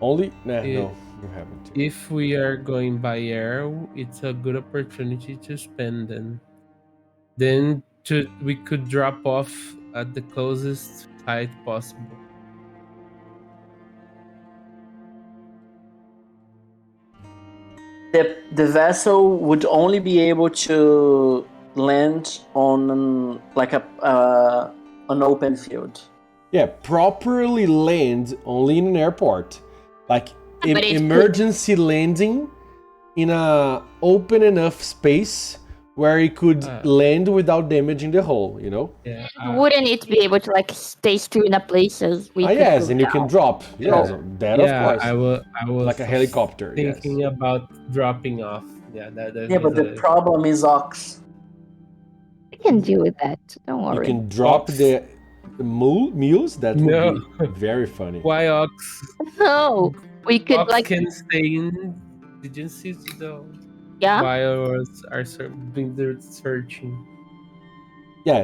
No, you haven't. If we are going by air, it's a good opportunity to spend them. Then we could drop off at the closest site possible. The vessel would only be able to land on like an open field. Yeah, properly land only in an airport. Like But it emergency landing in a open enough space where it could land without damaging the hull, you know? Yeah. Wouldn't it be able to like stay still in a place as we could Yes, go and you can down? drop. Yes, that of Yeah, course. I was Like a helicopter, thinking yes. about dropping off. Yeah, that Yeah, but the problem is Ox. We can deal with that. Don't You worry. can drop Ox. the mules. That would No. be very funny. Why Ox? No, we could Ox like can stay in agencies though. yeah. Bios are doing their searching. Yeah,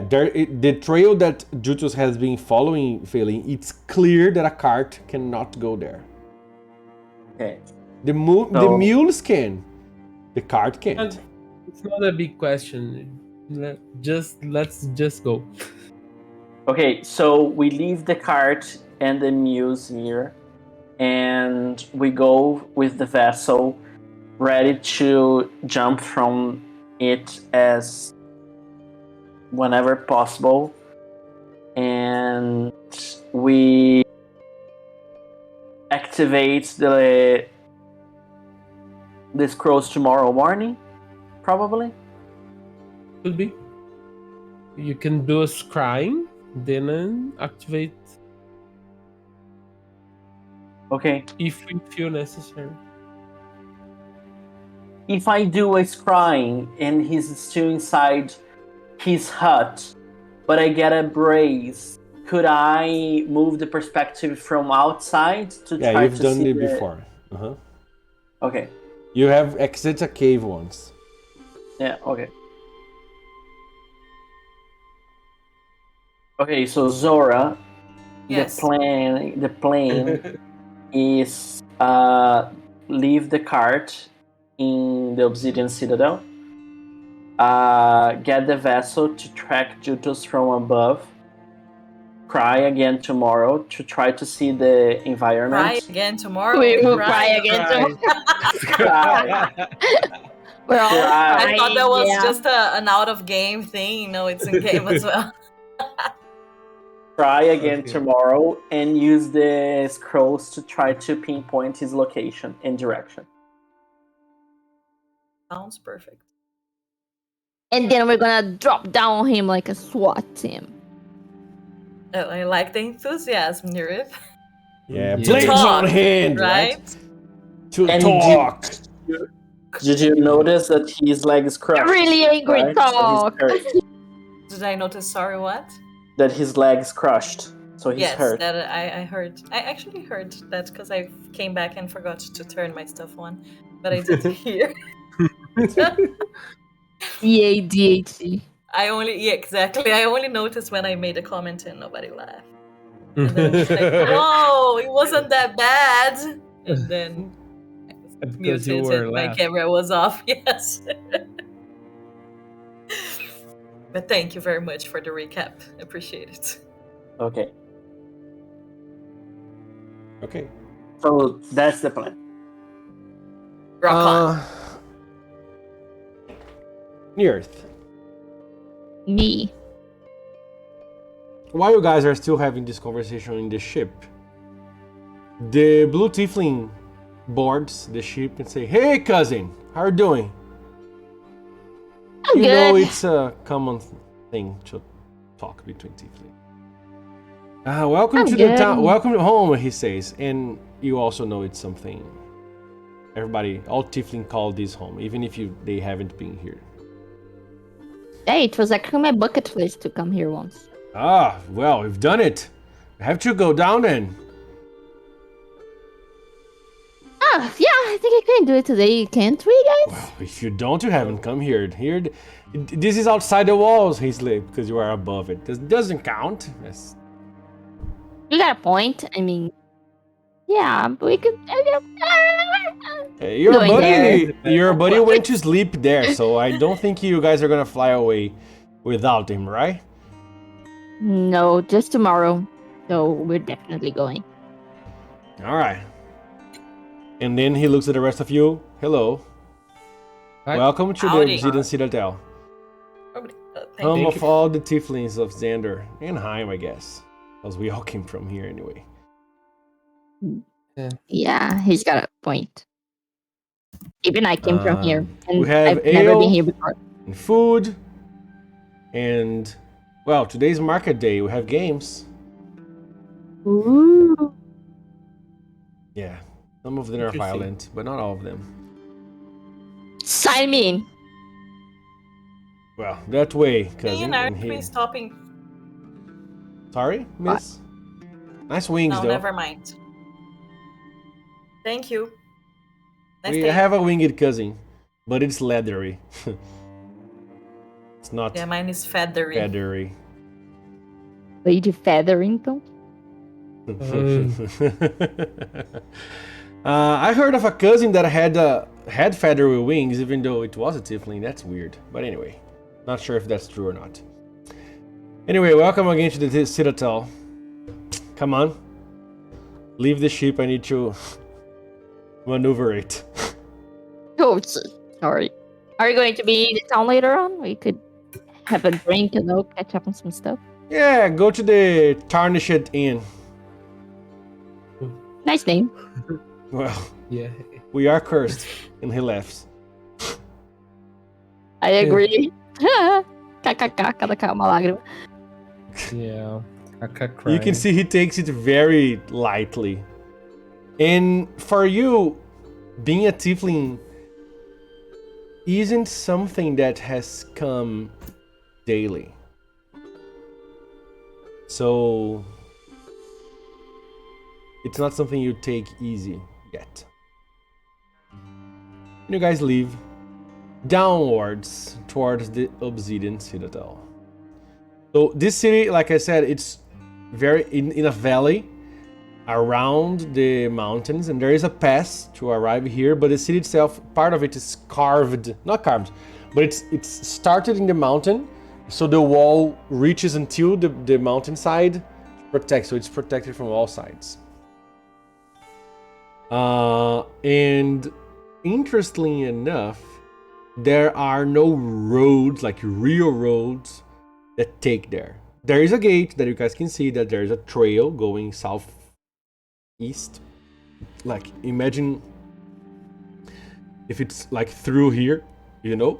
the trail that Jutus has been following, failing, it's clear that a cart cannot go there. Okay. The So- mules can. The cart can't. And it's not a big question. Let's just go. Okay, so we leave the cart and the mules here, and we go with the vessel, ready to jump from it as whenever possible. And we activate the scrolls tomorrow morning, probably. Could be. You can do a scrying, then activate Okay. if we feel necessary. If I do a scrying and he's still inside his hut, but I get a brace, could I move the perspective from outside to Yeah, try you've to done see it the... before. Uh-huh. Okay. You have exited a cave once. Yeah, okay. Okay, so Zora, Yes. the plan is leave the cart in the Obsidian Citadel, get the vessel to track Jutus from above, cry again tomorrow to try to see the environment. Cry again tomorrow. We will Cry. cry again tomorrow. Cry. We're all Cry. I thought that was yeah. just an out of game thing. No, it's in game as well. Try again Okay. tomorrow and use the scrolls to try to pinpoint his location and direction. Sounds perfect. And then we're gonna drop down on him like a SWAT team. Oh, I like the enthusiasm, Nirith. Yeah, Yeah. blades Talk, on hand, right? Right? To And talk. Did you notice that his leg is crushed? Really angry right? So he's talk. hurt. Did I notice? Sorry, what? That his leg's crushed, so he's Yes, hurt. that I heard. I actually heard that because I came back and forgot to turn my stuff on, but I did hear. ADHD. Exactly. I only noticed when I made a comment and nobody laughed. And then I was like, "Oh, it wasn't that bad." And then I was Because you muted were and my laughing. camera was off. Yes. But thank you very much for the recap. Appreciate it. Okay, Okay. so that's the plan. Rock on. Nearth. Me. While you guys are still having this conversation in the ship, the blue tiefling boards the ship and say, "Hey, cousin, how are you doing?" I'm You good. know it's a common thing to talk between tiefling. Welcome I'm to the good. town. Welcome home, he says, and you also know it's something. Everybody, all tiefling call this home, even if they haven't been here. Hey, it was actually my bucket list to come here once. Ah, well, we've done it. I have to go down then. Ah, yeah, I think I can do it today, can't we, guys? Well, if you don't, you haven't come here. This is outside the walls, Hazley, because you are above it. This doesn't count. Yes. You got a point. I mean, yeah, but we could. Your Going buddy, there. your buddy went to sleep there, so I don't think you guys are gonna fly away without him, right? No, just tomorrow. So we're definitely going. All right. And then he looks at the rest of you. Hello. Hi. Welcome to Howdy. the Obsidian Citadel. Thank Home you. of all the tieflings of Zandor and Heim, I guess. because we all came from here anyway. Yeah, he's got a point. Even I came from here, We and have I've never been ale here before. and food, and well, today's market day. We have games. Ooh. Yeah, some of them are Interesting. violent, but not all of them. Sign me in. Well, that way, cousin. Leonard, In here. please stopping. Sorry, miss. Nice wings, No, though. never mind. Thank you. Nice We day. have a winged cousin, but it's leathery. It's not Yeah, mine is feathery. feathery. Lady Featherington. I heard of a cousin that had feathery wings, even though it was a tiefling. That's weird. But anyway, not sure if that's true or not. Anyway, welcome again to the Citadel. Come on. Leave the ship. I need to maneuver it. Oh, sorry. Are you going to be in the town later on? We could have a drink and catch up on some stuff. Yeah, go to the Tarnished Inn. Nice name. Well, Yeah. we are cursed. And he laughs. I agree. KKK, cada cá uma lágrima. Yeah. You can see he takes it very lightly. And for you, being a tiefling isn't something that has come daily. So it's not something you take easy yet. And you guys leave downwards towards the Obsidian Citadel. So this city, like I said, it's very in a valley around the mountains, and there is a pass to arrive here, but the city itself, part of it is not carved, but it's started in the mountain, so the wall reaches until the mountainside to protect, so it's protected from all sides. And interestingly enough, there are no roads, like real roads, that take there. There is a gate that you guys can see that there is a trail going southeast. Like, imagine if it's like through here, you know?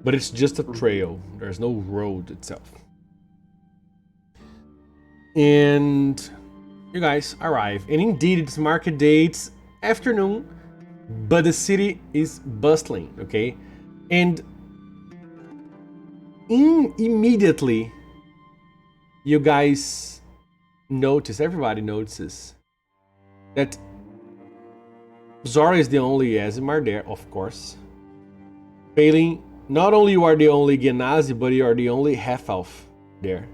But it's just a trail. There's no road itself. And you guys arrive. And indeed, it's market day, it's afternoon, but the city is bustling, okay? And immediately, you guys notice, everybody notices, that Zora is the only Azimar there, of course. Failing, not only you are the only Genazi, but you are the only half-elf there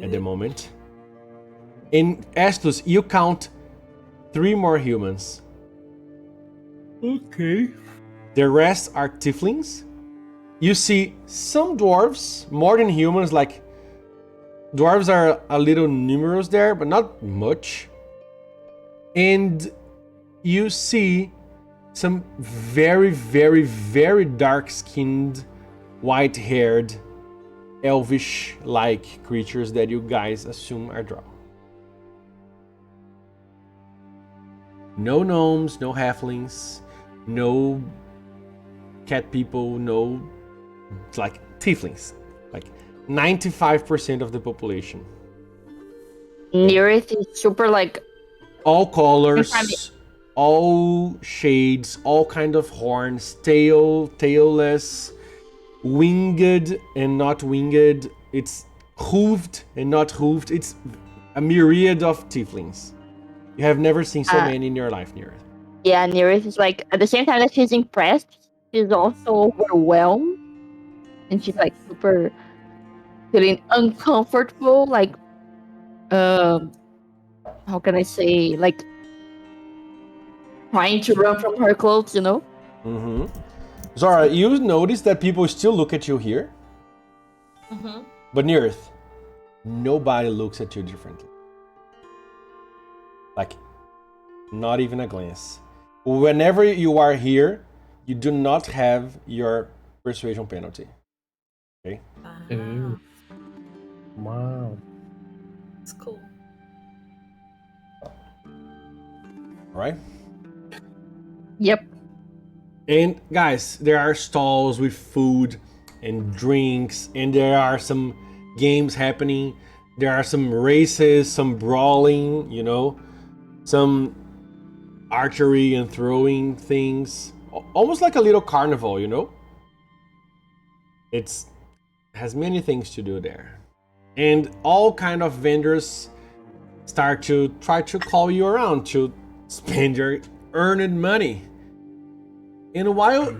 at the moment. In Estus, you count 3 more humans. Okay. The rest are tieflings. You see some dwarves, more than humans, like dwarves are a little numerous there, but not much. And you see some very, very, very dark-skinned, white-haired, elvish-like creatures that you guys assume are drow. No gnomes, no halflings, no cat people, no, like, tieflings. Like, 95% of the population. Nearest is super like All colors, all shades, all kind of horns, tailless, winged and not winged. It's hooved and not hooved. It's a myriad of tieflings. You have never seen so many in your life, Neareth. Yeah, Nearest is like, at the same time that she's impressed, she's also overwhelmed. And she's like super feeling uncomfortable, like, how can I say, like, trying to run from her clothes, you know? Mm-hmm. Zara, you notice that people still look at you here, but Neareth, nobody looks at you differently. Like, not even a glance. Whenever you are here, you do not have your persuasion penalty. Okay? Wow. It's cool. Right? Yep. And guys, there are stalls with food and drinks, and there are some games happening. There are some races, some brawling, some archery and throwing things. Almost like a little carnival. It has many things to do there. And all kind of vendors start to try to call you around to spend your earned money. And while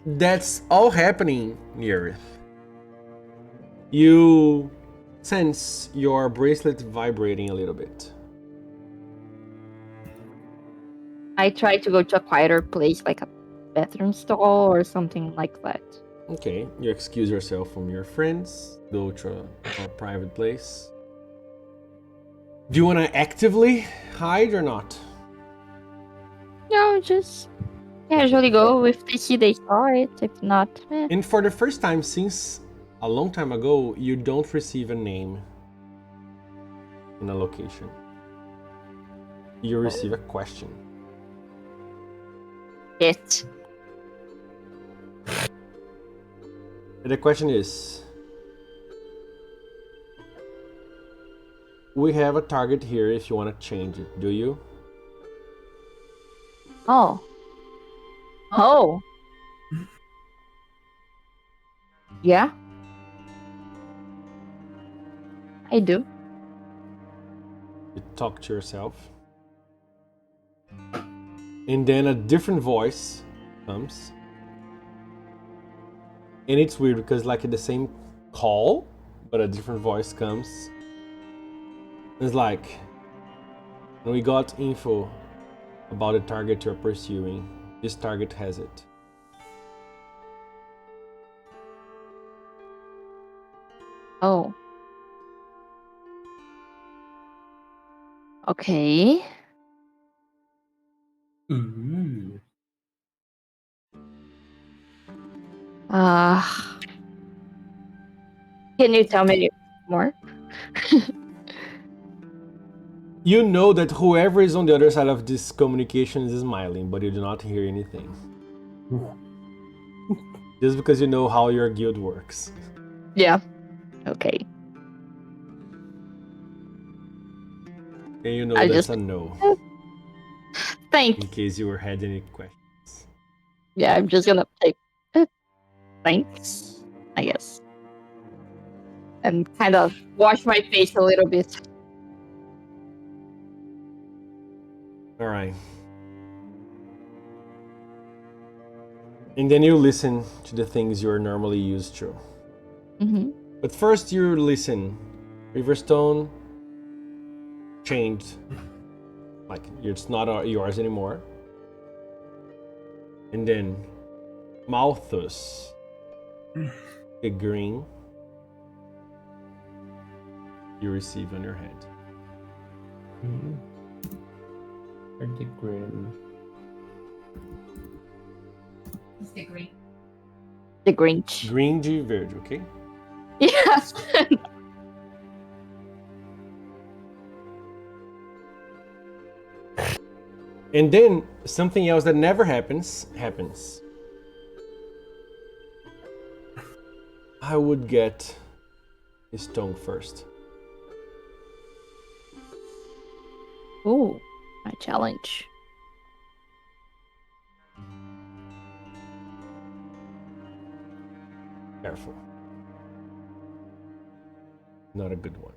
that's all happening, Nerith, you sense your bracelet vibrating a little bit. I try to go to a quieter place, like a bathroom stall or something like that. Okay, you excuse yourself from your friends, go to a private place. Do you want to actively hide or not? No, just casually go. If they see, they saw it. If not, And for the first time since a long time ago, you don't receive a name in a location. You receive a question. Yes. And the question is, we have a target here if you want to change it, do you? Oh. Oh. Yeah. I do. You talk to yourself. And then a different voice comes. And it's weird because like the same call, but a different voice comes. It's like, when we got info about the target you're pursuing, this target has it. Oh. Okay. Ooh. Uh, can you tell me more? You know that whoever is on the other side of this communication is smiling, but you do not hear anything. Just because you know how your guild works. Yeah. Okay. And you know I that's just- a no, Thanks. in case you had any questions. Yeah, I'm just gonna take thanks, I guess. And kind of wash my face a little bit. All right. And then you listen to the things you're normally used to. Mm-hmm. But first you listen. Riverstone changed. Like, it's not yours anymore. And then Malthus, the green, you receive on your head. Pretty grim. It's the green. The Grinch. Green de verde, okay? Yes. And then something else that never happens. I would get his tongue first. Ooh, my challenge. Careful. Not a good one.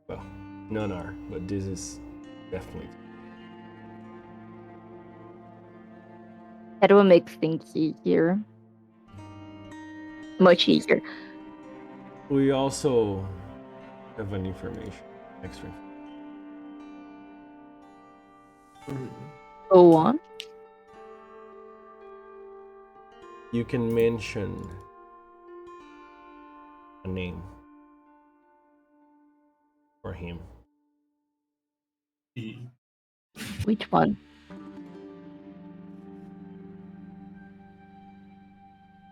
Well, none are, but this is definitely. That will make things easier. Much easier. We also have an extra. Go on. You can mention a name for him. Which one?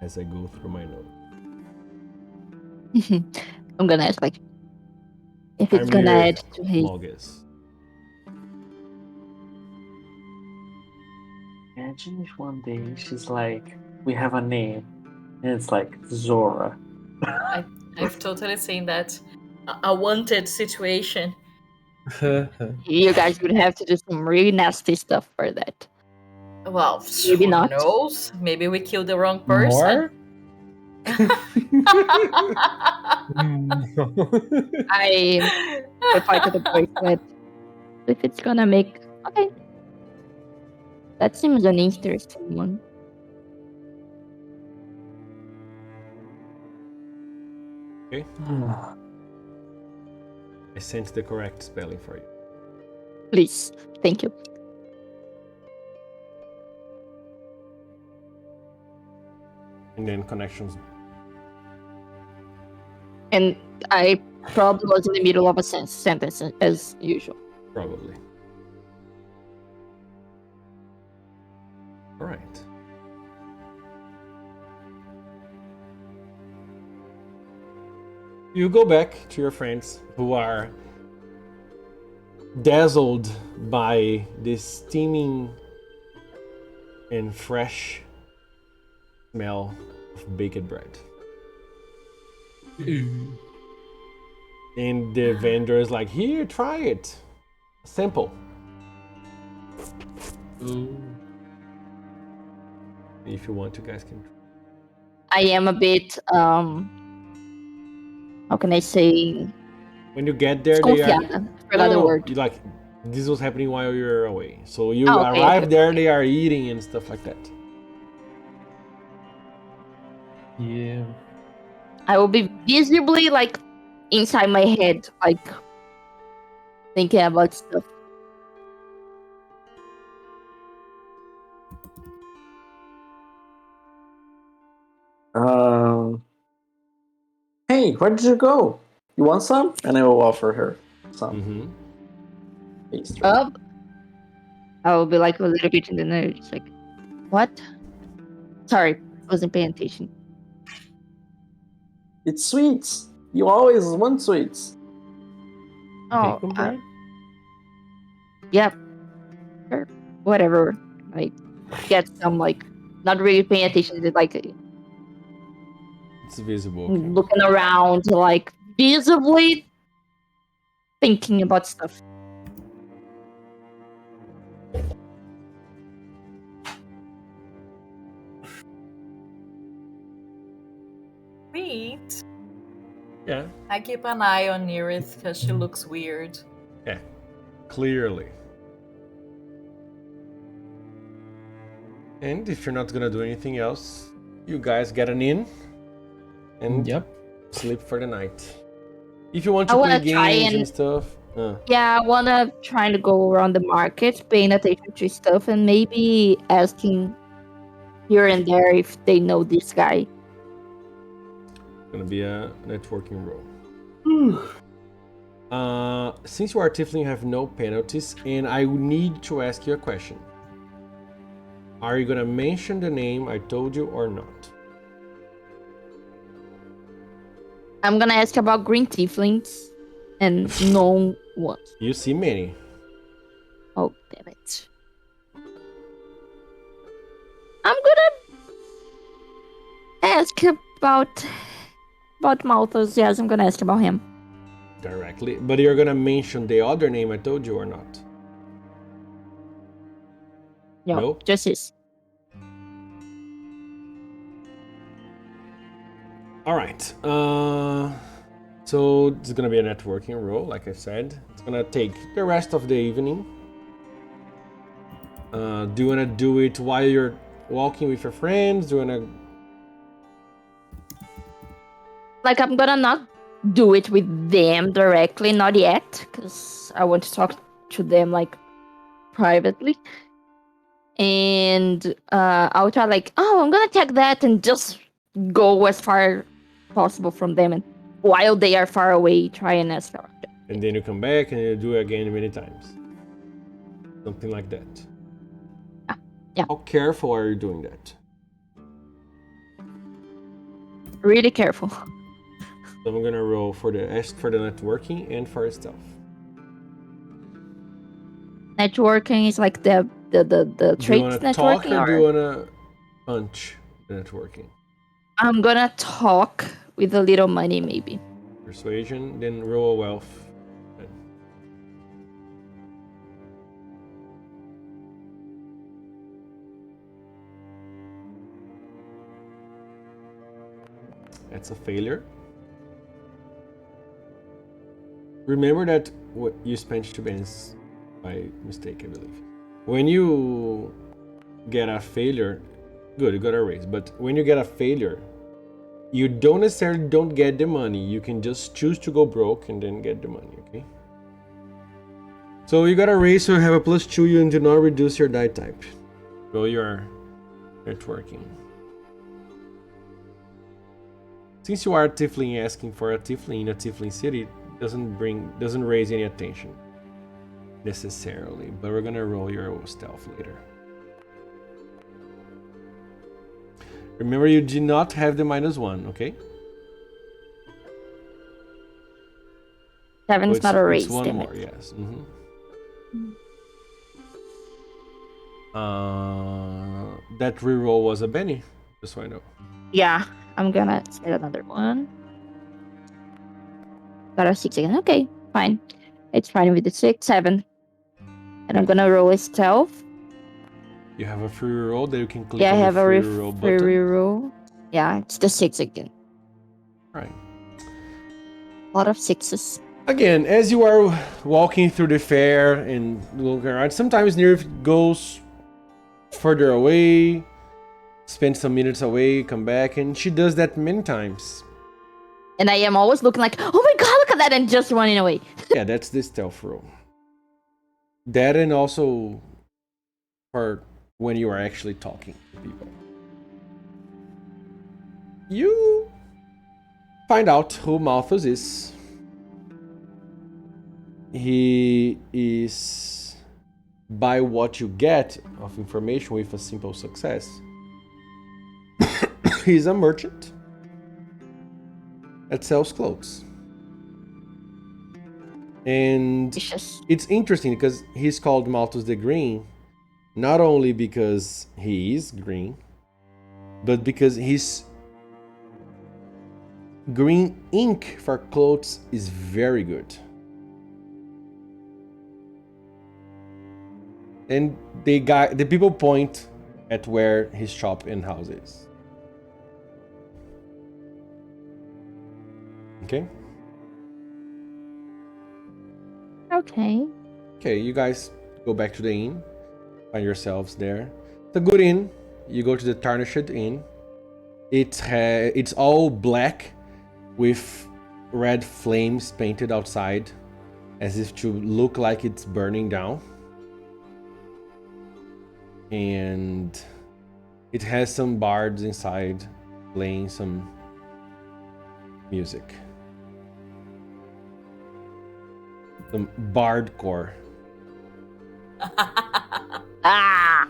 As I go through my notes. I'm gonna ask like, if it's gonna Amir add to his. Mogus. Imagine if one day she's like, we have a name, and it's like Zora. I've totally seen that. A wanted situation. You guys would have to do some really nasty stuff for that. Well, Maybe who not. knows? Maybe we killed the wrong person. More? I reply to the bracelet. If it's gonna make okay. That seems an interesting one. Okay. I sent the correct spelling for you. Please. Thank you. And then connections. And I probably was in the middle of a sentence as usual. Probably. All right. You go back to your friends who are dazzled by this steaming and fresh smell of baked bread. And the vendor is like, here, try it. Simple. If you want, you guys can. I am a bit how can I say, When you get there, they are. desconfiada. I forgot the word. You like this was happening while you were away. So you Oh, okay, arrive okay. there, they are eating and stuff like that. Yeah. I will be visibly like inside my head, like thinking about stuff. Hey, where did you go? You want some? And I will offer her some Mm-hmm. pastry. I will be like a little bit in the nerves, like, what? Sorry, wasn't paying attention. It's sweets. You always want sweets. Oh, Bacon bread? yeah, sure, whatever. Like, get some like not really paying attention to like It's visible. Okay. looking around, like visibly thinking about stuff. Sweet. Yeah, I keep an eye on Nerith because she looks weird. clearly. And if you're not gonna do anything else, you guys get an inn and Yep. sleep for the night. If you want I to wanna play try games and and- stuff, Yeah, I wanna try to go around the market, paying attention to stuff, and maybe asking here and there if they know this guy. gonna be a networking role. Since you are Tiefling, you have no penalties, and I need to ask you a question. Are you gonna mention the name I told you or not? I'm gonna ask about green tieflings and known ones. You see many. Oh, damn it. I'm gonna ask about Malthus. Yes, I'm gonna ask about him. Directly, but you're gonna mention the other name I told you or not? No, Nope. just his. All right. So it's gonna be a networking role, like I said. It's gonna take the rest of the evening. Do you wanna do it while you're walking with your friends? Do you wanna? Like, I'm gonna not do it with them directly, not yet, because I want to talk to them, like, privately. And I'll try, like, oh, I'm gonna check that and just go as far possible from them. And while they are far away, try and ask around them. And then you come back and you do it again many times. Something like that. Yeah. How careful are you doing that? Really careful. So I'm gonna roll for the networking and for stealth. Networking is like the Do you traits want to talk networking, or do you want to punch the networking? I'm gonna talk with a little money, maybe. Persuasion, then roll a wealth. That's a failure. Remember that what you spent 2 pennies by mistake, I believe. When you get a failure, good, you got a raise. But when you get a failure, you don't necessarily don't get the money. You can just choose to go broke and then get the money, okay? So you got a raise, so you have a +2, you do not reduce your die type. Roll your networking. Since you are a tiefling asking for a tiefling in a tiefling city, doesn't raise any attention necessarily, but we're gonna roll your stealth later. Remember, you do not have the -1, okay? 7's So not a raise, it's one damn more, it. yes. That reroll was a Benny, just so I know. Yeah, I'm gonna set another one. Got a 6 again. Okay, fine. It's fine with the 6, 7. And I'm gonna roll a stealth. You have a free roll that you can click Yeah, I on have the a free free roll button. reroll. Yeah, it's the 6 again. Right. A lot of 6s. Again, as you are walking through the fair and looking around, sometimes Nirv goes further away, spend some minutes away, come back, and she does that many times. And I am always looking like, oh my god, look at that, and just running away. Yeah, that's the stealth roll. That and also for when you are actually talking to people. You find out who Malthus is. He is, by what you get of information with a simple success, he's a merchant that sells clothes. And Vicious. it's interesting because he's called Malthus the Green, not only because he is green, but because his green ink for clothes is very good. And the people point at where his shop and house is. Okay? Okay. Okay, you guys go back to the inn. Find yourselves there. It's a good inn. You go to the Tarnished Inn. It's all black with red flames painted outside as if to look like it's burning down. And it has some bards inside playing some music. Some bardcore. Ah!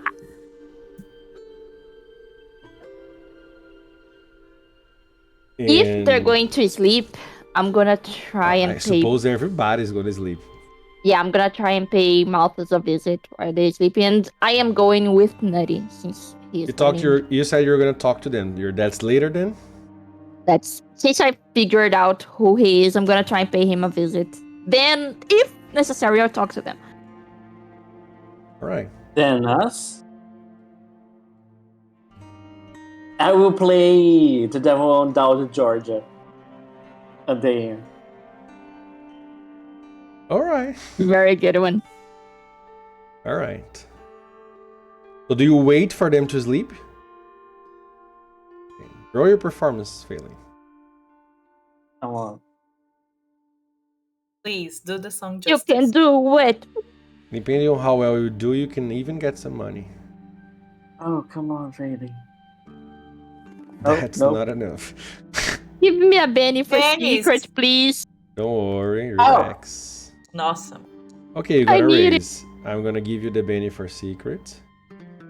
If they're And going to sleep, I'm gonna try and I pay. suppose everybody's gonna sleep. Yeah, I'm gonna try and pay Malthus a visit while they sleep, and I am going with Nutty since he's. You said you were gonna talk to them. That's later then? That's since I figured out who he is. I'm gonna try and pay him a visit. Then, if necessary, I'll talk to them. Alright. Then us. I will play the Devil on Down Georgia. A day. Alright. Very good one. Alright. So do you wait for them to sleep? Okay. Roll your performance failing. Come on. Please do the song You justice. can do it. Depending on how well you do, you can even get some money. Oh, come on, really. That's nope. not enough. Give me a Benny for Bennies. secret, please. Don't worry, Oh. relax. Awesome. Okay, you got I a need it. raise. I'm gonna give you the Benny for secret.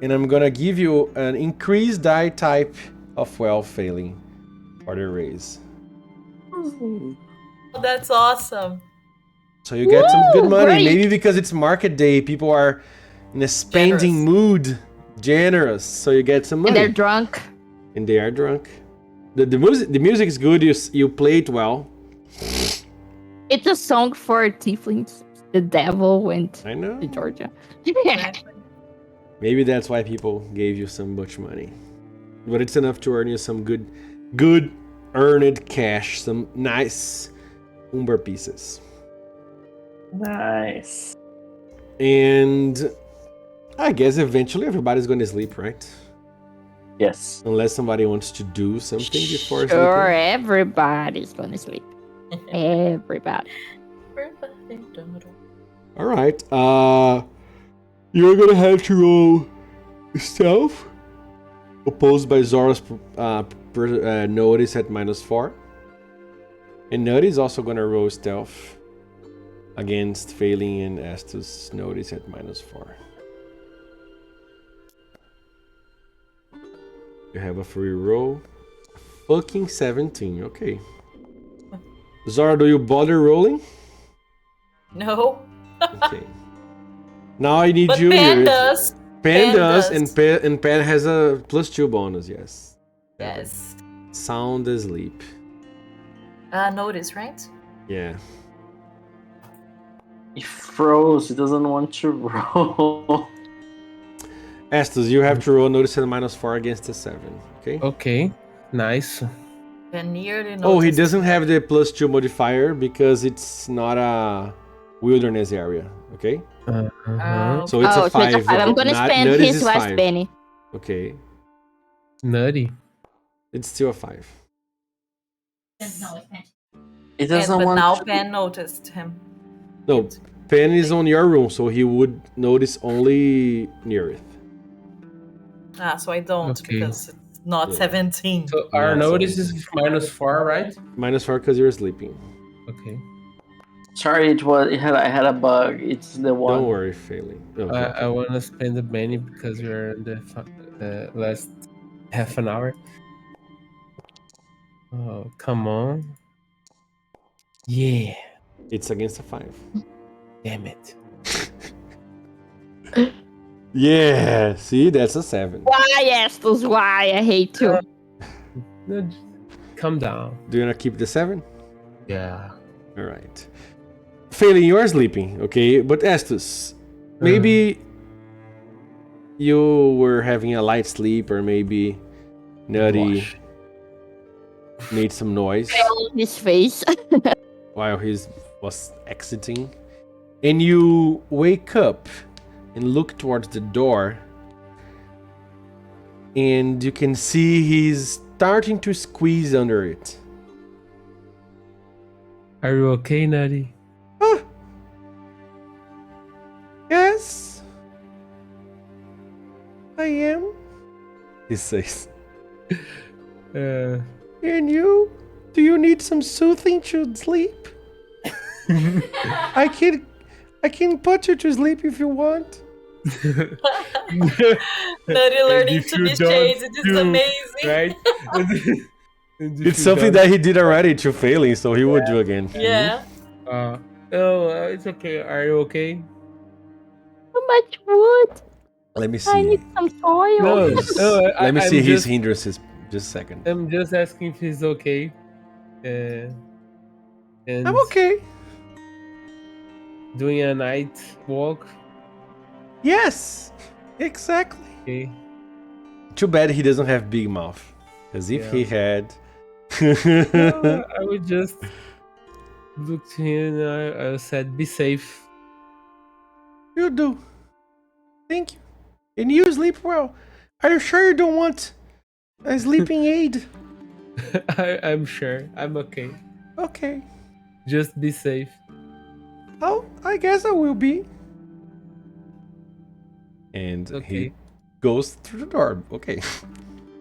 And I'm gonna give you an increased die type of wealth failing for the raise. Oh, that's awesome. So you get some good Woo, money. great. Maybe because it's market day, people are in a spending Generous. mood. Generous. So you get some And they're money. drunk. And they are drunk. The music is good. You play it well. It's a song for tieflings. The devil went I know. to Georgia. Exactly. Maybe that's why people gave you so much money. But it's enough to earn you some good earned cash. Some nice umber pieces. Nice. And I guess eventually everybody's going to sleep, right? Yes. Unless somebody wants to do something before Sure, sleeping. everybody's gonna sleep. Everybody. All right. You're gonna have to roll stealth, opposed by Zora's notice at -4, and Nutty is also gonna roll stealth against failing and Estus notice at -4. You have a free roll. Fucking 17. Okay. Zora, do you bother rolling? No. Okay. Now I need But you Pan here. does. Pan does, does. and Pan has a +2 bonus, yes. Yes. Sound asleep. Notice, right? Yeah. He froze. He doesn't want to roll. Estus, you have to roll notice at -4 against a 7, okay? Okay, nice. Pan nearly noticed. Oh, he doesn't have the +2 modifier because it's not a wilderness area, okay? Uh-huh. So it's a 5. I'm gonna spend notice his is last 5. penny. Okay. Nutty. It's still a 5. He doesn't but want now to. Pan noticed him. No, Pan is on your room, so he would notice only Neareth. So I don't Okay. because it's not Yeah. 17. So our Not notice is -4, right? -4 because you're sleeping. Okay. Sorry, I had a bug. It's the one. Don't worry, failing. Okay. I want to spend the money because we're in the last half an hour. Oh, come on. Yeah. It's against a 5. Damn it. Yeah, see, that's a 7. Why, Estus? Why? I hate you. No, calm down. Do you want to keep the 7? Yeah. All right. Failing, you are sleeping, okay? But Estus, maybe you were having a light sleep, or maybe Nutty Gosh. made some noise His face. while he was exiting, and you wake up and look towards the door, and you can see he's starting to squeeze under it. Are you okay, Nutty? Yes, I am, he says. Uh, And you? Do you need some soothing to sleep? I can put you to sleep if you want. Nutty learning if to you be don't shaded is do, amazing. right? It's something that he did already to failing, so he would do again. Yeah. It's okay. Are you okay? Too much wood. Let me I see. need some soil. No, Let me I'm see his just, hindrances. Just a second. I'm just asking if he's okay. And I'm okay. doing a night walk. Yes, exactly. Okay. Too bad he doesn't have big mouth. Because if he had... I would just look to him and I said, "Be safe." You do. Thank you. And you sleep well. Are you sure you don't want a sleeping aid? I'm sure. I'm okay. Okay. Just be safe. Oh, I guess I will be. And Okay. he goes through the door. Okay.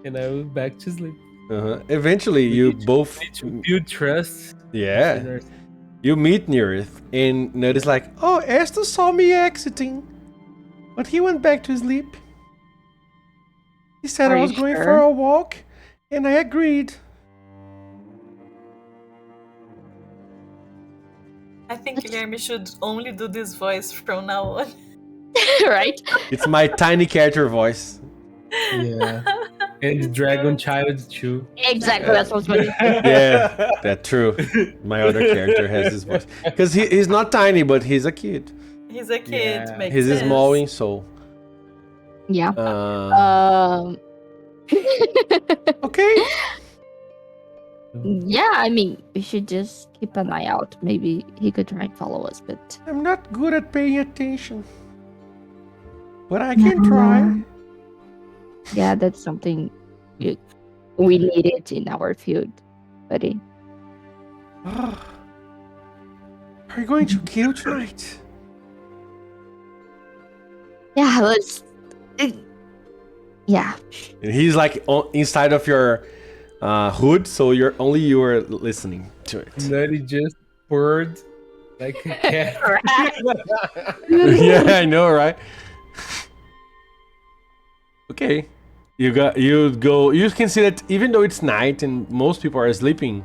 And I will back to sleep. Eventually, you both... Need to build trust. Yeah. You meet Neareth, and Nut is like, oh, Esther saw me exiting. But he went back to sleep. He said Are I was you going sure? for a walk, and I agreed. I think Guilherme should only do this voice from now on. Right? It's my tiny character voice. Yeah. And Dragon Child too. Exactly, that's what I was going to say. Yeah, that's true. My other character has this voice. Because he's not tiny, but he's a kid. He's a kid. Yeah. Makes He's sense. small in soul. Yeah. Uh, okay. Yeah, I mean, we should just keep an eye out. Maybe he could try and follow us, but I'm not good at paying attention. But I can try. yeah, that's something we needed in our field, buddy. Are you going to kill tonight? Yeah, let's. Yeah. And he's like inside of your hood, so you are listening to it. Nutty just purred like a cat. Yeah, I know, right? Okay. You can see that even though it's night and most people are sleeping,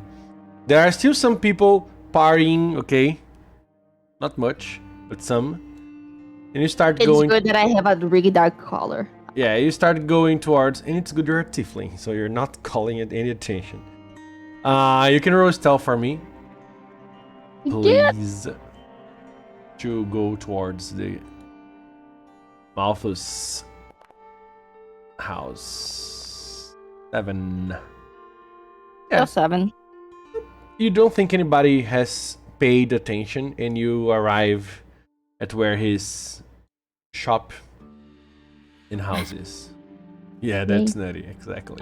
there are still some people partying, okay? Not much, but some. And you start It's going. good that I have a really dark color. Yeah, you start going towards, and it's good you're a tiefling, so you're not calling it any attention. You can roll stealth for me, please. To go towards the Malthus house. 7. Yeah. 7. You don't think anybody has paid attention, and you arrive at where his shop in house is. Yeah, that's nutty, exactly.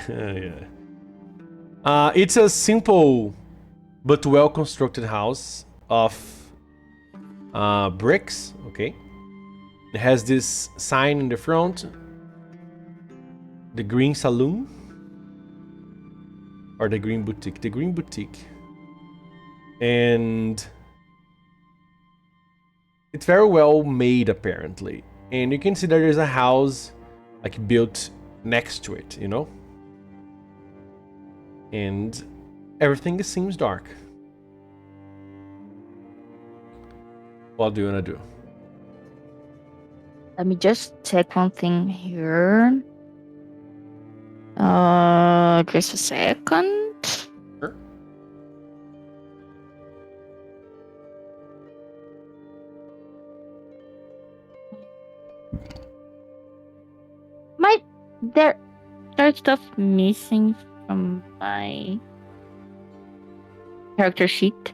Yeah. It's a simple but well constructed house of bricks, okay? It has this sign in the front, the Green Saloon, or the Green Boutique. The Green Boutique. And it's very well made, apparently. And you can see that there's a house like built next to it, you know? And everything seems dark. What do you want to do? Let me just check one thing here. Just a second. Sure. There's stuff missing from my character sheet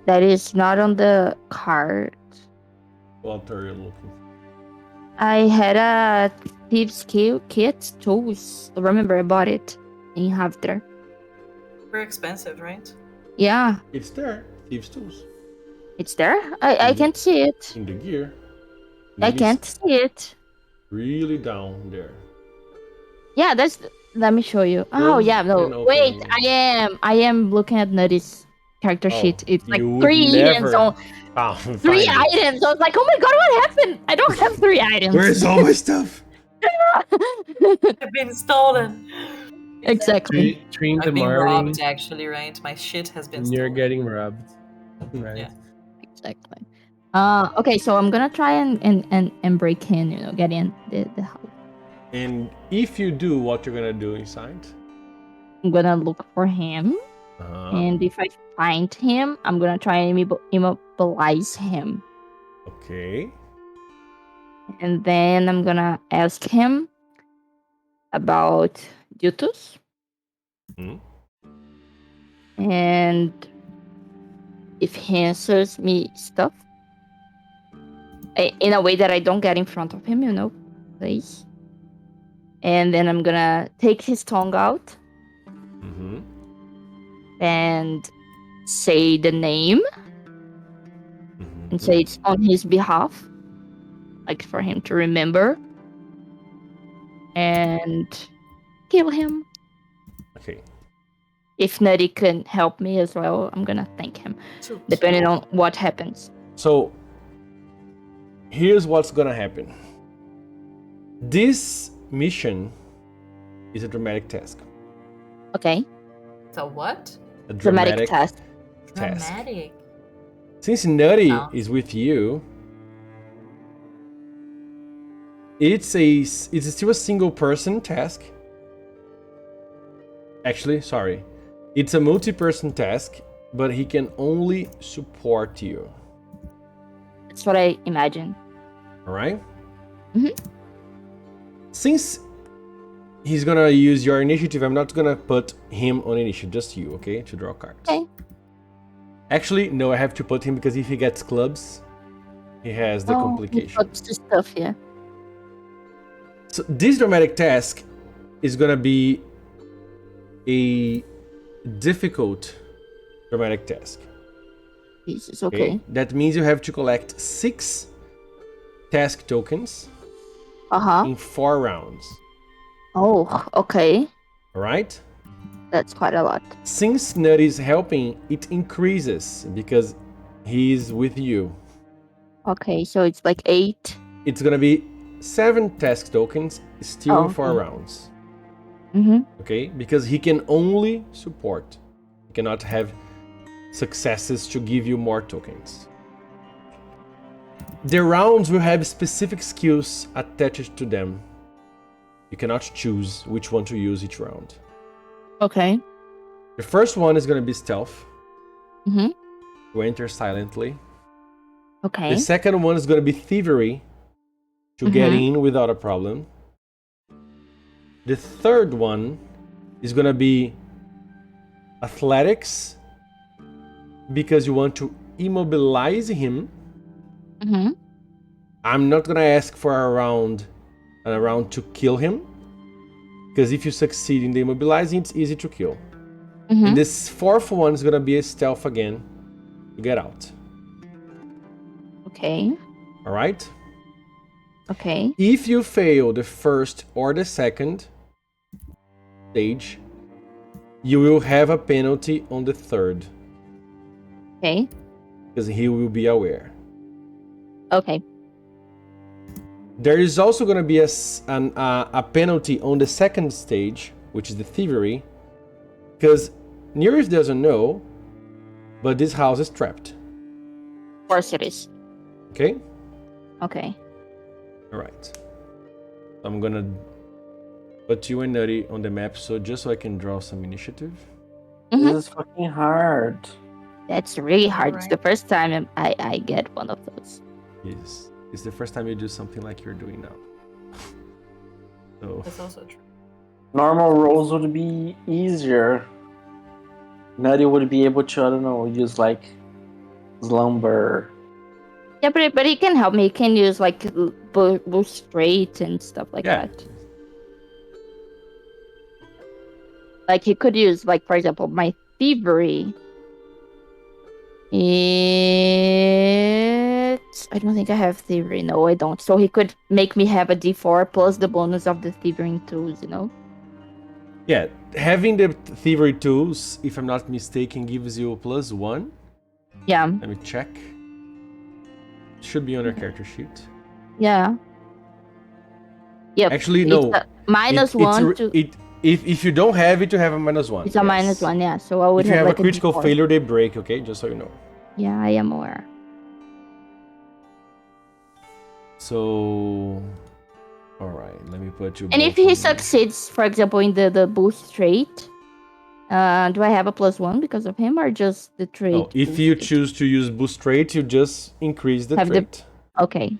that is not on the card. What are you looking for? I had a thieves kit tools. Remember, I bought it in Havdra. Very expensive, right? Yeah, It's there. Thieves' tools. it's there. I can't see it. In the gear. I Maybe can't it's see it. really down there. Yeah, that's. Let me show you. Oh Close yeah, and no. open. Wait, I am looking at Nutty's character Oh, sheet. It's like you would 3 items never on Find 3 it. items. I was like, oh my god, what happened? I don't have 3 items. Where's all my stuff? I've been stolen. Exactly. 3 in the I've been morning. robbed, actually, right? My shit has been And you're stolen. getting robbed. Right. Yeah. Exactly. Okay, so I'm gonna try and break in, get in the house. And if you do, what you're gonna do inside? I'm gonna look for him, Uh-huh. and if I find him, I'm gonna try and immobilize him. Okay. And then I'm gonna ask him about Dutus. Hmm. And if he answers me stuff in a way that I don't get in front of him, please. And then I'm gonna take his tongue out Mm-hmm. and say the name Mm-hmm. and say it's on his behalf, like for him to remember, and kill him. Okay. If Nutty can help me as well, I'm gonna thank him, depending on what happens. So here's what's gonna happen. This mission is a dramatic task. Okay. So what? A Dramatic task. task. Dramatic. Since Nutty Oh. is with you, it's still a single person task. Actually, sorry. It's a multi-person task, but he can only support you. That's what I imagine. All right? Mhm. Since he's gonna use your initiative, I'm not gonna put him on initiative, just you, okay? To draw cards. Okay. Actually, no, I have to put him because if he gets clubs, he has the complication. What's the stuff here? So this dramatic task is gonna be a difficult dramatic task. Jesus, okay. That means you have to collect 6 task tokens Uh-huh. in 4 rounds. Oh, okay. All right? That's quite a lot. Since Nut is helping, it increases because he's with you. Okay, so it's like 8. It's gonna be 7 task tokens still in 4 okay. rounds. Mm-hmm. Okay? Because he can only support. He cannot have successes to give you more tokens. The rounds will have specific skills attached to them. You cannot choose which one to use each round. Okay. The first one is going to be stealth. Mm-hmm. To enter silently. Okay. The second one is going to be thievery. To get in without a problem. The third one is going to be athletics. Because you want to immobilize him. Mm-hmm. I'm not going to ask for a round to kill him. Because if you succeed in the immobilizing, it's easy to kill. Mm-hmm. And this fourth one is going to be a stealth again to get out. Okay. All right? Okay. If you fail the first or the second stage, you will have a penalty on the third. Okay. Because he will be aware. Okay. There is also going to be a penalty on the second stage, which is the thievery. Because Nearest doesn't know, but this house is trapped. Of course it is. Okay? Okay. Alright. I'm gonna put you and Nutty on the map just so I can draw some initiative. Mm-hmm. This is fucking hard. That's really hard. It's Alright. the first time I get one of those. Yes. It's the first time you do something like you're doing now. So That's also true. Normal rolls would be easier. Nutty would be able to, I don't know, use like slumber. Yeah, but he can help me. He can use like boost straight and stuff like yeah. that. Like he could use, like, for example, my thievery. I don't think I have thievery. No, I don't. So he could make me have a D4 plus the bonus of the thievery tools, you know? Yeah. Having the thievery tools, if I'm not mistaken, gives you a +1. Yeah. Let me check. Should be on your character sheet. Yeah. Yep. Actually, It's no. a -1 to. If you don't have it, you have a -1. It's a -1, yeah. So I would If you have like a critical D4. failure, they break, okay? Just so you know. Yeah, I am aware. So... Alright, let me put you And if both he on succeeds, for example, in the boost trait, do I have a +1 because of him, or just the trait? No, if you boosted? choose to use boost trait, you just increase the Have the- trait. Okay.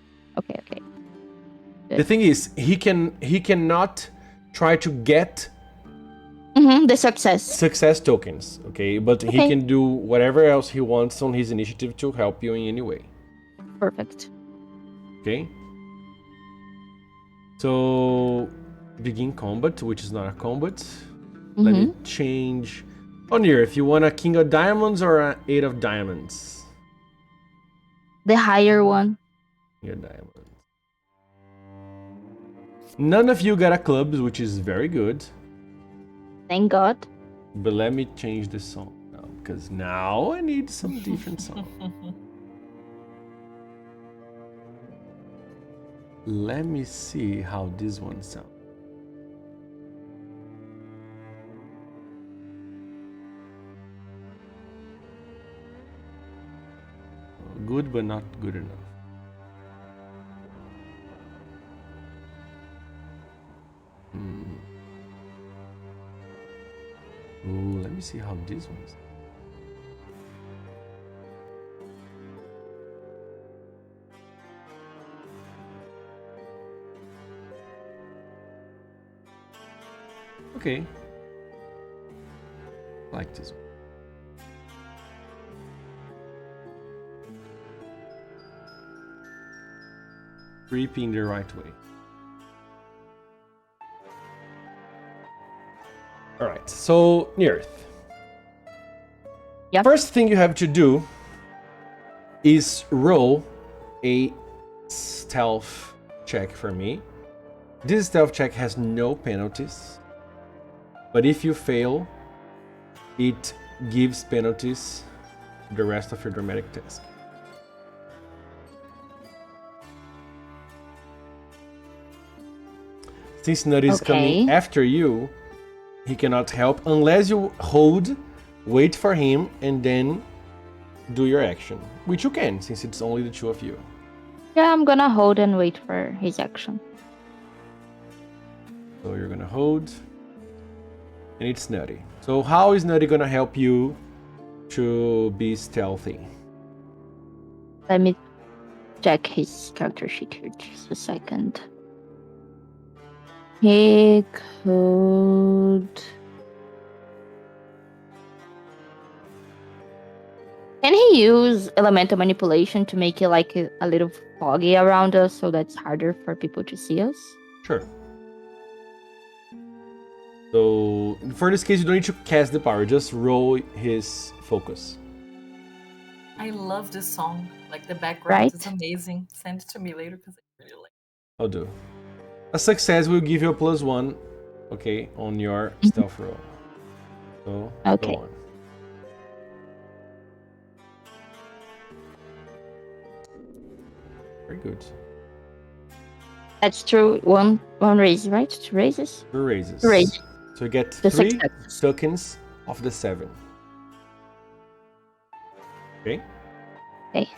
The thing is, he cannot try to get The success. success tokens, okay? But he Okay. can do whatever else he wants on his initiative to help you in any way, Perfect. okay? So, begin combat, which is not a combat. Let me change. Onir, if you want a King of Diamonds or an 8 of Diamonds? The higher one. King of Diamonds. None of you got a clubs, which is very good. Thank God. But let me change the song now, because now I need some different song. Let me see how this one sounds. good, but not good enough. Ooh, let me see how this one's. Okay. Like this one. Creeping the right way. Alright, so Nearth. Yep. First thing you have to do is roll a stealth check for me. This stealth check has no penalties, but if you fail, it gives penalties to the rest of your dramatic task. Since Nut is coming after you, he cannot help unless you hold, wait for him, and then do your action. Which you can, since it's only the two of you. Yeah, I'm gonna hold and wait for his action. So you're gonna hold, and it's Nutty. So how is Nutty gonna help you to be stealthy? Let me check his character sheet here just a second. He could... Can he use elemental manipulation to make it like a little foggy around us so that's harder for people to see us? Sure. So for this case, you don't need to cast the power, just roll his focus. I love this song. Like the background is Right. amazing. Send it to me later because I really like it. I'll do. A success will give you a +1, okay, on your stealth roll. So Okay. go on. Very good. That's true. One raise, right? 2 raises? 2 raises. 2 raises. So you get The 3 success. tokens of the 7. Okay? Okay.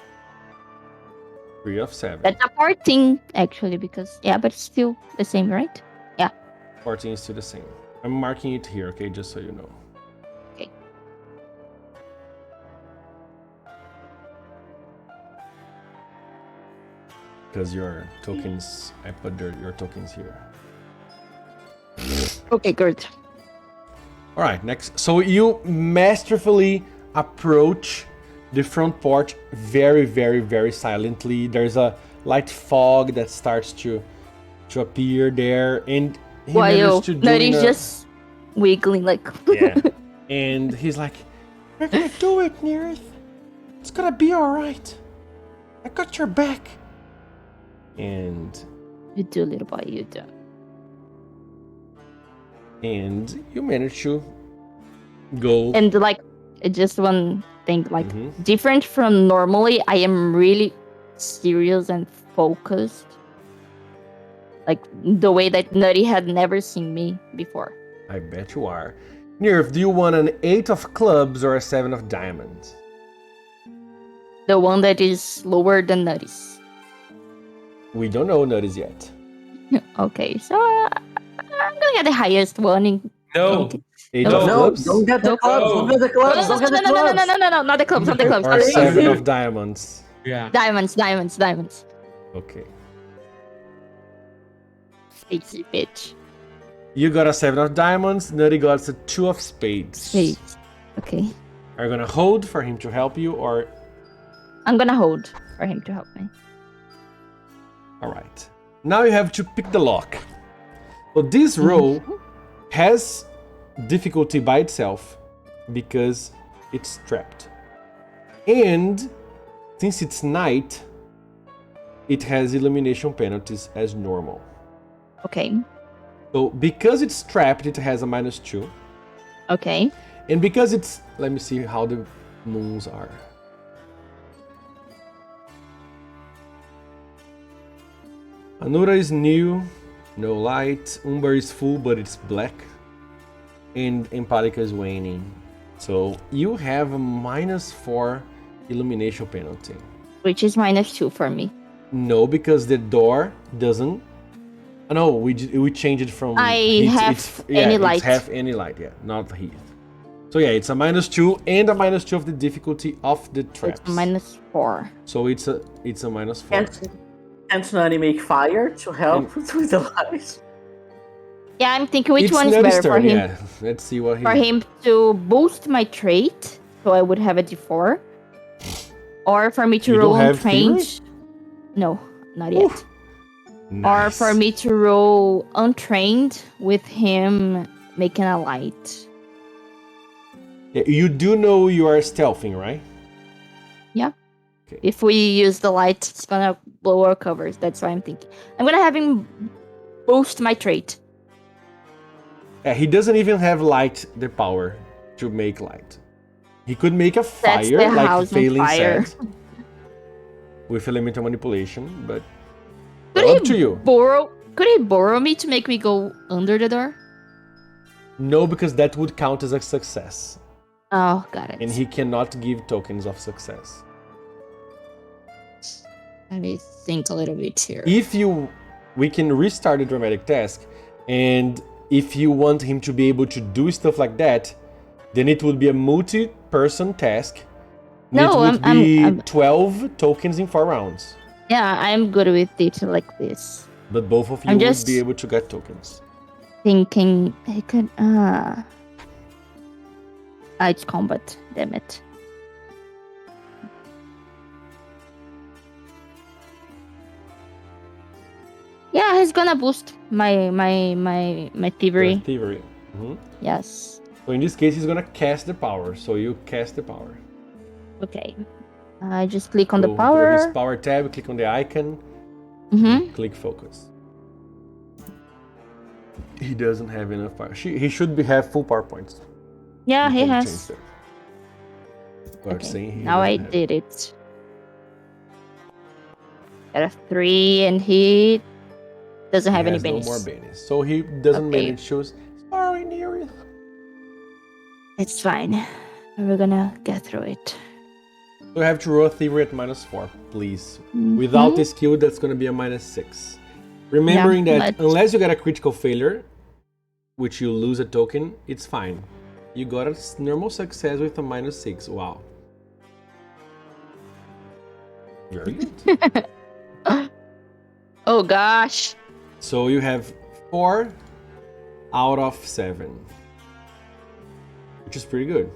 3 of 7. That's a 14, actually, because... Yeah, but it's still the same, right? 14 is still the same. I'm marking it here, okay, just so you know. Okay. Because your tokens, I put your tokens here. Okay, good. All right, next. So you masterfully approach the front porch very, very, very silently. There's a light fog that starts to appear there, and he While manages to do Nutty's in a- just wiggling like... yeah. And he's like, "We're gonna do it, Nearth. It's gonna be all right. I got your back." And You do, little boy, you do. you manage to go. And like, just one thing, like, Mhm. different from normally, I am really serious and focused. Like, the way that Nutty had never seen me before. I bet you are. Nearth, do you want an 8 of clubs or a 7 of diamonds? The one that is lower than Nutty's. We don't know Nutties yet. Okay, so I'm gonna get the highest one in... No. 8 No, of No, clubs don't get the Nope. clubs. Oh. Don't get the No, clubs. no, Don't get no, the no, no, clubs. no, no, no, no, not the clubs, not the clubs. or 7 of diamonds. Yeah. Diamonds. Okay. Easy, bitch. You got a 7 of diamonds, Nutty got a 2 of spades. Wait. Okay. Are you gonna hold for him to help you, or... I'm gonna hold for him to help me. Alright. Now you have to pick the lock. So this row has difficulty by itself because it's trapped. And since it's night, it has illumination penalties as normal. Okay. So because it's trapped, it has a -2. Okay. And because it's... Let me see how the moons are. Anura is new, no light. Umber is full, but it's black. And Empathica is waning. So you have a -4 illumination penalty. which is -2 for me. No, because the door doesn't. Oh, no, we changed it from. Any It's light. half any light. Yeah, not heat. So yeah, it's a -2 and a -2 of the difficulty of the traps. It's -4. So it's a -4. Can't Nani make fire to help with the light? Yeah, I'm thinking which It's one is Nutty's better for turn, him. Yeah, let's see what he. For him to boost my trait, so I would have a D4, or for me to You roll don't have untrained. thievery? No, not yet. Nice. Or for me to roll untrained with him making a light. Yeah, you do know you are stealthing, right? If we use the light, it's gonna blow our covers. That's why I'm thinking. I'm gonna have him boost my trait. Yeah, he doesn't even have light, the power to make light. He could make a That's fire, the like house on Phelan fire. said, with elemental manipulation, but Could up he to you. Could he borrow me to make me go under the door? No, because that would count as a success, Oh, got it. and he cannot give tokens of success. Let me think a little bit here. We can restart the dramatic task, and if you want him to be able to do stuff like that, then it would be a multi-person task. And No, it would I'm- be I'm- 12 tokens in 4 rounds. Yeah, I'm good with it like this. But both of you I'm would just- be able to get tokens. Thinking he could. It's combat. Damn it. Yeah, he's gonna boost my thievery. Thievery. Mhm. Yes. So in this case, he's gonna cast the power. So you cast the power. Okay. I just click on Go the to power. his power tab, click on the icon, Mm-hmm. click focus. He doesn't have enough power. He should have full power points. Yeah, You he can has. change that. But Okay. saying he Now I doesn't have did it. Got a 3, and he doesn't have He any has no bennies. more bennies. So he doesn't Okay. manage to. Sorry, Neary. It's fine. We're gonna get through it. So you have to roll a thievery at -4, please. Without Mhm. the skill, that's going to be a -6. Remembering Yeah, that but- unless you get a critical failure, which you lose a token, it's fine. You got a normal success with a -6. Wow. Very good. Oh gosh. So you have 4 out of 7, which is pretty good.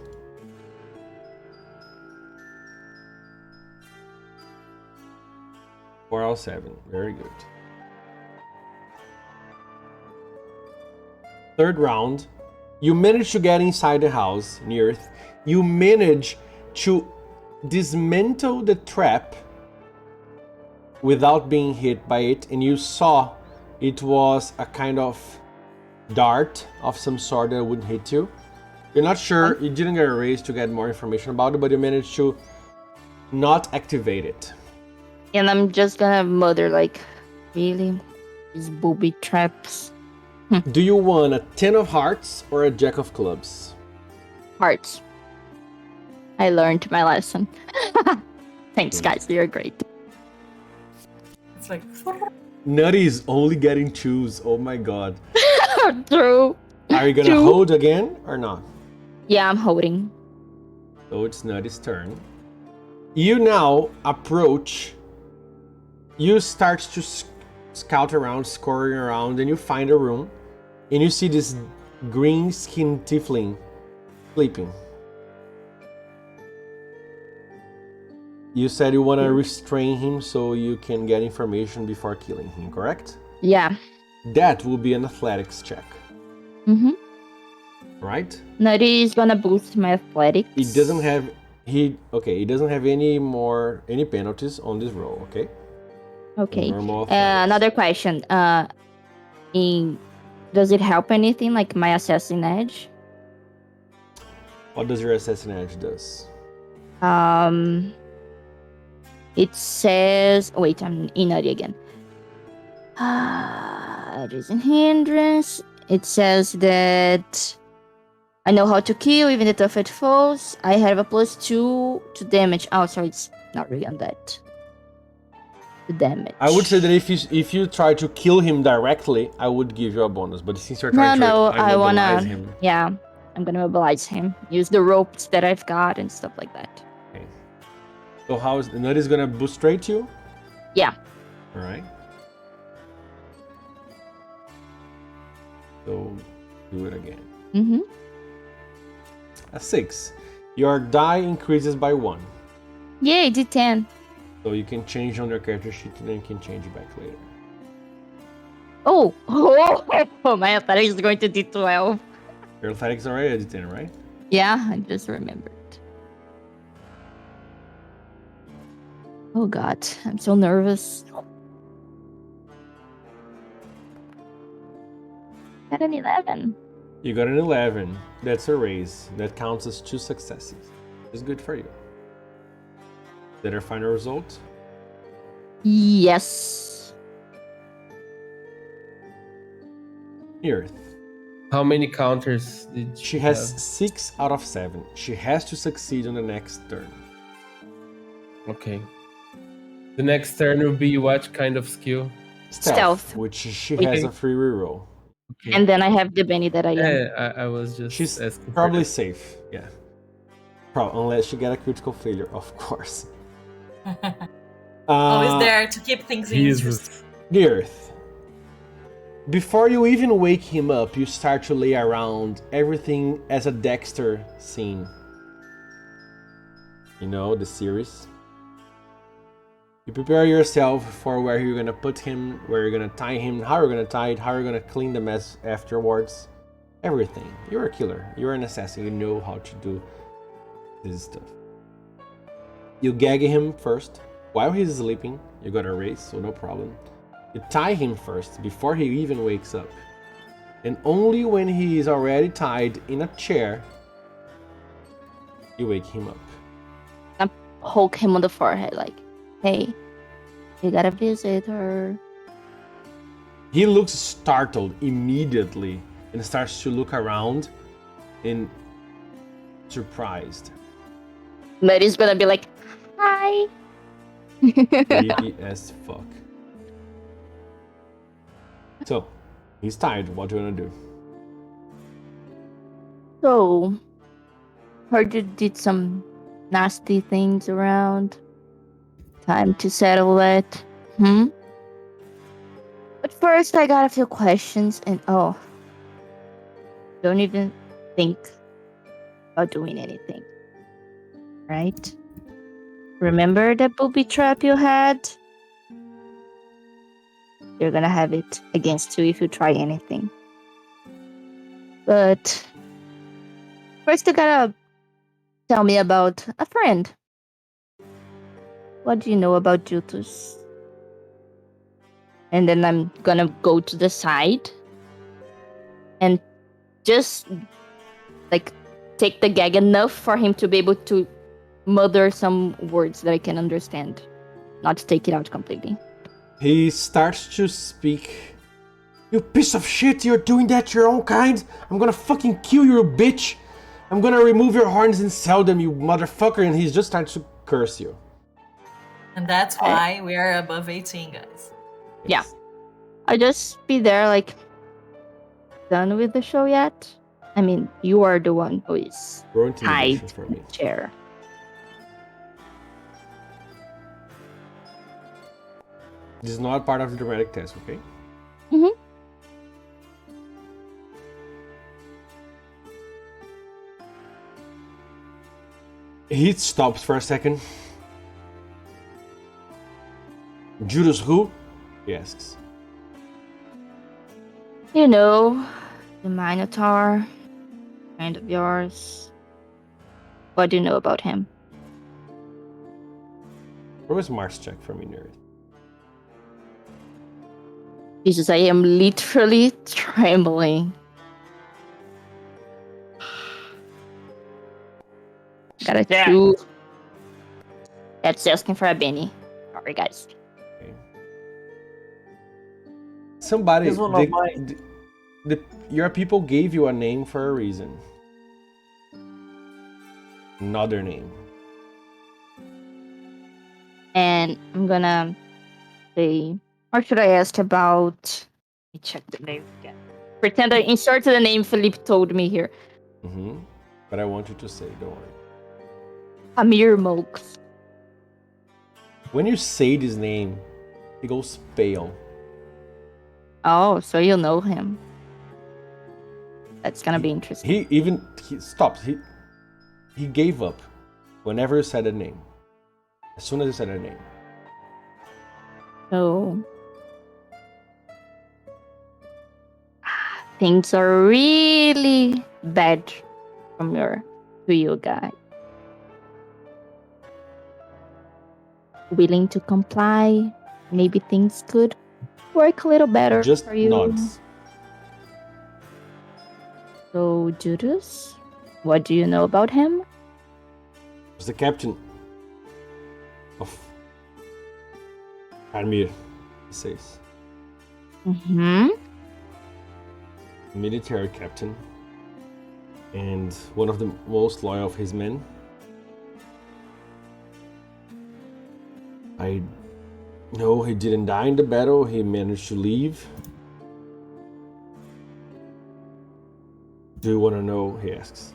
Four out of 7. Very good. Third round, you manage to get inside the house, Nearth. You manage to dismantle the trap without being hit by it, and you saw it was a kind of dart of some sort that would hit you. You're not sure, you didn't get a raise to get more information about it, but you managed to not activate it. And I'm just gonna mutter like, really? These booby traps. Do you want a 10 of hearts or a jack of clubs? Hearts. I learned my lesson. Thanks, guys. You're great. It's like Nutty is only getting twos. Oh my god. True. Are you gonna Two. hold again or not? Yeah, I'm holding. So it's Nutty's turn. You now approach. You start to scout around, scouring around, and you find a room. And you see this green skinned tiefling sleeping. You said you want to restrain him so you can get information before killing him, correct? Yeah. That will be an athletics check, Mm-hmm. right? Nutty is gonna boost my athletics. He doesn't have he doesn't have any penalties on this roll, okay? Okay. Normal athletics. Another question. Does it help anything like my assassin edge? What does your assassin edge does? It says. Wait, I'm in Nutty again. It is a hindrance. It says that I know how to kill even the toughest foes. I have a +2 to damage. Oh, sorry, it's not really on that. the damage. I would say that if you try to kill him directly, I would give you a bonus. But since you're trying to I immobilize wanna. him, Yeah, I'm gonna mobilize him. Use the ropes that I've got and stuff like that. okay. So how is the nut is gonna boost straight you? Yeah. All right. So do it again. Mm-hmm. A 6. Your die increases by 1. Yay, D10. So you can change on your character sheet and then you can change it back later. Oh, my athletics is going to D12. Your athletics are already at 10, right? Yeah, I just remembered. Oh god, I'm so nervous. Got an 11. You got an 11. That's a raise. That counts as 2 successes. It's good for you. Is that our final result? Yes. Earth. How many counters did She has 6 out of 7. She has to succeed on the next turn. Okay. The next turn will be what kind of skill? Stealth. Which she has a free reroll. Okay. And then I have the Benny that I am. Yeah, I was just She's asking. probably safe. Yeah. Unless she get a critical failure, of course. Always there to keep things interesting. Jesus. The Earth. Before you even wake him up, you start to lay around everything as a Dexter scene. You know, the series. You prepare yourself for where you're gonna put him, where you're gonna tie him, how you're gonna tie it, how you're gonna clean the mess afterwards. Everything. You're a killer. You're an assassin. You know how to do this stuff. You gag him first. While he's sleeping, you got a raise, so no problem. You tie him first, before he even wakes up. And only when he is already tied in a chair, you wake him up. I poke him on the forehead like, hey, you got a visitor. He looks startled immediately and starts to look around and surprised. But he's gonna be like, hi. Creepy as fuck. So, he's tired. What do you want to do? So, heard you did some nasty things around. Time to settle that. But first, I got a few questions, and don't even think about doing anything. Right? Remember that booby trap you had? You're gonna have it against you if you try anything. But first, you gotta tell me about a friend. What do you know about Jutus? And then I'm gonna go to the side and just like take the gag enough for him to be able to mutter some words that I can understand, not take it out completely. He starts to speak. You piece of shit, you're doing that to your own kind? I'm gonna fucking kill you, bitch! I'm gonna remove your horns and sell them, you motherfucker! And he's just starting to curse you. And that's why we are above 18, guys. Yeah. I just be there like, done with the show yet? I mean, you are the one who is Roll intimidation tied for in me. the chair. This is not part of the dramatic test, okay? Mm-hmm. He stops for a second. Judas who? He asks. You know, the Minotaur, friend of yours. What do you know about him? Where was Mars check from you, nerd? Jesus, I am literally trembling. Got a 2. That's asking for a Benny. Sorry, guys. Somebody, This one of mine. your people gave you a name for a reason. Another name. And I'm gonna Okay. Or should I ask about? Let me check the name again. Pretend I inserted the name Philippe told me here. Mm-hmm. But I want you to say, don't worry. Amir Mox. When you say this name, he goes pale. Oh, so you know him. That's gonna be interesting. He stops. He gave up whenever you said a name. As soon as you said a name. So things are really bad to you guys. Willing to comply? Maybe things could work a little better Just for you. nods. So Judas, what do you know about him? Was the captain of Armir, he says. Mm-hmm. Military captain. And one of the most loyal of his men. I know he didn't die in the battle, he managed to leave. Do you want to know? He asks.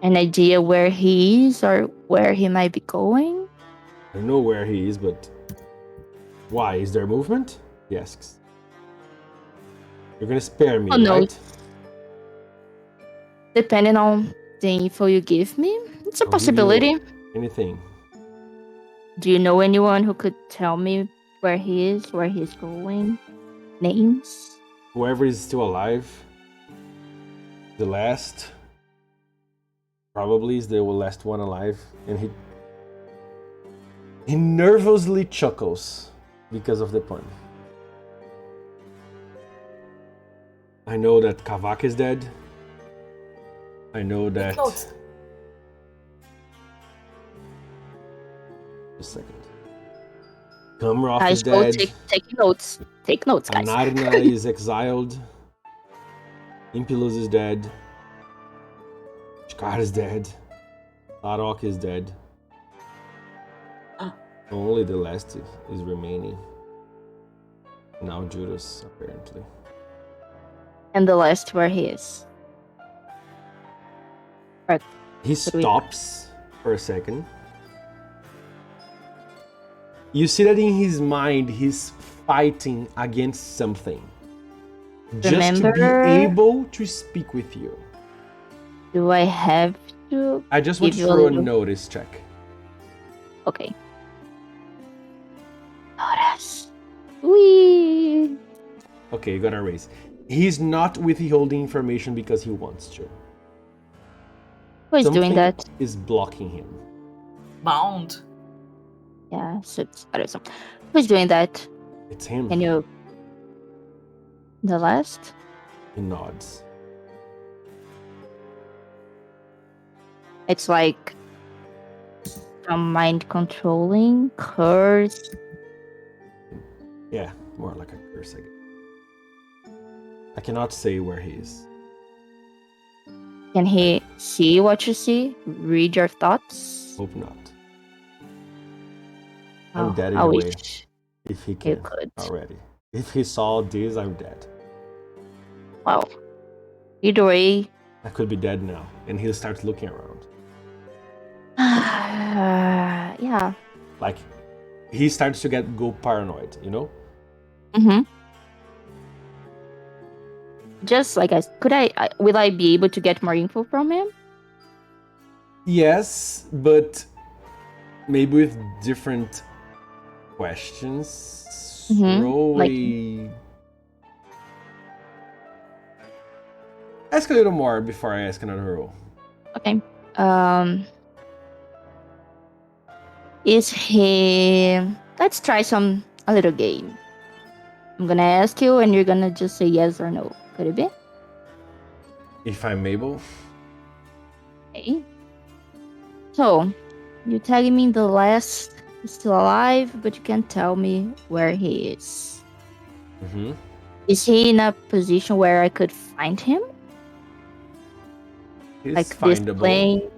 An idea where he is or where he might be going? I don't know where he is, but why? Is there movement? He asks. You're gonna spare me, Oh, no. right? Depending on the info you give me, it's a I'll give you possibility. Anything. Do you know anyone who could tell me where he is, where he's going? Names? Whoever is still alive, the last, probably is the last one alive, and he nervously chuckles because of the pun. I know that Kavak is dead. I know that. Notes. Just a second. Kamroth I is shall dead. take notes. Take notes, guys. Anarna is exiled. Impilus is dead. Shkar is dead. Arok is dead. Only the last is remaining. Now Judas, apparently. And the last where he is. Right. He stops for a second. You see that in his mind, he's fighting against something. Just to be able to speak with you. Do I have to? I just want give to you a throw a little- notice check. Okay. Notice. Wee. Okay, you got a raise. He's not withholding information because he wants to. Who is Something doing that? is blocking him. Bound. Yeah, so it's better. So, who's doing that? It's him. Can you? The last? He nods. It's like some mind controlling curse. Yeah, more like a curse, I guess. I cannot say where he is. Can he see what you see? Read your thoughts? Hope not. Oh, I'm dead in I a way. wish If he you can could. already. If he saw this, I'm dead. Well, either way. I could be dead now. And he'll start looking around. Yeah. Like, he starts to go paranoid, you know? Mm-hmm. Just like will I be able to get more info from him? Yes, but maybe with different questions. Mhm, Roll like- Ask a little more before I ask another roll. Okay. Is he? Let's try a little game. I'm gonna ask you, and you're gonna just say yes or no. Could it be? If I'm able. Okay. So, you're telling me the last is still alive, but you can't tell me where he is. Mm-hmm. Is he in a position where I could find him? He's Like findable. displaying?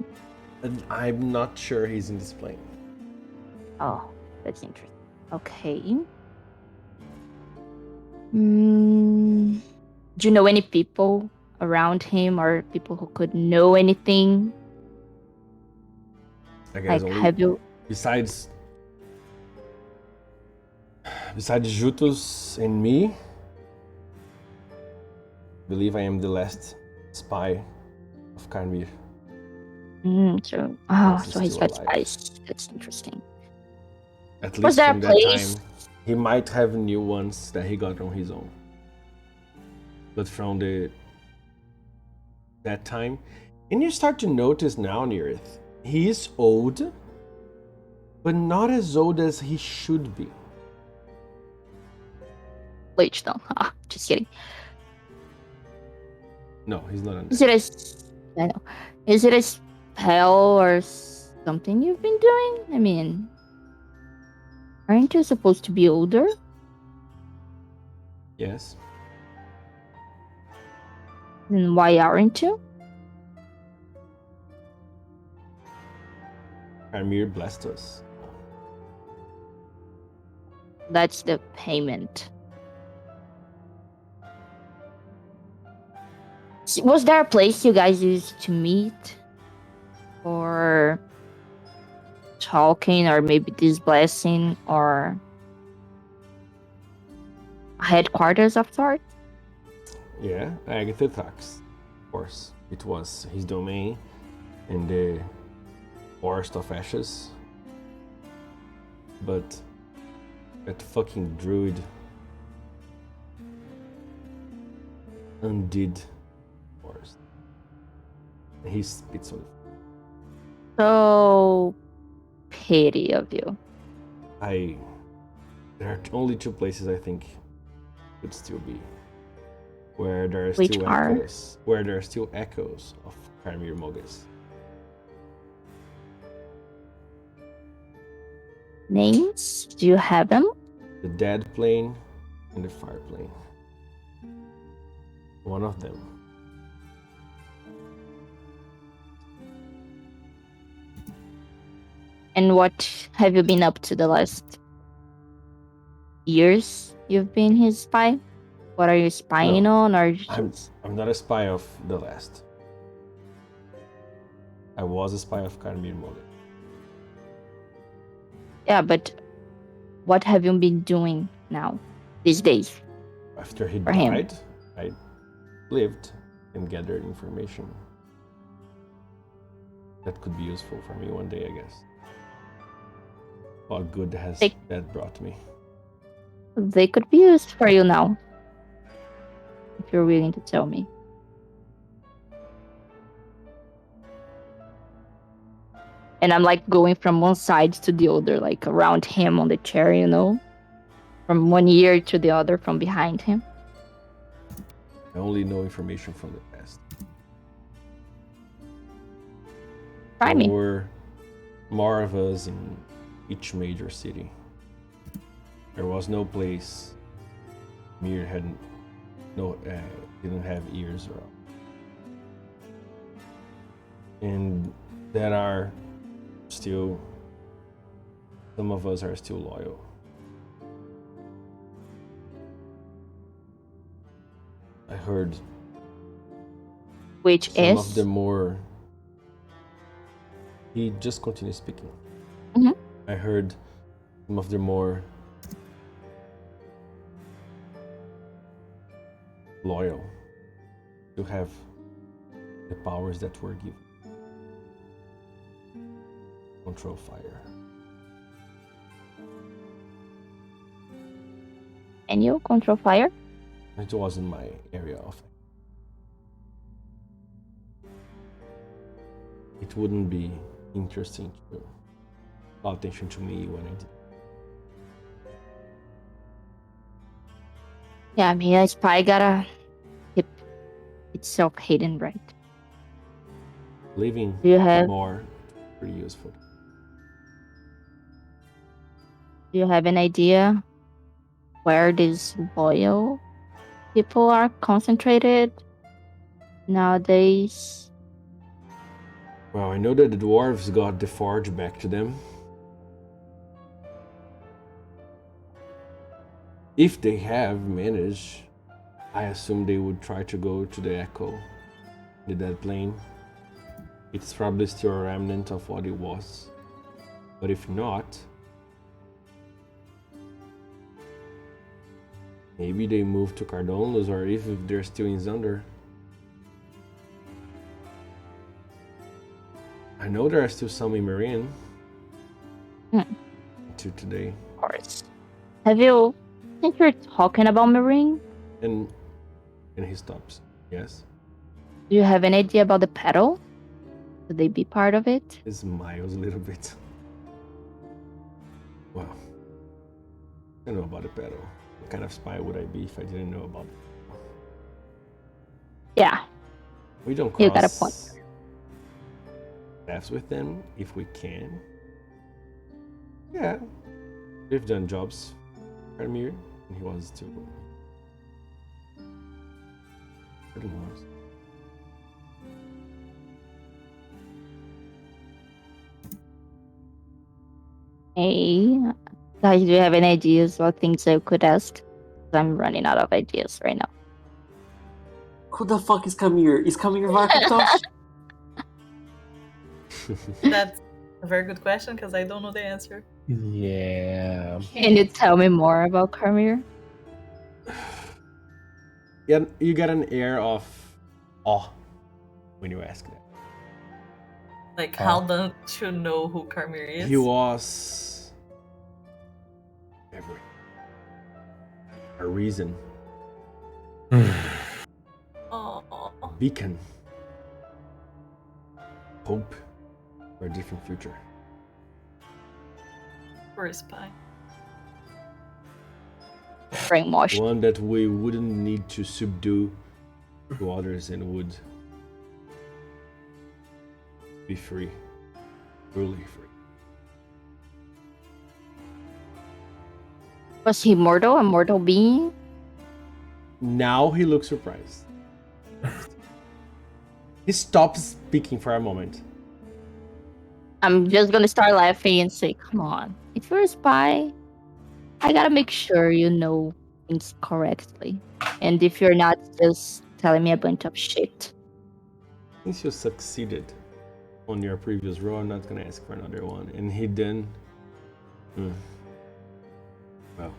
And I'm not sure he's in this plane. Oh, that's interesting. Okay. Mm, do you know any people around him or people who could know anything? I guess Like, only have you? besides Jutus and me, I believe I am the last spy of Karmir. So he's Still got alive. spies. That's interesting. At Was least there a from that time, place? he might have new ones that he got on his own. But from that time, and you start to notice now, Neareth, he is old, but not as old as he should be. Bleach, though. Just kidding. No, he's not Is it undead. I know. Is it a spell or something you've been doing? I mean, aren't you supposed to be older? Yes. Then why aren't you? Karmir blessed us. That's the payment. Was there a place you guys used to meet? Or talking, or maybe this blessing, or headquarters of sorts? Yeah, Agatha, of course. It was his domain in the Forest of Ashes. But that fucking druid undid forest. He spits on it. So pity of you. There are only two places I think could still be where there are Which still are? echoes. Where there are still echoes of Karmir Mogus. Names? Do you have them? The Dead Plane and the Fire Plane. One of them. And what have you been up to the last years you've been his spy? What are you spying No, on, or I'm just... not a spy of the last. I was a spy of Karmir Mogus. Yeah, but what have you been doing now, these days? After he For him. died, I lived and gathered information that could be useful for me one day, I guess. What good has that brought me? They could be used for you now, if you're willing to tell me. And I'm like going from one side to the other, like around him on the chair, you know? From one ear to the other, from behind him. I only know information from the past. Try me. There were more of us in each major city. There was no place Mir didn't have ears around. And there are still, some of us are still loyal. I heard Which some is? of the more... He just continues speaking. Mhm. I heard some of the more loyal to have the powers that were given. Control fire. And you control fire? It wasn't my area of... It wouldn't be interesting to pay attention to me when I did. Yeah, I mean, a spy gotta keep itself hidden, right? Living Do you have more pretty useful. an idea where these loyal people are concentrated nowadays? Well, I know that the dwarves got the forge back to them. If they have managed, I assume they would try to go to the Echo, the dead plane. It's probably still a remnant of what it was. But if not, maybe they moved to Cardonlos, or if they're still in Zandor. I know there are still some in Marine. To today. Of course. Have you, since you're talking about Marine, And he stops. Yes. do you have an idea about the pedal? Would they be part of it? He smiles a little bit. Wow. I know about the pedal. What kind of spy would I be if I didn't know about it? Yeah. We don't cross You got a point. paths with them if we can. Yeah. We've done jobs. Premier, and he was too. Pretty much. Hey, guys, do you have any ideas or things I could ask? 'Cause I'm running out of ideas right now. Who the fuck is Kamir? Is Kamir Varkatosh? That's a very good question because I don't know the answer. Yeah. Can you tell me more about Carmir? Yeah, you get an air of awe when you ask that. Like, how don't you know who Carmir is? He was everything. A reason, Oh, beacon, hope for a different future. poor spy. Brainwashed. One that we wouldn't need to subdue to others and would be free, truly free. Was he mortal? A mortal being? Now he looks surprised. He stops speaking for a moment. I'm just gonna start laughing and say, come on. If you're a spy, I gotta make sure you know things correctly. And if you're not, just telling me a bunch of shit. Since you succeeded on your previous role, I'm not gonna ask for another one. And he then, well,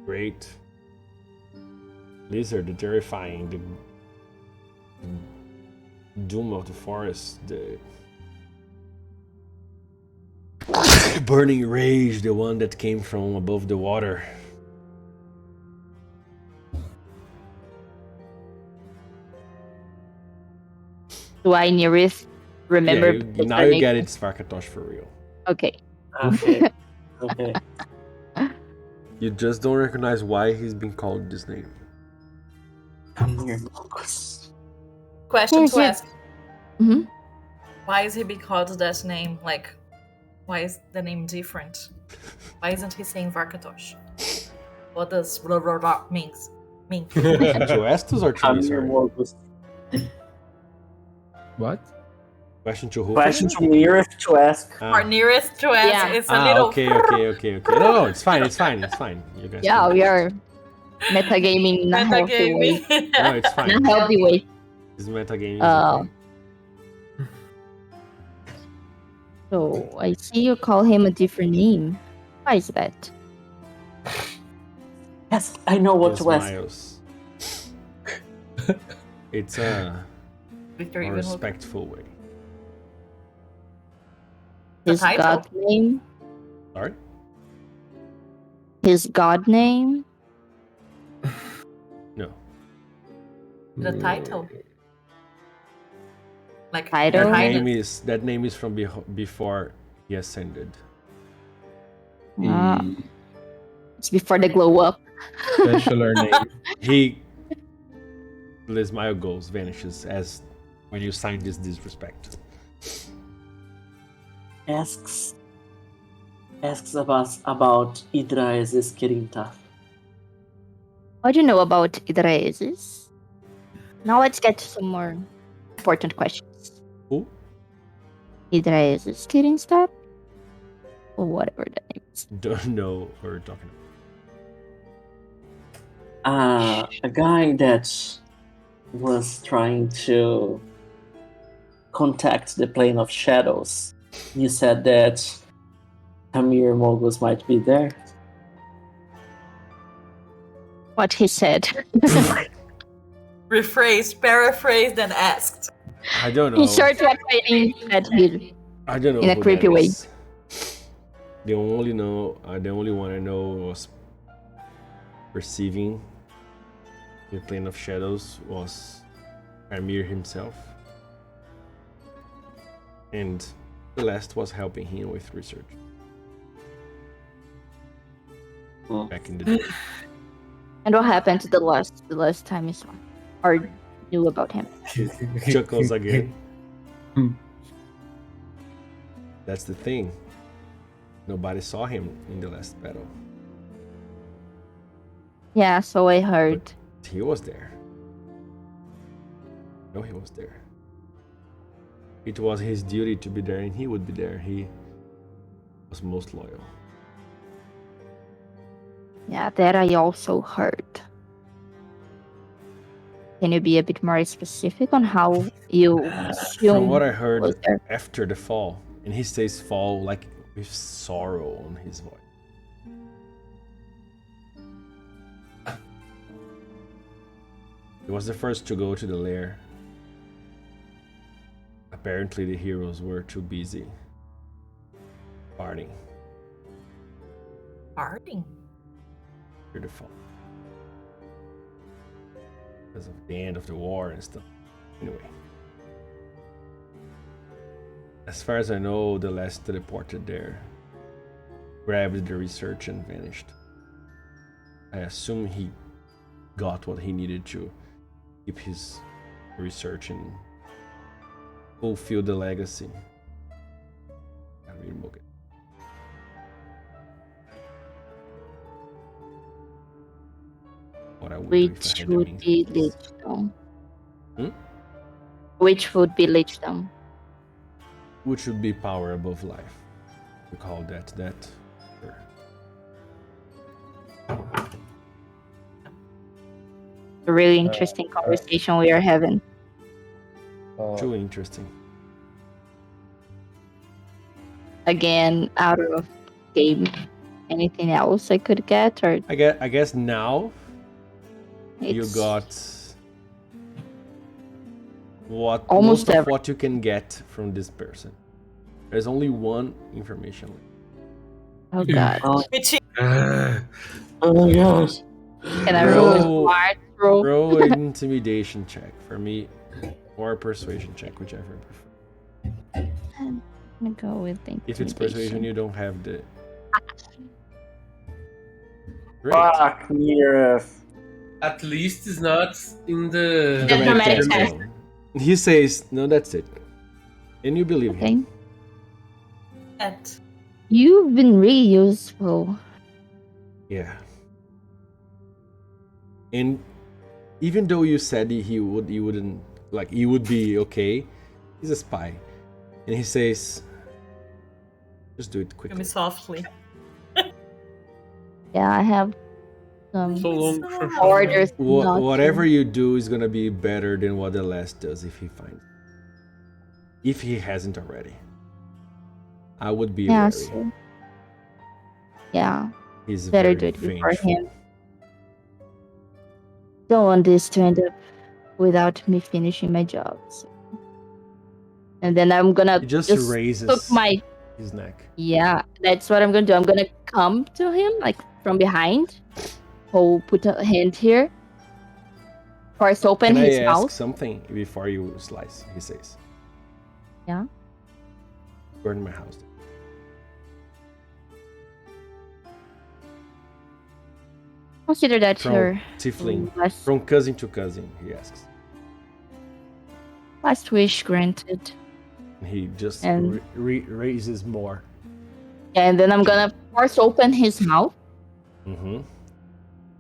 great lizard, the terrifying, the doom of the forest, the burning rage, the one that came from above the water. Do I nearest remember? Yeah, the now you surname? get it, Svarkatosh, for real. Okay. Okay. Okay. You just don't recognize why he's been called this name. Kamir Locus. Question Yes, to yes. ask. Mm-hmm. Why is he being called that name? Like, why is the name different? Why isn't he saying Varkatosh? What does blah, blah, blah mean? To Estus or to me, Kamir sorry? Locus. What? Question to who? Question to nearest to ask. Our nearest to ask Yeah. is a little. Okay. No, it's fine. You guys. Yeah, can do we it. are metagaming in a healthy way. Metagaming. No, it's In fine. a healthy way. This metagaming is Oh. okay. So I see you call him a different name. Why is that? Yes, I know what He to ask. smiles. It's a Victor more even look. respectful way. The His title? god name? Sorry? His god name? No. The title. Like, Title? Your That Highness. name is from before he ascended. Ah, it's before the glow up. Bachelor name. The smile goes, vanishes as when you sign this disrespect. Asks us about Idraez's Kirinta. What do you know about Idraezes? Now let's get to some more important questions. Who? Hydraeus' skating step? Or whatever the name is. Don't know what we're talking about. A guy that was trying to contact the plane of shadows. You said that Amir Mogus might be there. What he said. Rephrased, paraphrased, and asked. I don't know. In short, what I said here. I don't know. in a who creepy that way. is. The only one I know was perceiving the plane of shadows was Amir himself, and the last was helping him with research back in the day. And what happened to the last time you saw him? Or knew about him? Chuckles again. That's the thing. Nobody saw him in the last battle. Yeah, so I heard. He was there. No, he was there. It was his duty to be there, and he would be there. He was most loyal. Yeah, that I also heard. Can you be a bit more specific on how you assume From what I was heard there? after the fall, and he says fall like with sorrow on his voice. He was the first to go to the lair. Apparently the heroes were too busy partying Farting. after the fall. Because of the end of the war and stuff. Anyway. As far as I know, the last teleported there grabbed the research and vanished. I assume he got what he needed to keep his research and fulfill the legacy. I mean, okay. What I would do if Which I had the would means. be Lichdom. Hmm? Which would be Lichdom. Which would be power above life. We call that. Sure. A really interesting conversation we are having. Too interesting. Again, out of game. Anything else I could get, or I guess now you it's got what Almost most of every- what you can get from this person. There's only one information link. oh god. Which Oh my gosh. Can I roll a Roll- smart roll? Roll an intimidation check for me, or a persuasion check, whichever you prefer. I'm gonna go with the If it's persuasion, you don't have the. Great. Fuck me, Earth. At least it's not in the The dramatic test. test. He says, "No, that's it," and you believe him. Okay. at You've been really useful. Yeah. And even though you said he wouldn't like, he would be okay, he's a spy, and he says, "Just do it me quickly." softly. Yeah, I have some so long. orders. not to- Whatever you do is gonna be better than what the last does if he finds. If he hasn't already, I would be Yeah, wary. so, yeah, He's better very do it before vengeful. him. Don't want this to end up without me finishing my job. So. And then I'm gonna He just took raises my his neck. yeah. That's what I'm gonna do. I'm gonna come to him like from behind. Put a hand here. First, open Can I his ask mouth. something before you slice? He says. Yeah. Burn my house. Consider that From your Tiefling. last, From cousin to cousin, he asks. last wish granted. And he just And- raises more. And then I'm gonna first open his mouth, Mm-hmm.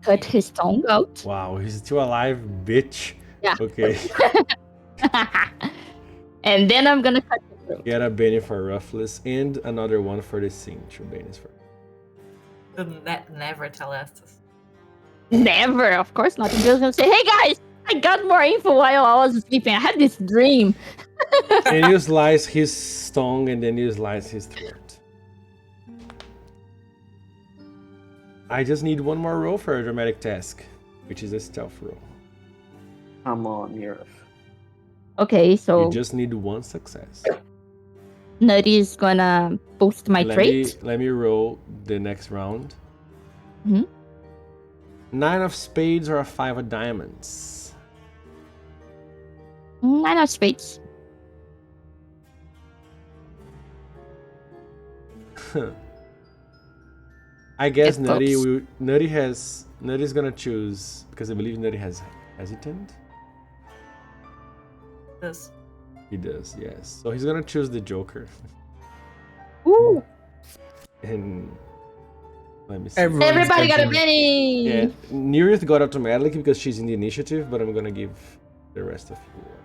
cut his tongue out. Wow, he's still alive, bitch. Yeah. Okay. And then I'm gonna cut his Get a Benny for Ruffles and another one for the scene. 2 Bennies for. Never tell Estes. Never, of course not. I'm just gonna say, hey guys, I got more info while I was sleeping. I had this dream. And you slice his tongue and then you slice his throat. I just need one more roll for a dramatic task, which is a stealth roll. Come on, Mira. Okay, so You just need one success. Nutty is gonna boost my trait. Let me roll the next round. Mhm. 9 of spades or a 5 of diamonds. 9 of spades. I guess It's close. Nutty's gonna choose, because I believe Nutty has hesitant. This. He does, yes. So he's gonna choose the Joker. Ooh. And let me see. Everybody got a Benny! Yeah, Neareth got automatically because she's in the initiative, but I'm gonna give the rest of you one.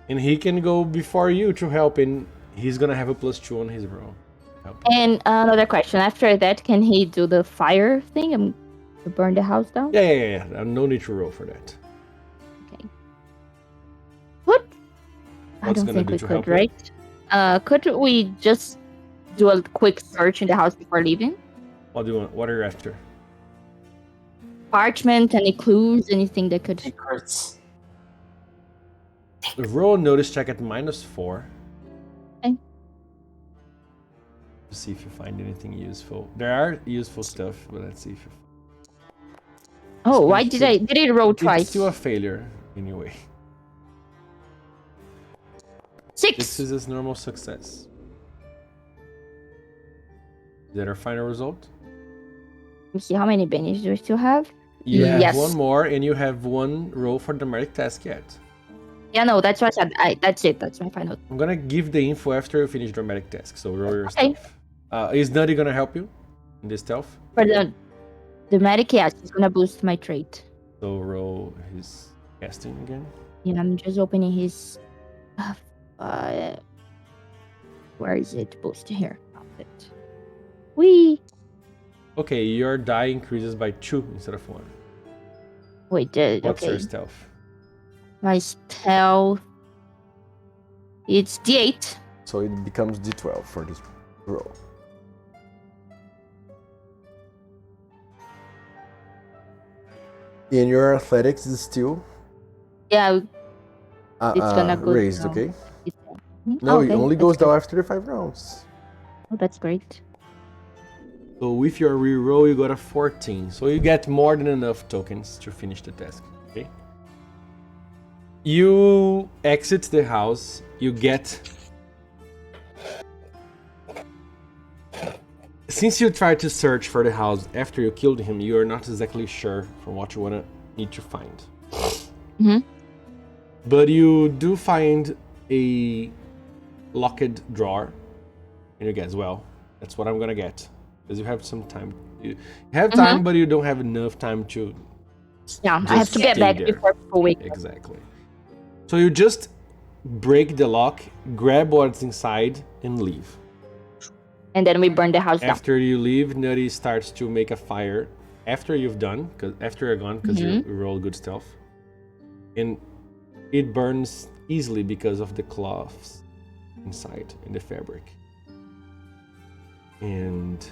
And he can go before you to help, and he's gonna have a +2 on his roll. Help. And another question. After that, can he do the fire thing to burn the house down? Yeah. No need to roll for that. Okay. What? I What's don't gonna think do we to could, help you? right? Could we just do a quick search in the house before leaving? What do you want? What are you after? Parchment, any clues, anything that could... Secrets. Roll a notice check at -4. Okay. To see if you find anything useful. There are useful stuff, but let's see if you. Oh, why did it roll It's twice? still a failure anyway. 6! This is his normal success. Is that our final result? Let me see, how many bennies do we still have? You have Yes. one more, and you have one roll for the dramatic task yet. Yeah, no, that's what I said. That's it. That's my final. I'm gonna give the info after you finish dramatic task, so roll your Okay. stuff. Is Nutty gonna help you in this stealth? For the medic, yes, it's gonna boost my trait. So roll his casting again. Yeah, I'm just opening his... where is it? Boost here. Found it. Whee! Okay, your die increases by 2 instead of 1. Wait, What's okay. your stealth? My spell... It's D8. So it becomes D12 for this roll. And your athletics is still Yeah, it's gonna go raised, down. okay? Mhm. No, Okay, it only that's goes good. down after the 5 rounds. Oh, that's great. So with your reroll, you got a 14. So you get more than enough tokens to finish the task, okay? You exit the house, you get... Since you tried to search for the house after you killed him, you are not exactly sure from what you need to find. Mm-hmm. But you do find a locked drawer, and you guess, well, that's what I'm gonna get. Because you have some time. You have time, but you don't have enough time to... Yeah, I have Just to get stay back there. before people wake up. Exactly. So you just break the lock, grab what's inside, and leave. And then we burn the house down. After you leave, Nutty starts to make a fire. After you've done, after you're gone, because you roll good stealth. And it burns easily because of the cloths inside and the fabric. And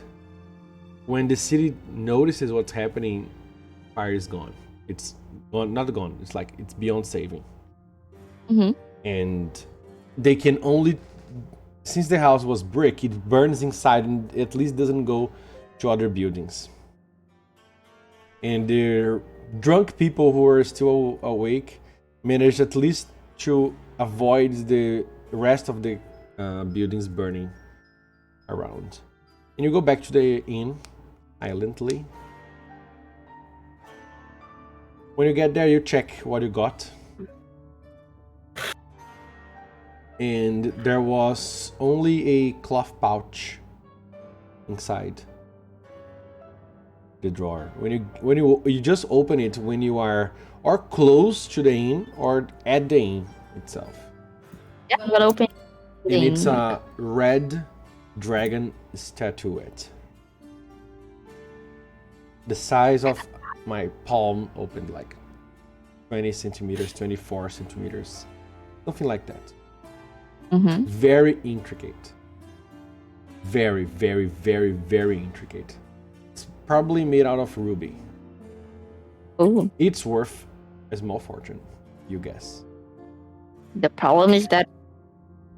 when the city notices what's happening, fire is gone. It's gone, not gone. It's like it's beyond saving. Mm-hmm. And they can only, since the house was brick, it burns inside and at least doesn't go to other buildings. And the drunk people who are still awake manage at least to avoid the rest of the buildings burning around. And you go back to the inn silently. When you get there, you check what you got. And there was only a cloth pouch inside the drawer. When you just open it when you are or close to the inn or at the inn itself. Yeah, I'm gonna open And it's a red dragon statuette. The size of my palm opened, like 20 centimeters, 24 centimeters, something like that. Mm-hmm. Very intricate. Very, very, very, very intricate. It's probably made out of ruby. Oh, It's worth a small fortune, you guess. the problem is that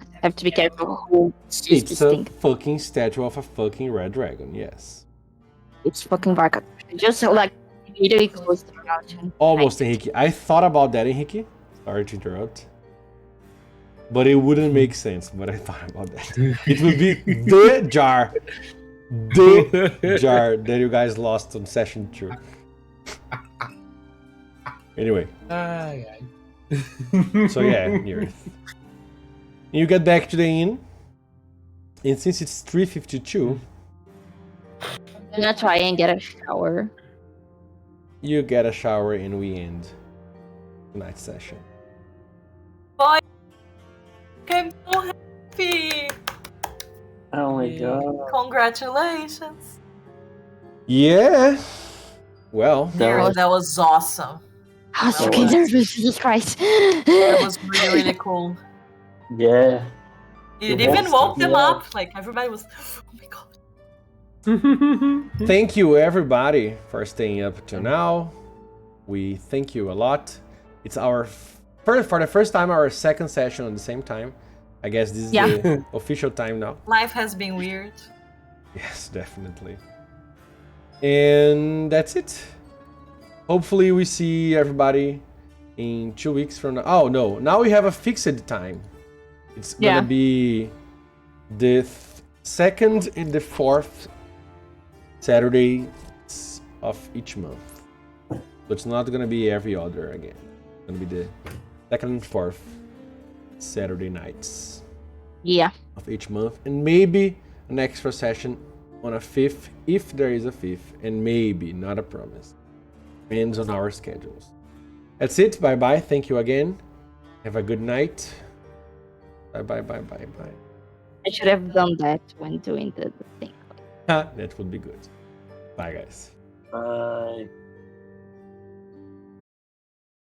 I have to be careful who sees It's this a thing. fucking statue of a fucking red dragon, yes. It's fucking bark. Just like immediately close the mountain. Almost, Henrique. I thought about that, Henrique. Sorry to interrupt. But it wouldn't make sense, but I thought about that. It would be the jar. The jar that you guys lost on session 2. Anyway. So yeah, Nearth. You get back to the inn. And since it's 3:52, I'm gonna try and get a shower. you get a shower and we end tonight's session. Boy, I'm so happy. Oh my god. Congratulations. Yeah. Well, Nero, that was awesome. I was That fucking was- nervous, Jesus Christ. That was really, really cool. Yeah. It You even woke woke me them up. up. Like everybody was, oh my god. thank you everybody for staying up till now. We thank you a lot. It's our for the first time our second session at the same time. I guess this is Yeah. the official time now. Life has been weird. Yes, definitely. And that's it. Hopefully we see everybody in 2 weeks from now. Oh no, now we have a fixed time. It's gonna Yeah. be the second and the fourth Saturdays of each month. So it's not gonna be every other again. It's gonna be the second and fourth Saturday nights Yeah. of each month, and maybe an extra session on a fifth, if there is a fifth, and maybe, not a promise. Depends on our schedules. That's it. Bye bye. Thank you again. Have a good night. Bye bye bye bye bye. I should have done that when doing the thing. That would be good. Bye guys. Bye.